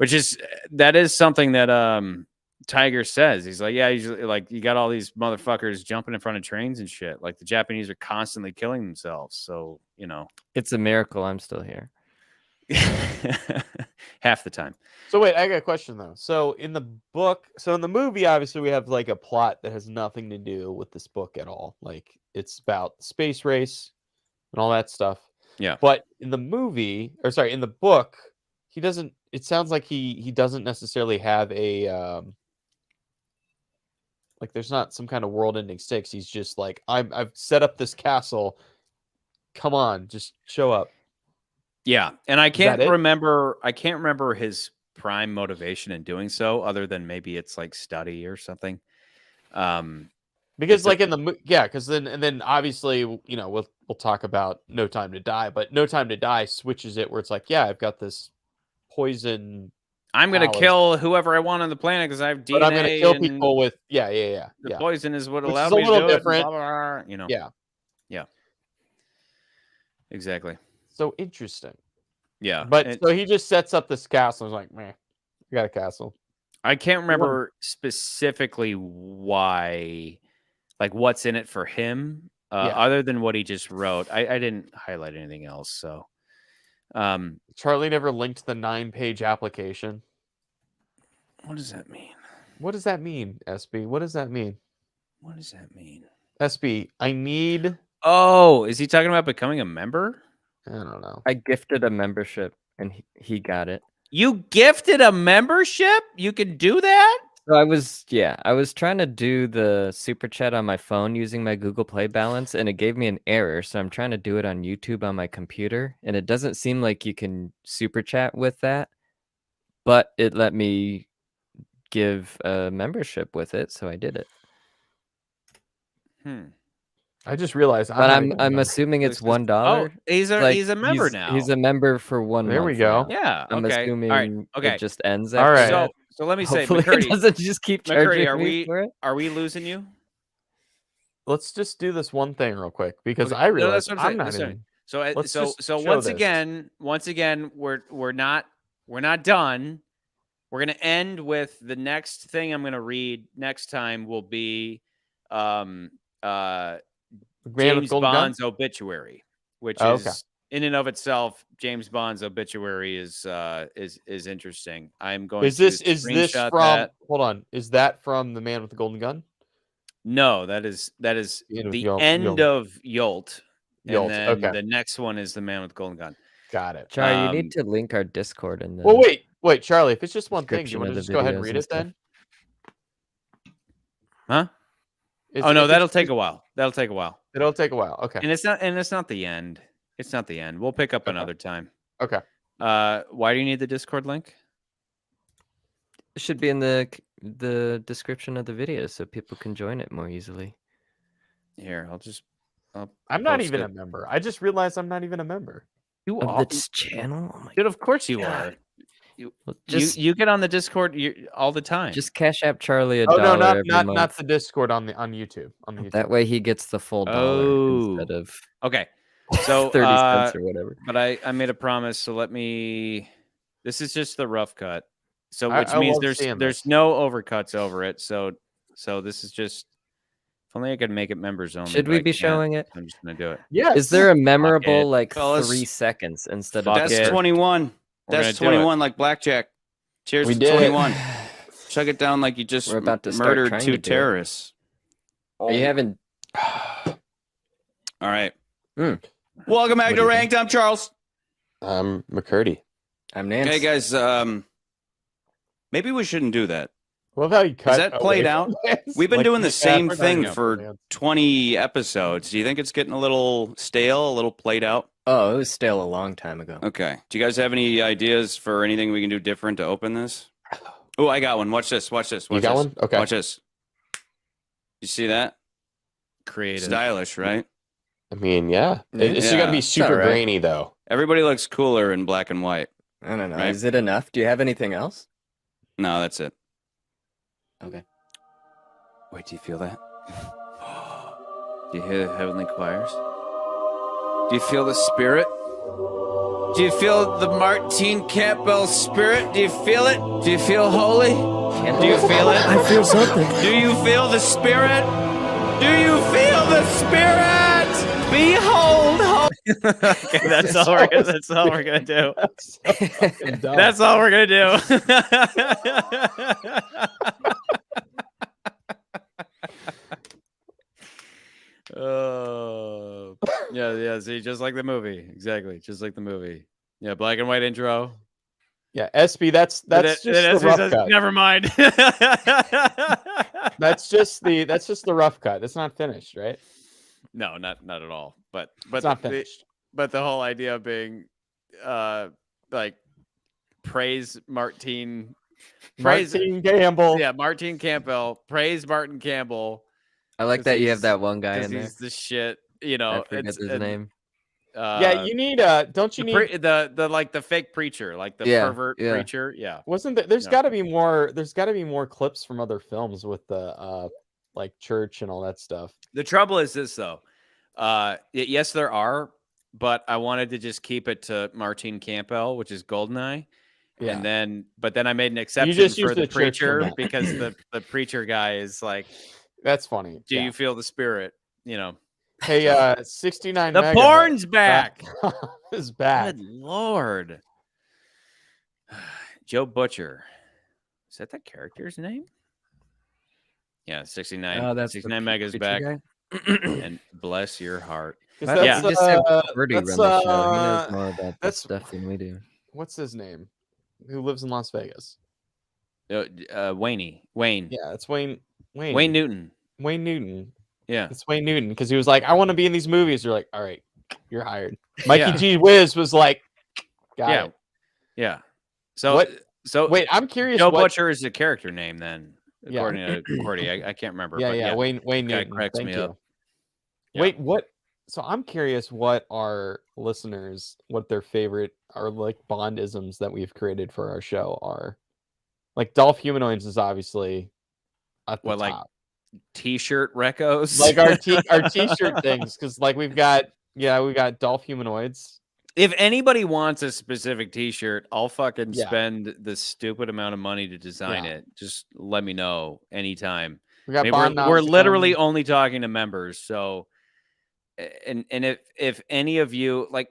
That is something that Tiger says. He's like, yeah, you got all these motherfuckers jumping in front of trains and shit. Like the Japanese are constantly killing themselves. So, it's a miracle I'm still here. Half the time. So wait, I got a question though. So in the movie, obviously we have like a plot that has nothing to do with this book at all. Like it's about the space race and all that stuff. Yeah. But in the book, he doesn't. It sounds like he doesn't necessarily have a like there's not some kind of world-ending stakes. He's just like I've set up this castle. Come on, just show up. Yeah, and I can't remember his prime motivation in doing so, other than maybe it's like study or something. Because like because then obviously we'll talk about No Time to Die, but No Time to Die switches it where it's like I've got this poison I'm gonna powers. kill whoever I want on the planet because I have DNA. But I'm going to kill and people with the poison is what Which is allowed a me to little do different. it. Blah, blah, blah, you know. Yeah. Exactly. So interesting. Yeah. But so he just sets up this castle. He's like, man, I got a castle. I can't remember specifically why, like what's in it for him, other than what he just wrote. I didn't highlight anything else. So, Charlie never linked the 9-page application. what does that mean? What does that mean, SB? What does that mean? What does that mean? SB, I need. Oh, is he talking about becoming a member? I don't know. I gifted a membership and he got it. You gifted a membership? You can do that? So I was trying to do the super chat on my phone using my Google Play balance, and it gave me an error. So I'm trying to do it on YouTube on my computer, and it doesn't seem like you can super chat with that, but it let me give a membership with it, so I did it. I just realized. But I'm assuming it's $1. Oh, he's a member now. He's a member for 1 month. There we go. now. Yeah. I'm okay. assuming All right. Okay. it just ends. All After right. that. So let me say, Hopefully McCurdy, it doesn't just keep charging me for it. Are we losing you? Let's just do this one thing real quick because Okay. I No, realized that's what I'm I'm not saying. in. So Let's just so show once this. again, we're not done. We're gonna end with the next thing I'm gonna read next time will be Man with James Golden Gun? Bond's obituary, which Oh, is okay. in and of itself, James Bond's obituary is interesting. I'm going Is this to screenshot from? that. Hold on. Is that from The Man with the Golden Gun? No, that is The end of the Yolt- end Yolt. of Yolt. Yolt, And then okay. the next one is the Man with the Golden Gun. Got it. Charlie, you Um, need to link our Discord in the. Well, wait, Charlie. If it's just one thing, do you description want of to the just go ahead and videos read and it stuff. then? Huh? If Oh no, it's that'll just- take a while. That'll take a while. It'll take a while. Okay. And it's not the end. It's not the end. We'll pick up Okay. another time. Okay. Why do you need the Discord link? It should be in the description of the video so people can join it more easily. Here, I'm not post even it. a member. I just realized I'm not even a member. You Of are, this channel? Oh my dude. Of course you God. are. You Well, just you get on the Discord all the time. just Cash App Charlie a Oh dollar no, every not month. the Discord on YouTube. On the YouTube. That way he gets the full dollar instead of Okay. So 30 cents or whatever. But I made a promise, so let me. This is just the rough cut. So I- which I means love seeing there's this. no overcuts over it. So this is just. If only I could make it members only. Should but we I be can't. showing it? I'm just gonna do it. Yeah. Is there a memorable it, like fellas. 3 seconds instead Fuck of it. That's 21. We're That's gonna do it. 21 like blackjack. Cheers We to did it. 21. Chug it down like you just We're about to start murdered trying 2 to do it. terrorists. Are you having All right. Hmm. Welcome back What to do you Ranked. I'm Charles. I'm McCurdy. I'm Nance. Hey guys, maybe we shouldn't do that. Love how you cut. that played away out? from this. We've been Like, doing the yeah, same we're not thing gonna for play it. 20 episodes. Do you think it's getting a little stale, a little played out? Oh, it was stale a long time ago. Okay. Do you guys have any ideas for anything we can do different to open this? Oh, I got one. Watch this. Watch this. You Watch got this. one? Okay. Watch this. You see that? Creative. Stylish, right? I mean, yeah. It's Yeah. got to be super alright. grainy though. Everybody looks cooler in black and white. I don't know. Right. Is it enough? Do you have anything else? No, that's it. Okay. Wait, do you feel that? Do you hear the heavenly choirs? Do you feel the spirit? Do you feel the Martine Campbell spirit? Do you feel it? Do you feel holy? Do you feel it? I feel something. Do you feel the spirit? Do you feel the spirit? Behold, okay, that's all we're gonna do. That's all we're gonna do. Oh, yeah. See, just like the movie, exactly, just like the movie. Yeah, black and white intro. Yeah, SB. That's Then just SB the rough says, cut. never mind. That's just the rough cut. It's not finished, right? No, not at all. But It's not the, finished. but the whole idea of being, like, praise Martine, praise Martine Campbell. yeah, Martine Campbell, praise Martin Campbell. I like 'cause that you have he's- that one guy Because in there. he's the shit, you I know. forget his name. Yeah, you need don't you need the like the fake preacher, like the Yeah, pervert yeah. preacher. Yeah. wasn't there, there's Yeah. got to be more clips from other films with the like church and all that stuff. The trouble is this though. Yes, there are, but I wanted to just keep it to Martin Campbell, which is Goldeneye. Yeah. And then, but then I made an exception just for used the the church from preacher that. because the preacher guy is like, That's funny. do yeah. you feel the spirit? You know, Hey, 69 the megabytes. porn's back. Is back. Good Lord. Joe Butcher. Is that the character's name? Yeah, 69. Oh, that's 69 Mega's back. And bless your heart. 'Cause Why don't Yeah. we just have uh, Birdie run that's, the show? He knows uh, more about that that's- stuff than we do. what's his name? Who lives in Las Vegas? Wayne. Yeah, it's Wayne Wayne Newton. Wayne Newton. Yeah. It's Wayne Newton because he was like, I want to be in these movies. You're like, all right, you're hired. Mikey Yeah. G. Whiz was like, got Yeah. it. Yeah. So What- so Wait, I'm curious. Joe what... Butcher is a character name then, Yeah. according to Cordy. I can't remember. Yeah, but yeah, Wayne guy Newton. cracks Thank me you. up. Yeah. Wait, what? So I'm curious what our listeners, what their favorite or like Bondisms that we've created for our show are. Like Dolph Humanoids is obviously at the What, like, top. T-shirt recos. Like our t-shirt things, because like we got Dolph Humanoids. If anybody wants a specific T-shirt, I'll fucking Yeah. spend the stupid amount of money to design Yeah. it. Just let me know anytime. We got I mean, Bond we're Nauseum. literally only talking to members. So, and if any of you like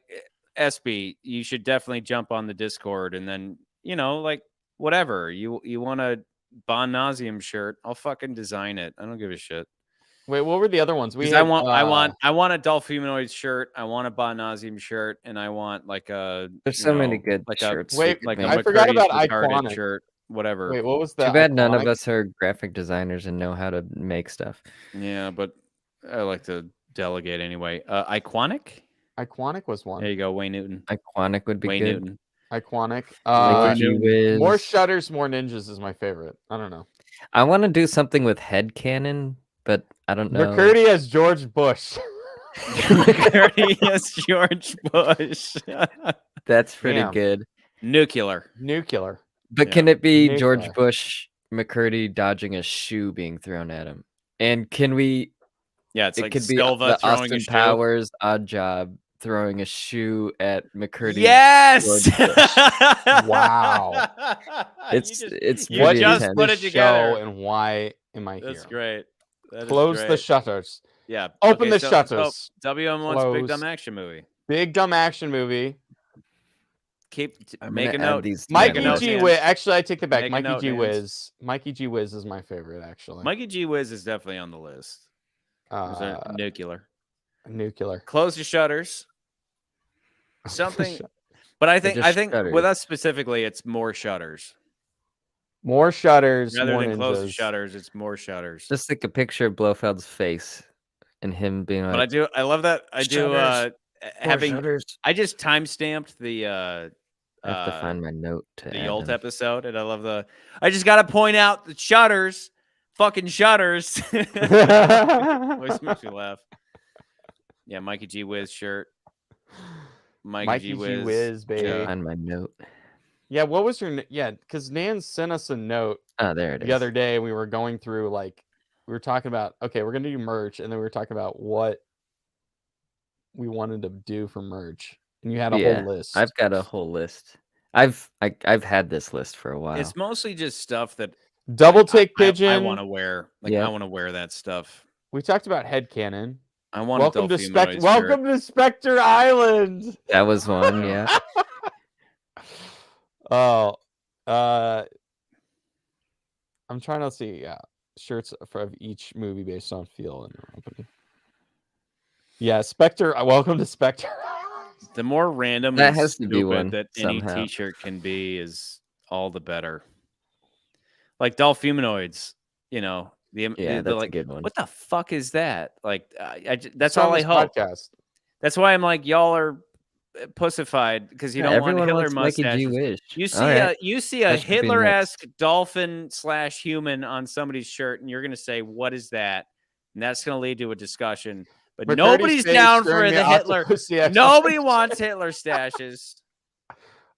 SB, you should definitely jump on the Discord and then like whatever you want a Bon Nauseum shirt, I'll fucking design it. I don't give a shit. Wait, what were the other ones? We Because had, I want a Dolph Humanoid shirt. I want a Bon Nauseum shirt, and I want like a. There's you so many know, good like shirts. A, we Wait, could like a make. I forgot McCurdy's about retarded Iconic. shirt, whatever. Wait, what was that? Too bad none of Iconic? us are graphic designers and know how to make stuff. Yeah, but I like to delegate anyway. Iconic. Iconic was one. There you go, Wayne Newton. Iconic would be Wayne good. Newton. Iconic. Mikey G. Whiz. More Shutters, More Ninjas is my favorite. I don't know. I want to do something with headcanon, but I don't know. McCurdy as George Bush. McCurdy as George Bush. That's pretty Damn. good. Nuclear. Nuclear. But Yeah. can it be Nuclear. George Bush, McCurdy dodging a shoe being thrown at him? And can we? Yeah, it's It like could be Silva the throwing Austin a shoe. Powers Odd Job throwing a shoe at McCurdy. Yes. George Bush. Wow. It's you What pretty just is intense. put the it together. show and why am I That's here? great. That is Close the great. shutters. Yeah. Open the so shutters. WM wants a big Close. dumb action movie. Big dumb action movie. I'm Make a gonna add note. these to Make my a Mikey note, list. G. Nance. Wiz. Actually, I take that back. Make a Mikey note, G. Nance. Wiz. Mikey G. Wiz is my favorite, actually. Mikey G. Wiz is definitely on the list. There's a nuclear. Nuclear. Close the shutters. Something. But I think just with shutters. us specifically, it's more shutters. More shutters. Rather more than close the ninjas. shutters, it's more shutters. Just like a picture of Blofeld's face and him being like, But I love that. I do Shutters. having. shutters. I just time stamped the I have to find my note to the add Yolt them. episode, and I love the. I just got to point out the shutters, fucking shutters. Always makes me laugh. Yeah, Mikey G. Wiz shirt. Mikey G. Wiz, baby. Yeah. Find my note. Yeah, what was your... Yeah, because Nan sent us a note Oh, there it is. the other day. We were going through, like... We were talking about, okay, we're going to do merch, and then we were talking about what we wanted to do for merch. And you had a Yeah, whole list. I've got a whole list. I've had this list for a while. It's mostly just stuff that Double take pigeon. I want to wear. Like Yeah. I want to wear that stuff. We talked about headcanon. I want. Welcome a to Dolph Humanoid shirt. Welcome to Spectre Island. That was one, yeah. Oh, I'm trying to see. Yeah, shirts for each movie based on feel and opening. Yeah, Spectre. Welcome to Spectre Island. The more random That and has to be stupid one that any somehow. T-shirt can be is all the better. Like Dolph Humanoids, Yeah, the, that's like, a good one. what the fuck is that? Like, that's It's on all I this hope. Podcast. That's why I'm like, y'all are pussified because you don't want Everyone Hitler wants Mikey G. mustaches. Wish. You see a That should be Hitler-esque dolphin/human on somebody's shirt, and you're gonna say, "What is that?" And that's gonna lead to a discussion. But McCurdy's nobody's face down during for the Hitler. Octopussy Nobody explanation. wants Hitler stashes.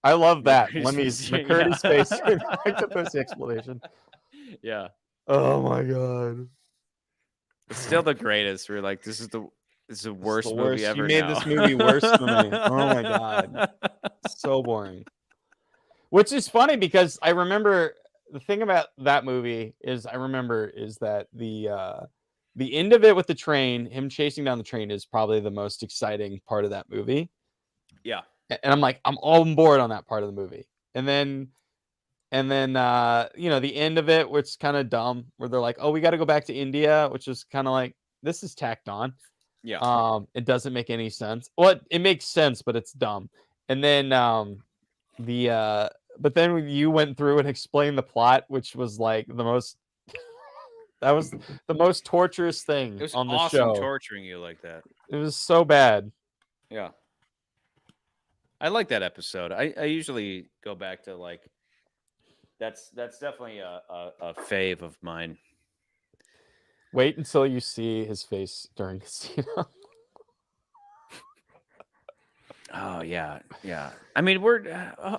I love that. McCurdy's McCurdy's face, face yeah. during the Octopussy explanation. Yeah. Oh my god. It's still the greatest. We're like, this is the worst the movie worst. You ever. made now. this movie worse for me. Oh my God. So boring. Which is funny because I remember the thing about that movie is that the end of it with the train, him chasing down the train, is probably the most exciting part of that movie. Yeah. And I'm like, I'm all on board on that part of the movie. And then the end of it, which is kind of dumb, where they're like, oh, we got to go back to India, which is kind of like, this is tacked on. Yeah. It doesn't make any sense. Well, it makes sense, but it's dumb. And then but then when you went through and explained the plot, which was like the most that was the most torturous thing It was on the awesome show. torturing you like that. It was so bad. Yeah. I like that episode. I usually go back to like that's definitely a fave of mine. Wait until you see his face during Casino. Oh yeah, yeah. I mean,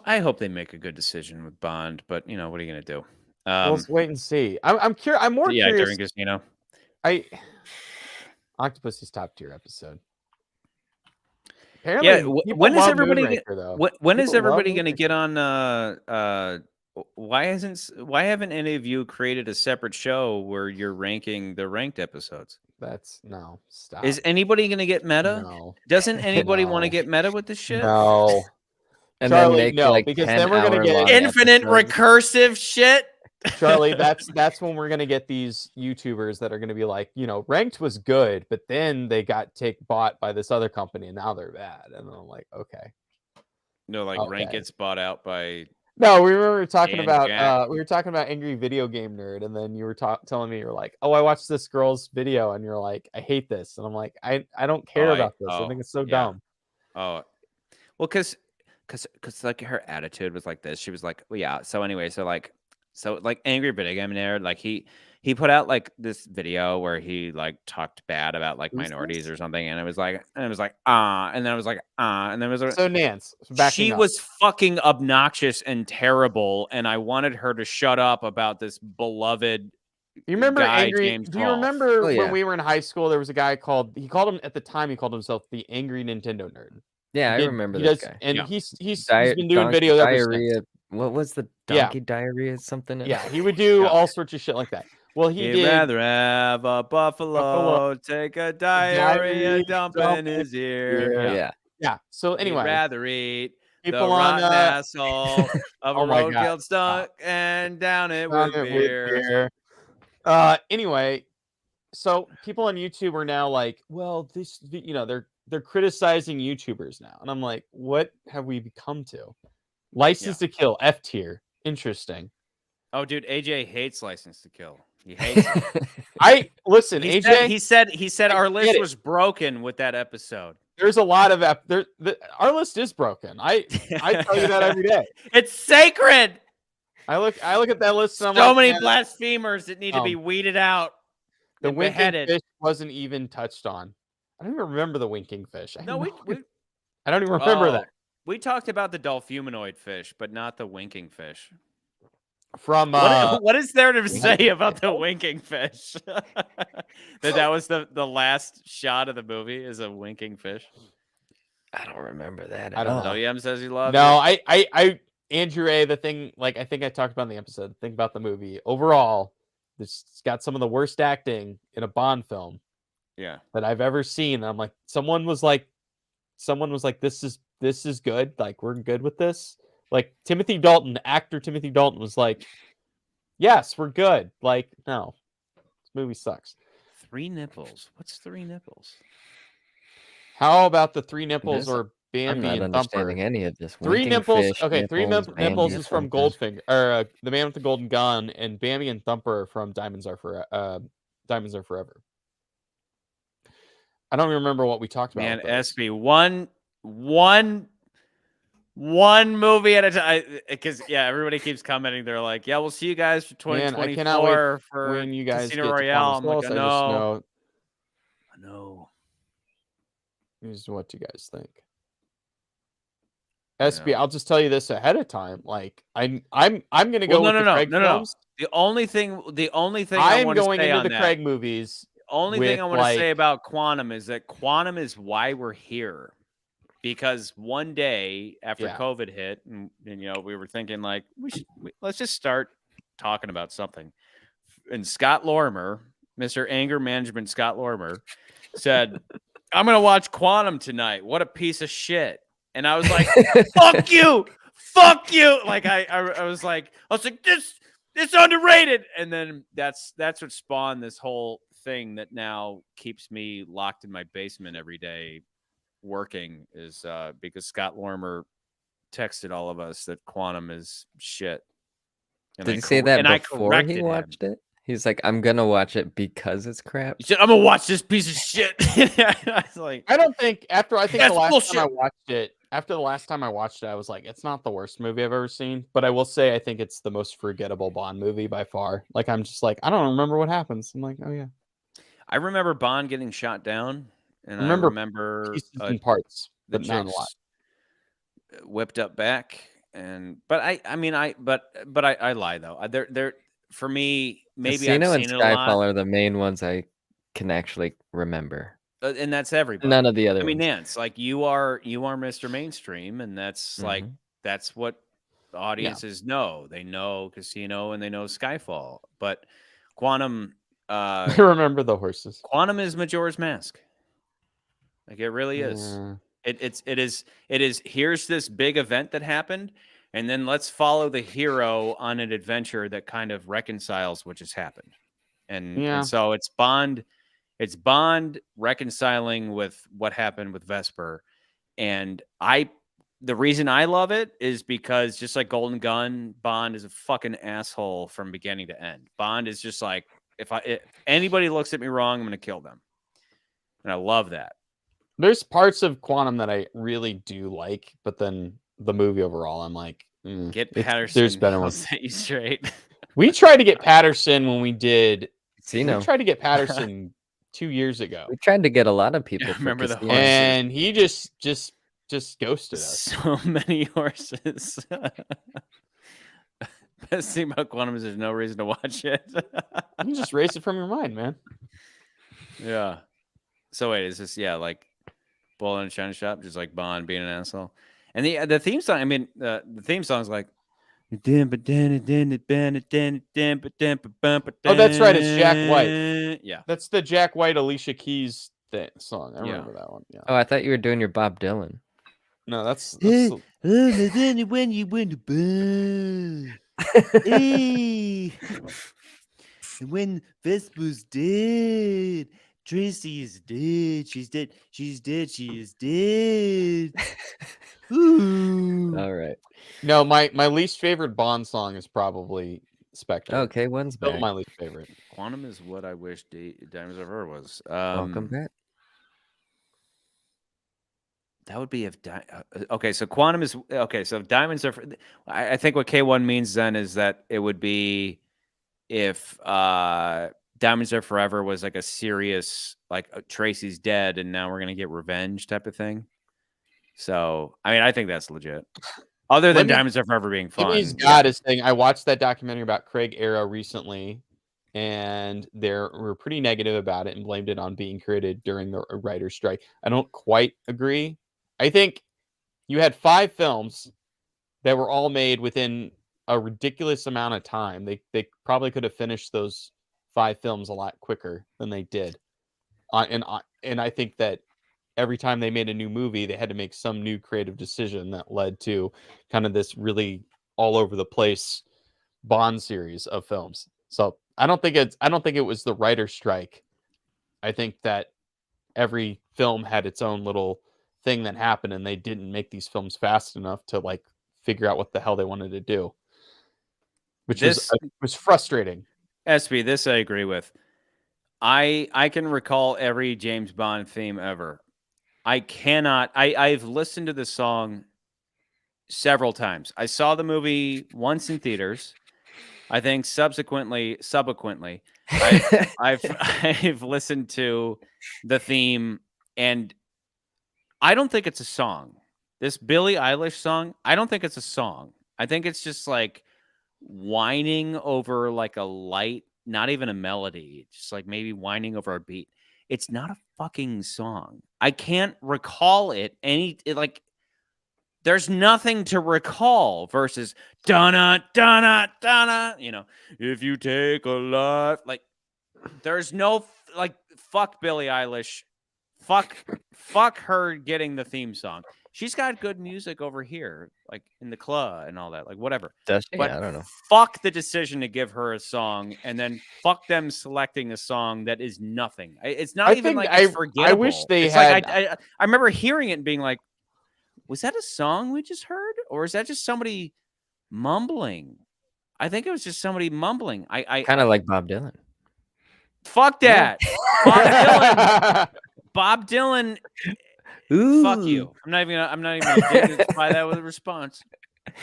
I hope they make a good decision with Bond, but you know, what are you gonna do? Well, let's wait and see. I'm curious. I'm more Yeah, curious. during Casino. Octopussy's top tier episode. Apparently, people when is love everybody Moonraker, though. when is People love everybody gonna get Moonraker. on? Why haven't any of you created a separate show where you're ranking the ranked episodes? No, stop. Is anybody gonna get meta? No. Doesn't anybody want to No. get meta with this shit? No. And Charlie, then make no, like because 10 then we're gonna hour get long Infinite episodes. recursive shit. Charlie, that's when we're gonna get these YouTubers that are gonna be like, ranked was good, but then they got bought by this other company and now they're bad. And I'm like, okay. No, like rank Okay. gets bought out by. No, we were talking Dan about Jack. Angry Video Game Nerd, and then you were telling me, you're like, oh, I watched this girl's video, and you're like, I hate this, and I'm like, I don't care about this. I think it's so dumb. Oh, well, because like her attitude was like this. She was like, well, yeah. So anyway, so Angry Video Game Nerd, like he put out like this video where he like talked bad about like Who's minorities this? or something, and it was like and then I was like, and then it was So Nance, she was fucking obnoxious and terrible, and I wanted her to shut up about this beloved. You remember guy, Angry? James Do you Rolfe. remember Oh, yeah. when we were in high school? There was a guy called himself the Angry Nintendo Nerd. Yeah, I He remember does, this guy. and Yeah. he's Di- been doing donkey videos ever since. diarrhea. What was the Yeah. donkey diarrhea? Something. Yeah, he would do Yeah. all sorts of shit like that. Well, he He'd did. rather have a buffalo take a diarrhea dump in his ear. Yeah. Yeah. So He'd anyway, rather eat the people on rotten asshole of Oh a my roadkill God, stunk and down it Found with it beer. Anyway, so people on YouTube are now like, well, they're criticizing YouTubers now, and I'm like, what have we become to? License to Kill, F tier, interesting. Oh, dude, AJ hates License to Kill. He hates it. Listen, He AJ. said, he said I our get list it. was broken with that episode. There's a lot of our list is broken. I tell you that every day. It's sacred. I look at that list and I'm So like, many man, blasphemers that need to be weeded out. the and winking beheaded. fish wasn't even touched on. I don't even remember the winking fish. I No, we don't even remember oh, that. We talked about the dolphuminoid fish, but not the winking fish. From What is there to say about the winking fish? that was the last shot of the movie is a winking fish. I don't remember that. I at don't all. know. WM says he loves no, it. I Andrew A. The thing, like I think I talked about in the episode. The thing about the movie overall, it's got some of the worst acting in a Bond film Yeah. that I've ever seen. I'm like, someone was like, this is good. Like we're good with this. Like actor Timothy Dalton was like, yes, we're good. Like, no, this movie sucks. 3 nipples. What's 3 nipples? How about the 3 nipples This- or I'm Bambi not and Thumper? understanding any of this. 3 Winking nipples. fish, Okay, 3 nipples, nipples Bambi, is from something. Goldfinger, or the Man with the Golden Gun, and Bambi and Thumper are from Diamonds Are Forever. I don't remember what we talked about. Man, with those. SB one movie at a time. Because everybody keeps commenting. They're like, "Yeah, we'll see you guys for Man, 2024 I cannot wait for when you guys Casino get to Royale." Quantum I'm like, Solace. I just know I know. What do you guys think? SB, I'll just tell you this ahead of time. Like I'm gonna go Well, with the Craig no. films. The only thing I I am want to going say into on the that, Craig movies. only with, thing I want to like- say about Quantum is that Quantum is why we're here. Because one day after Yeah. COVID hit, and we were thinking like let's just start talking about something. And Scott Lorimer, Mr. Anger Management Scott Lorimer, said, "I'm gonna watch Quantum tonight. What a piece of shit!" And I was like, "Fuck you, fuck you!" Like I was like this underrated. And then that's what spawned this whole thing that now keeps me locked in my basement every day working is because Scott Lorimer texted all of us that Quantum is shit. And Did he say that I before corrected he him. watched it? He's like, I'm gonna watch it because it's crap. He said, "I'm gonna watch this piece of shit." I was like, I don't think after the That's last time I bullshit. watched it. After the last time I watched it, I was like, it's not the worst movie I've ever seen. But I will say, I think it's the most forgettable Bond movie by far. Like I'm just like, I don't remember what happens. I'm like, oh yeah, I remember Bond getting shot down, and I Remember remember pieces and parts, the but not a lot. chicks whipped up back. But I lie though. They're for me. Maybe Casino I've and seen it a lot, Skyfall are the main ones I can actually remember. and that's everybody. None of the other I mean, ones. Nance, like you are Mr. Mainstream, and that's like Mhm. that's what audiences know. They know Casino and they know Skyfall, but Quantum, I remember the horses. Quantum is Majora's Mask. Like it really is. Yeah. It is. Here's this big event that happened, and then let's follow the hero on an adventure that kind of reconciles what just happened. Yeah. And so it's Bond. It's Bond reconciling with what happened with Vesper. And the reason I love it is because just like Golden Gun, Bond is a fucking asshole from beginning to end. Bond is just like, if anybody looks at me wrong, I'm going to kill them. And I love that. There's parts of Quantum that I really do like, but then the movie overall, I'm like, Get Patterson. There's better I'll ones. set you straight. We tried to get Patterson when we did. Casino. We tried to get Patterson 2 years ago, We tried to get a lot of people. Yeah, for remember the Casino. horse. and he just ghosted us. So many horses. Best thing about Quantum is there's no reason to watch it. You can just erase it from your mind, man. Yeah. So wait, is this like Bull in a China Shop, just like Bond being an asshole? And the theme song, I mean, the theme song's like. Oh, that's right, it's Jack White. Yeah. That's the Jack White Alicia Keys song. I Yeah. remember that one. Yeah. Oh, I thought you were doing your Bob Dylan. No, that's When you win the when Vesper's dead, Tracy is dead. She's dead. She's dead. She is dead. Ooh. All right. no. My least favorite Bond song is probably Spectre. Okay, one's Still back. my least favorite. Quantum is what I wish Diamonds of Her was. Welcome back. That would be if okay. So Quantum is okay. So if Diamonds are, I think what K1 means then is that it would be if Diamonds Are Forever was like a serious like Tracy's dead and now we're gonna get revenge type of thing. So I mean I think that's legit. Other than Diamonds Are Forever being fun. Jimmy's got his thing. I watched that documentary about Craig Era recently, and they were pretty negative about it and blamed it on being created during the writer's strike. I don't quite agree. I think you had 5 films that were all made within a ridiculous amount of time. They probably could have finished those 5 films a lot quicker than they did. And I think that every time they made a new movie, they had to make some new creative decision that led to kind of this really all over the place Bond series of films. So I don't think it was the writer's strike. I think that every film had its own little thing that happened, and they didn't make these films fast enough to like figure out what the hell they wanted to do, which was frustrating. SB, this I agree with. I can recall every James Bond theme ever. I cannot. I've listened to this song several times. I saw the movie once in theaters. I think subsequently, I've listened to the theme, and I don't think it's a song. This Billie Eilish song, I don't think it's a song. I think it's just like whining over like a light, not even a melody, just like maybe whining over a beat. It's not a fucking song. I can't recall like there's nothing to recall versus donna donna donna, if you take a life, like there's no like fuck Billie Eilish. Fuck her getting the theme song. She's got good music over here, like in the club and all that, like whatever. Does she? But I don't know. fuck the decision to give her a song, and then fuck them selecting a song that is nothing. It's not even think like it's forgettable. I wish they it's had. Like I remember hearing it and being like, was that a song we just heard, or is that just somebody mumbling? I think it was just somebody mumbling. I Kind of like Bob Dylan. fuck that. Bob Dylan. Bob Dylan. Fuck you. I'm not even gonna dignify that with a response.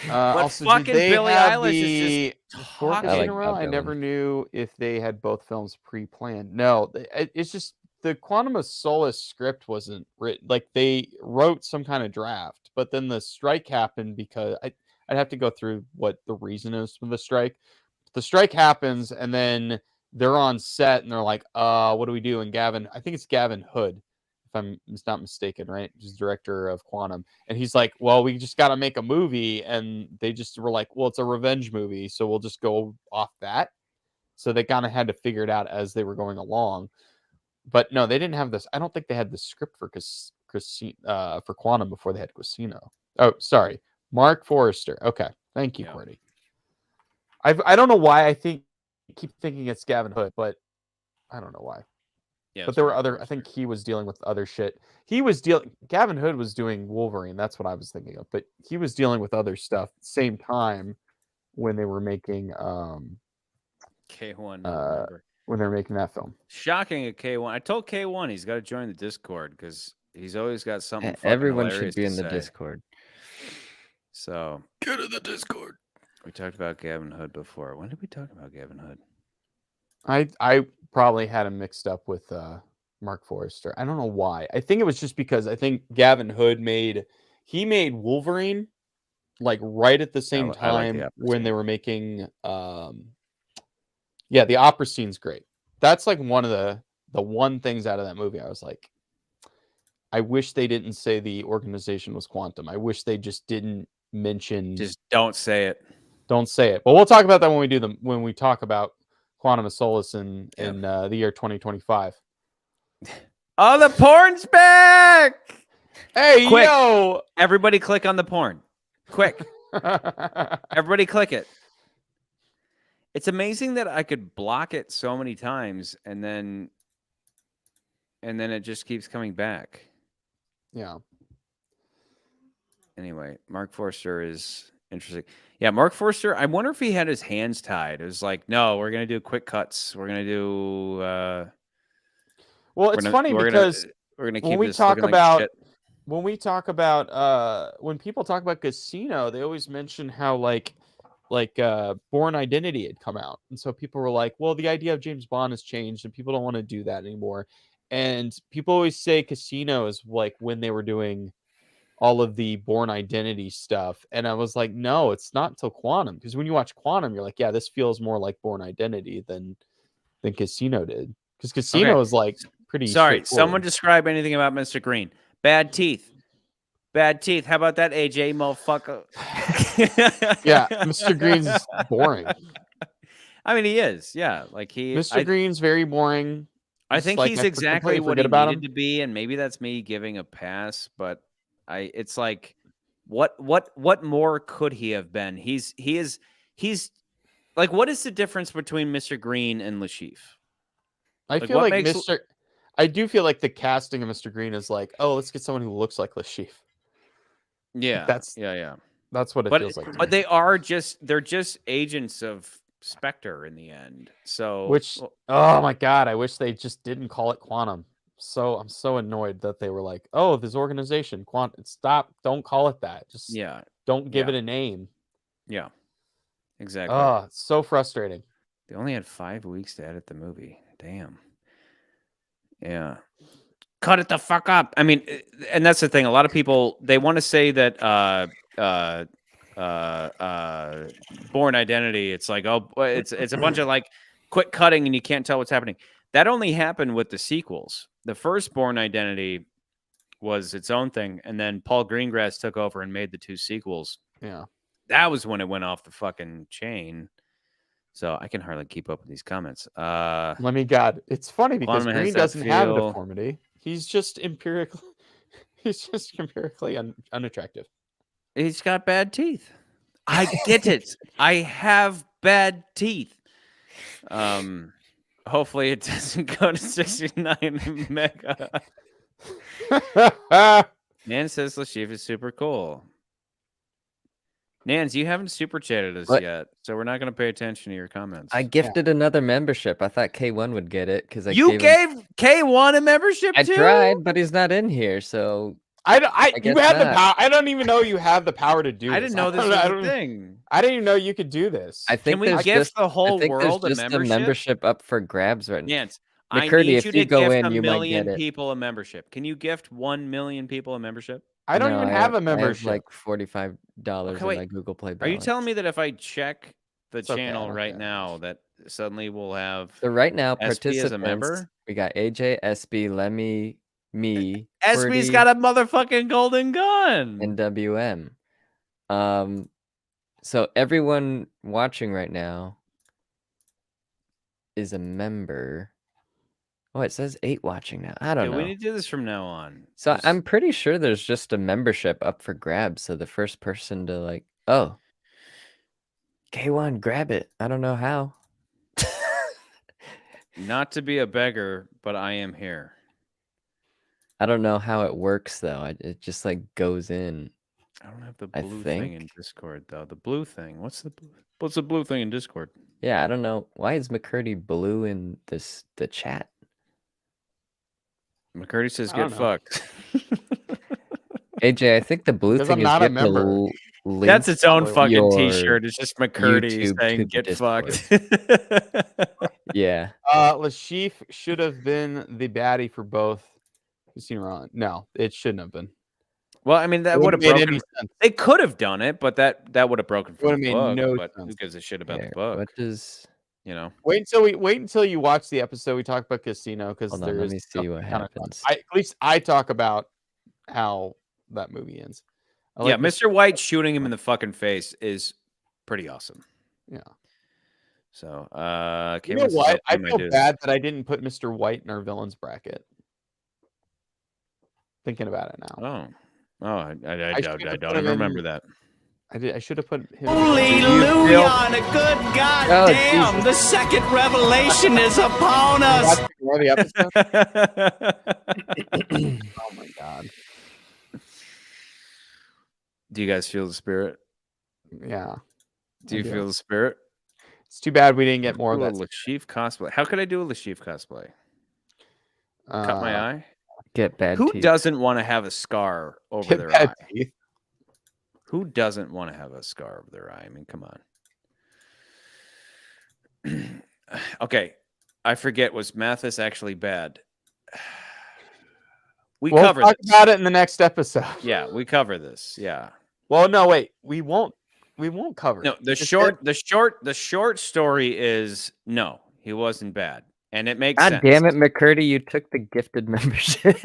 Also, fucking did they Billie have Eilish is the just Four talking. Casino I like Royale? Bob I never Dylan. knew if they had both films pre-planned. No, it's just the Quantum of Solace script wasn't written. Like they wrote some kind of draft, but then the strike happened because I'd have to go through what the reason is for the strike. The strike happens, and then they're on set, and they're like, what do we do?" And Gavin, I think it's Gavin Hood, if I'm not mistaken, right? Just director of Quantum. And he's like, well, we just got to make a movie. And they just were like, well, it's a revenge movie, so we'll just go off that. So they kind of had to figure it out as they were going along. But no, they didn't have this. I don't think they had the script for for Quantum before they had Casino. Oh, sorry. Mark Forrester. Okay. Thank you, Yeah. Cordy. I don't know why keep thinking it's Gavin Hood, but I don't know why. Yeah, But there were other. I think he was dealing with other shit. Gavin Hood was doing Wolverine. That's what I was thinking of. But he was dealing with other stuff at the same time when they were making K1. when they were making that film. Shocking at K1. I told K1 he's got to join the Discord because he's always got something. fucking Everyone hilarious should be to in the say. Discord. So Get in the Discord. we talked about Gavin Hood before. When did we talk about Gavin Hood? I probably had him mixed up with Mark Forrester. I don't know why. I think it was just because I think Gavin Hood made Wolverine like right at the same I like the time opera when they scene. were making the opera scene's great. That's like one of the one things out of that movie. I was like, I wish they didn't say the organization was Quantum. I wish they just didn't mention. Just don't say it. Don't say it. But we'll talk about that when we talk about Quantum of Solace in the year 2025. Oh, the porn's back! Hey, Quick. yo! Everybody click on the porn. Quick. Everybody click it. It's amazing that I could block it so many times and then it just keeps coming back. Yeah. Anyway, Mark Forster is interesting. Yeah, Mark Forster, I wonder if he had his hands tied. It was like, no, we're going to do quick cuts. We're going to do Well, it's funny because we're going to keep when we this talk looking about like shit. when people talk about Casino, they always mention how like Bourne Identity had come out, and so people were like, well, the idea of James Bond has changed and people don't want to do that anymore. And people always say Casino is like when they were doing all of the Bourne Identity stuff, and I was like, no, it's not until Quantum, because when you watch Quantum, you're like, yeah, this feels more like Bourne Identity than Casino did, because Casino is like pretty Sorry, straightforward. someone describe anything about Mr. Green. Bad teeth. Bad teeth. How about that, AJ, motherfucker? Yeah, Mr. Green's boring. I mean, he is. Yeah, like Mr. Green's very boring. I think like, he's I exactly completely what he forget about needed him. to be, and maybe that's me giving a pass. But it's like, what more could he have been? He's like, what is the difference between Mr. Green and Lashif? I Like, feel what like makes- I do feel like the casting of Mr. Green is like, oh, let's get someone who looks like Lashif. Yeah, That's yeah. That's what it feels like. to But me. they're just agents of Spectre in the end. So Which, oh my god, I wish they just didn't call it Quantum. So I'm so annoyed that they were like, oh, this organization, Quantum. Stop! Don't call it that. Just don't give it a name. Yeah, exactly. Oh, it's so frustrating. They only had 5 weeks to edit the movie. Damn. Yeah. cut it the fuck up. I mean, and that's the thing. A lot of people, they want to say that Born Identity, it's like, oh, it's a bunch of like quick cutting and you can't tell what's happening. That only happened with the sequels. The first Born Identity was its own thing, and then Paul Greengrass took over and made the 2 sequels. Yeah. That was when it went off the fucking chain. So I can hardly keep up with these comments. Let me God. It's funny because Lundman has Green that doesn't have a feel. deformity. He's just empirically unattractive. He's got bad teeth. I get it. I have bad teeth. Hopefully it doesn't go to 69 mega. Nan says Lashif is super cool. Nans, you haven't super chatted us What? yet, so we're not going to pay attention to your comments. I gifted another membership. I thought K1 would get it because You gave K1 a membership I too? tried, but he's not in here, so you guess have the not. power. I don't even know you have the power to do this. I didn't know this don't- was I a don't- thing. I didn't even know you could do this. I think we there's gift just the whole I think world a there's just membership? a membership up for grabs right now. Nance, I McCurdy, need if you you to go gift in, a you might million get it. people a membership. Can you gift 1 million people a membership? I don't No, even have a I have membership. like $45 Okay, in wait. my Google Play Are you balance. telling me that if I check the It's okay, I channel don't right care. now, that suddenly we'll have So right now, SB as a participants, member? we got AJ, SB, Lemmy, me, SB's Qwerty, got a motherfucking golden gun. and WM. So everyone watching right now is a member. Oh, it says 8 watching now. I don't Yeah, know. we need to do this from now on. So Just- I'm pretty sure there's just a membership up for grabs. So the first person to like, oh, K1, grab it. I don't know how. not to be a beggar, but I am here. I don't know how it works though. It just like goes in. I don't have the I blue thing in think. Discord though. The blue thing. What's the blue thing in Discord? Yeah, I don't know. Why is McCurdy blue in the chat? McCurdy says I get don't know. fucked. AJ, I think the blue 'Cause thing I'm is not a get the member. link. That's its own fucking your t-shirt. It's just McCurdy YouTube saying to the get Discord. fucked. Yeah. Lashif should have been the baddie for both. Casino Royale. No, it shouldn't have been. Well, I mean that It would have wouldn't made broken. any sense. They could have done it, but that would have broken from Would've the made book. no But who sense. gives a shit about Here, the book? what does? You know. Wait until you watch the episode. We talk about Casino because Hold on, there let is me see stuff what that kinda- happens. at least I talk about how that movie ends. I Yeah, like Mr. White shooting him in the fucking face is pretty awesome. Yeah. So, You know what? I feel bad that I didn't put Mr. White in our villains bracket. Thinking about it now. I should've put don't him even remember in- that. I should have put him. Holy Louis on a good goddamn! The second revelation is upon us. Watching all the episodes? Oh my god. Do you guys feel the spirit? Yeah. Do you do. feel the spirit? It's too bad we didn't get more of Do a that. Lashif cosplay. How could I do a Lashif cosplay? Cut my eye. Get bad Who teeth. doesn't want to have a scar over Get their bad eye? teeth. Who doesn't want to have a scar over their eye? I mean, come on. Okay, I forget. Was Mathis actually bad? We We'll covered talk this. about it in the next episode. Yeah, we cover this. Yeah. Well, no, wait. We won't cover No, it. the It's short story is no, he wasn't bad, and it makes God sense. damn it, McCurdy! You took the gifted membership.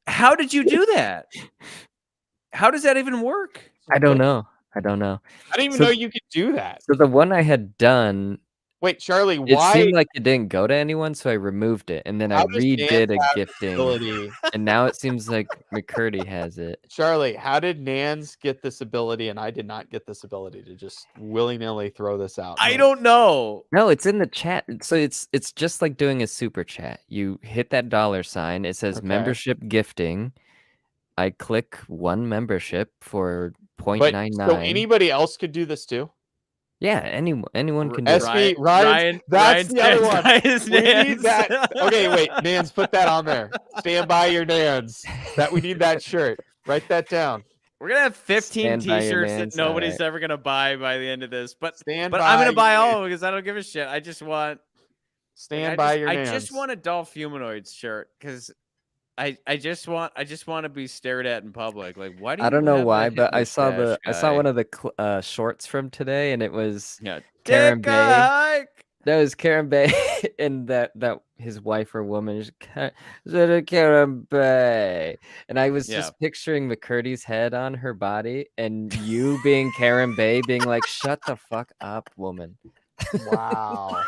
How did you do that? How does that even work? I don't know. I don't know. I didn't even So- know you could do that. So the one I had done, Wait, Charlie, it why seemed like it didn't go to anyone, so I removed it, and then I How does Nance redid a have gifting, ability? and now it seems like McCurdy has it. Charlie, how did Nans get this ability and I did not get this ability to just willy-nilly throw this out? I don't know. No, it's in the chat. So it's just like doing a super chat. You hit that $sign. It says Okay. membership gifting. I click one membership for But 0.99. so anybody else could do this too? Yeah, anyone can do it. SB, Ryan, that's the other one. We need that. Okay, wait, Nans, put that on there. Stand by your Nans. That we need that shirt. Write that down. We're gonna have 15 Stand by your t-shirts that mans, nobody's alright. ever gonna buy by the end of this. But Stand but by I'm gonna buy your all mans. of them because I don't give a shit. I just want Stand by your I nans. just want a Dolph Humanoids shirt because I just want to be stared at in public. Like, why do you I don't know have why, that but I Hitler saw stash I saw guy? one of the shorts from today, and it was Yeah, Karen take a Bay. hike. That was Karen Bay, and that his wife or woman is Karen Bay, and I was Yeah. just picturing McCurdy's head on her body, and you being Karen Bay, being like, "Shut the fuck up, woman." Wow.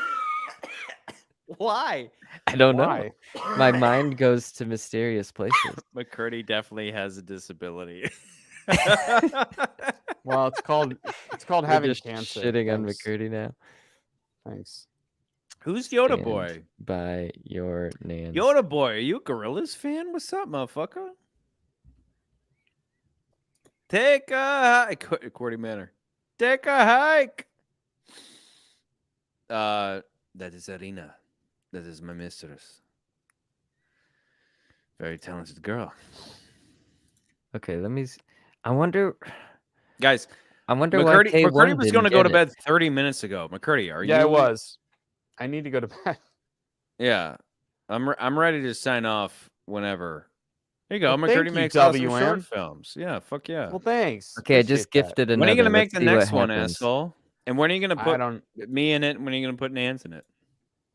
Why? I don't know. Why? My mind goes to mysterious places. McCurdy definitely has a disability. Well, it's called We're having just cancer. shitting on Thanks. McCurdy now. Thanks. Who's Yoda Stand Boy? by your nans. Yoda Boy, are you a Gorillas fan? What's up, motherfucker? Take a hike. Cordy Manor. Take a hike. That is Arena. That is my mistress. Very talented girl. Okay, let me. I wonder. Guys, I wonder McCurdy, why K1 McCurdy was going to didn't go to get it. bed 30 minutes ago. McCurdy, are you? Yeah, it was. I need to go to bed. Yeah. I'm ready to sign off whenever. There you go. Well, thank McCurdy you, makes awesome WM. short films. Yeah, fuck yeah. Well, thanks. Okay, I just Appreciate that. gifted another. When are you going to make Let's the see what next one, happens. asshole? And when are you going to I put don't. me in it? When are you going to put Nance in it?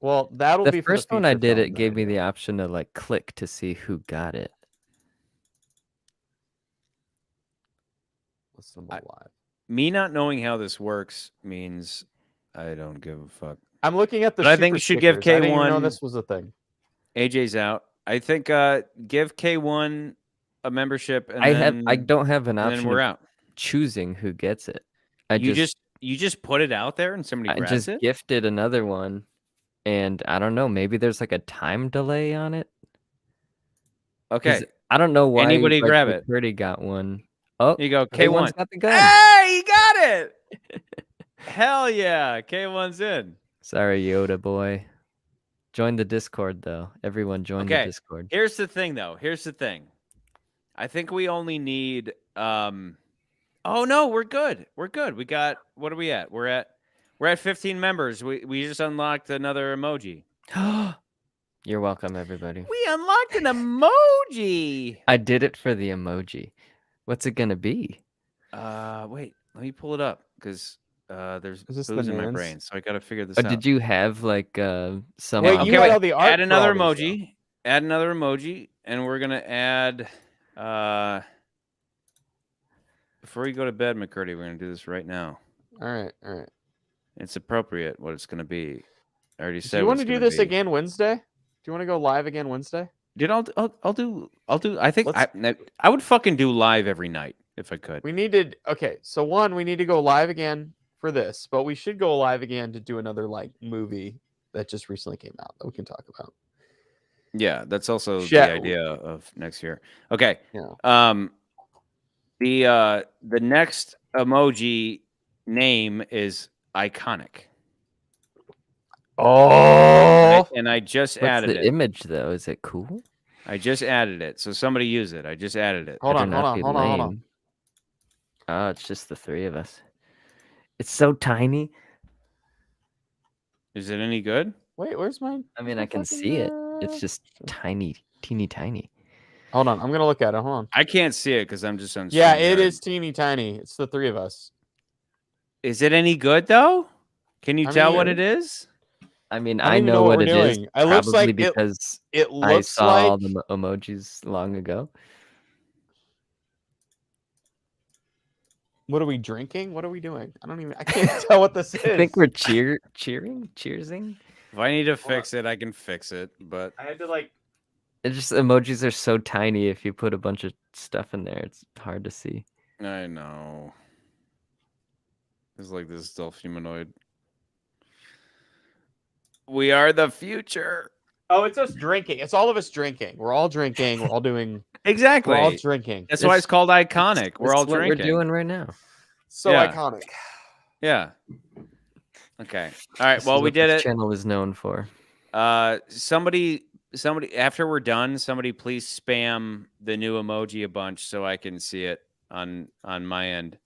Well, that'll be The for first one I feature did, film it gave that me I do. the option to like click to see who got it. Listenable live. Me not knowing how this works means I don't give a fuck. I'm looking at the. But I think super you should give stickers. I didn't even know K1 this was a thing. AJ's out. I think give K1 a membership and I don't have an and then option we're of out. choosing who gets it. I You just put it out there and somebody I grabs just it. gifted another one, and I don't know. Maybe there's like a time delay on it. 'Cause Okay. I don't know why. Anybody like, grab it. McCurdy got one. Oh, Here you go. K1's K1. got the gun. Hey, you got it. Hell yeah. K1's in. Sorry, Yoda boy. Join the Discord though. Everyone join the Okay. Discord. Here's the thing though. Here's the thing. I think we only need oh no, we're good. We're good. We got what are we at? We're at 15 members. We just unlocked another emoji. You're welcome, everybody. We unlocked an emoji. I did it for the emoji. What's it gonna be? Wait, let me pull it up because there's Is this the booze in my Nans? brain, so I gotta figure this Oh, out. did you have like some? Wait, you had all the art add for another all these, emoji. Add another emoji, and we're gonna add. Before you go to bed, McCurdy, we're gonna do this right now. All right, all right. It's appropriate what it's gonna be. I already Do said. you what want to it's do gonna this be. again Wednesday? Do you want to go live again Wednesday? Dude, I'll do. I think Let's- I would fucking do live every night if I could. We needed. Okay, so one, we need to go live again for this, but we should go live again to do another like movie that just recently came out that we can talk about. Yeah, that's also Shit. the idea of next year. Okay. Yeah. The next emoji name is iconic. Oh, And I just What's added the it. image though? Is it cool? I just added it. So somebody use it. I just added it. hold Better on, hold not on, be hold on, hold on. lame. Oh, it's just the three of us. It's so tiny. Is it any good? Wait, where's mine? I mean, I can see it. It's just tiny, teeny tiny. Hold on, I'm gonna look at it. Hold on. I can't see it because I'm just on. Yeah, it StreamYard. is teeny tiny. It's the three of us. Is it any good though? Can you I tell mean, what it is? I mean, I don't I even know what we're it is. doing. It looks Probably like because It I looks saw like all the emojis long ago. What are we drinking? What are we doing? I can't tell what this is. I think we're cheersing. If I need to on. fix it, I can fix it. But I had to like. It's just emojis are so tiny. If you put a bunch of stuff in there, it's hard to see. I know. It's like this stealth humanoid. We are the future. Oh, it's us drinking. It's all of us drinking. We're all drinking. We're all doing. Exactly. We're all drinking. That's why it's called iconic. We're This all is what drinking. we're doing right now. So Yeah. iconic. Yeah. Okay. All right. This Well, is we what did this it. channel is known for. Somebody. After we're done, somebody please spam the new emoji a bunch so I can see it on my end.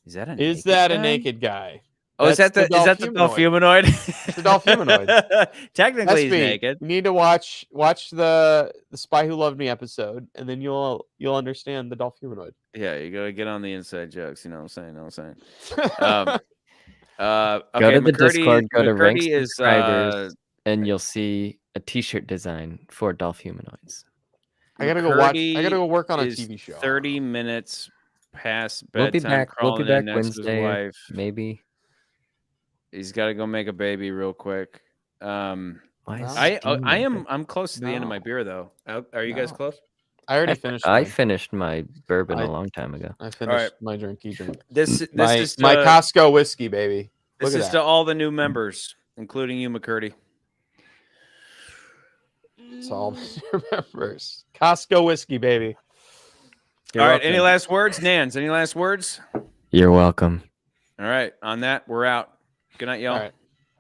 Is that a Is naked that a guy? naked guy? Oh, is that That's the the Dolph humanoid? the Dolph humanoid. Technically, That's he's me. naked. You need to watch the Spy Who Loved Me episode, and then you'll understand the Dolph humanoid. Yeah, you gotta get on the inside jokes. You know what I'm saying? Okay, Go to the Discord, go to rank McCurdy is subscribers, and you'll see a T-shirt design for Dolph humanoids. I gotta go watch. I McCurdy gotta go work on a is TV show. 30 minutes past We'll be bedtime. back. We'll be crawling back in next to his Wednesday, wife. maybe. He's got to go make a baby real quick. Why is I Steam open? I'm close to the end of my No. beer though. Are you guys No. close? I already finished. I mine. finished my bourbon I- a long time ago. I finished my drinky drink. This My is my to- Costco whiskey, baby. This Look at is that. to all the new members, including you, McCurdy. It's all your members. Costco whiskey, baby. All right. Any last words, Nans? Any last words? You're welcome. All right. On that, we're out. Good night, y'all. All right.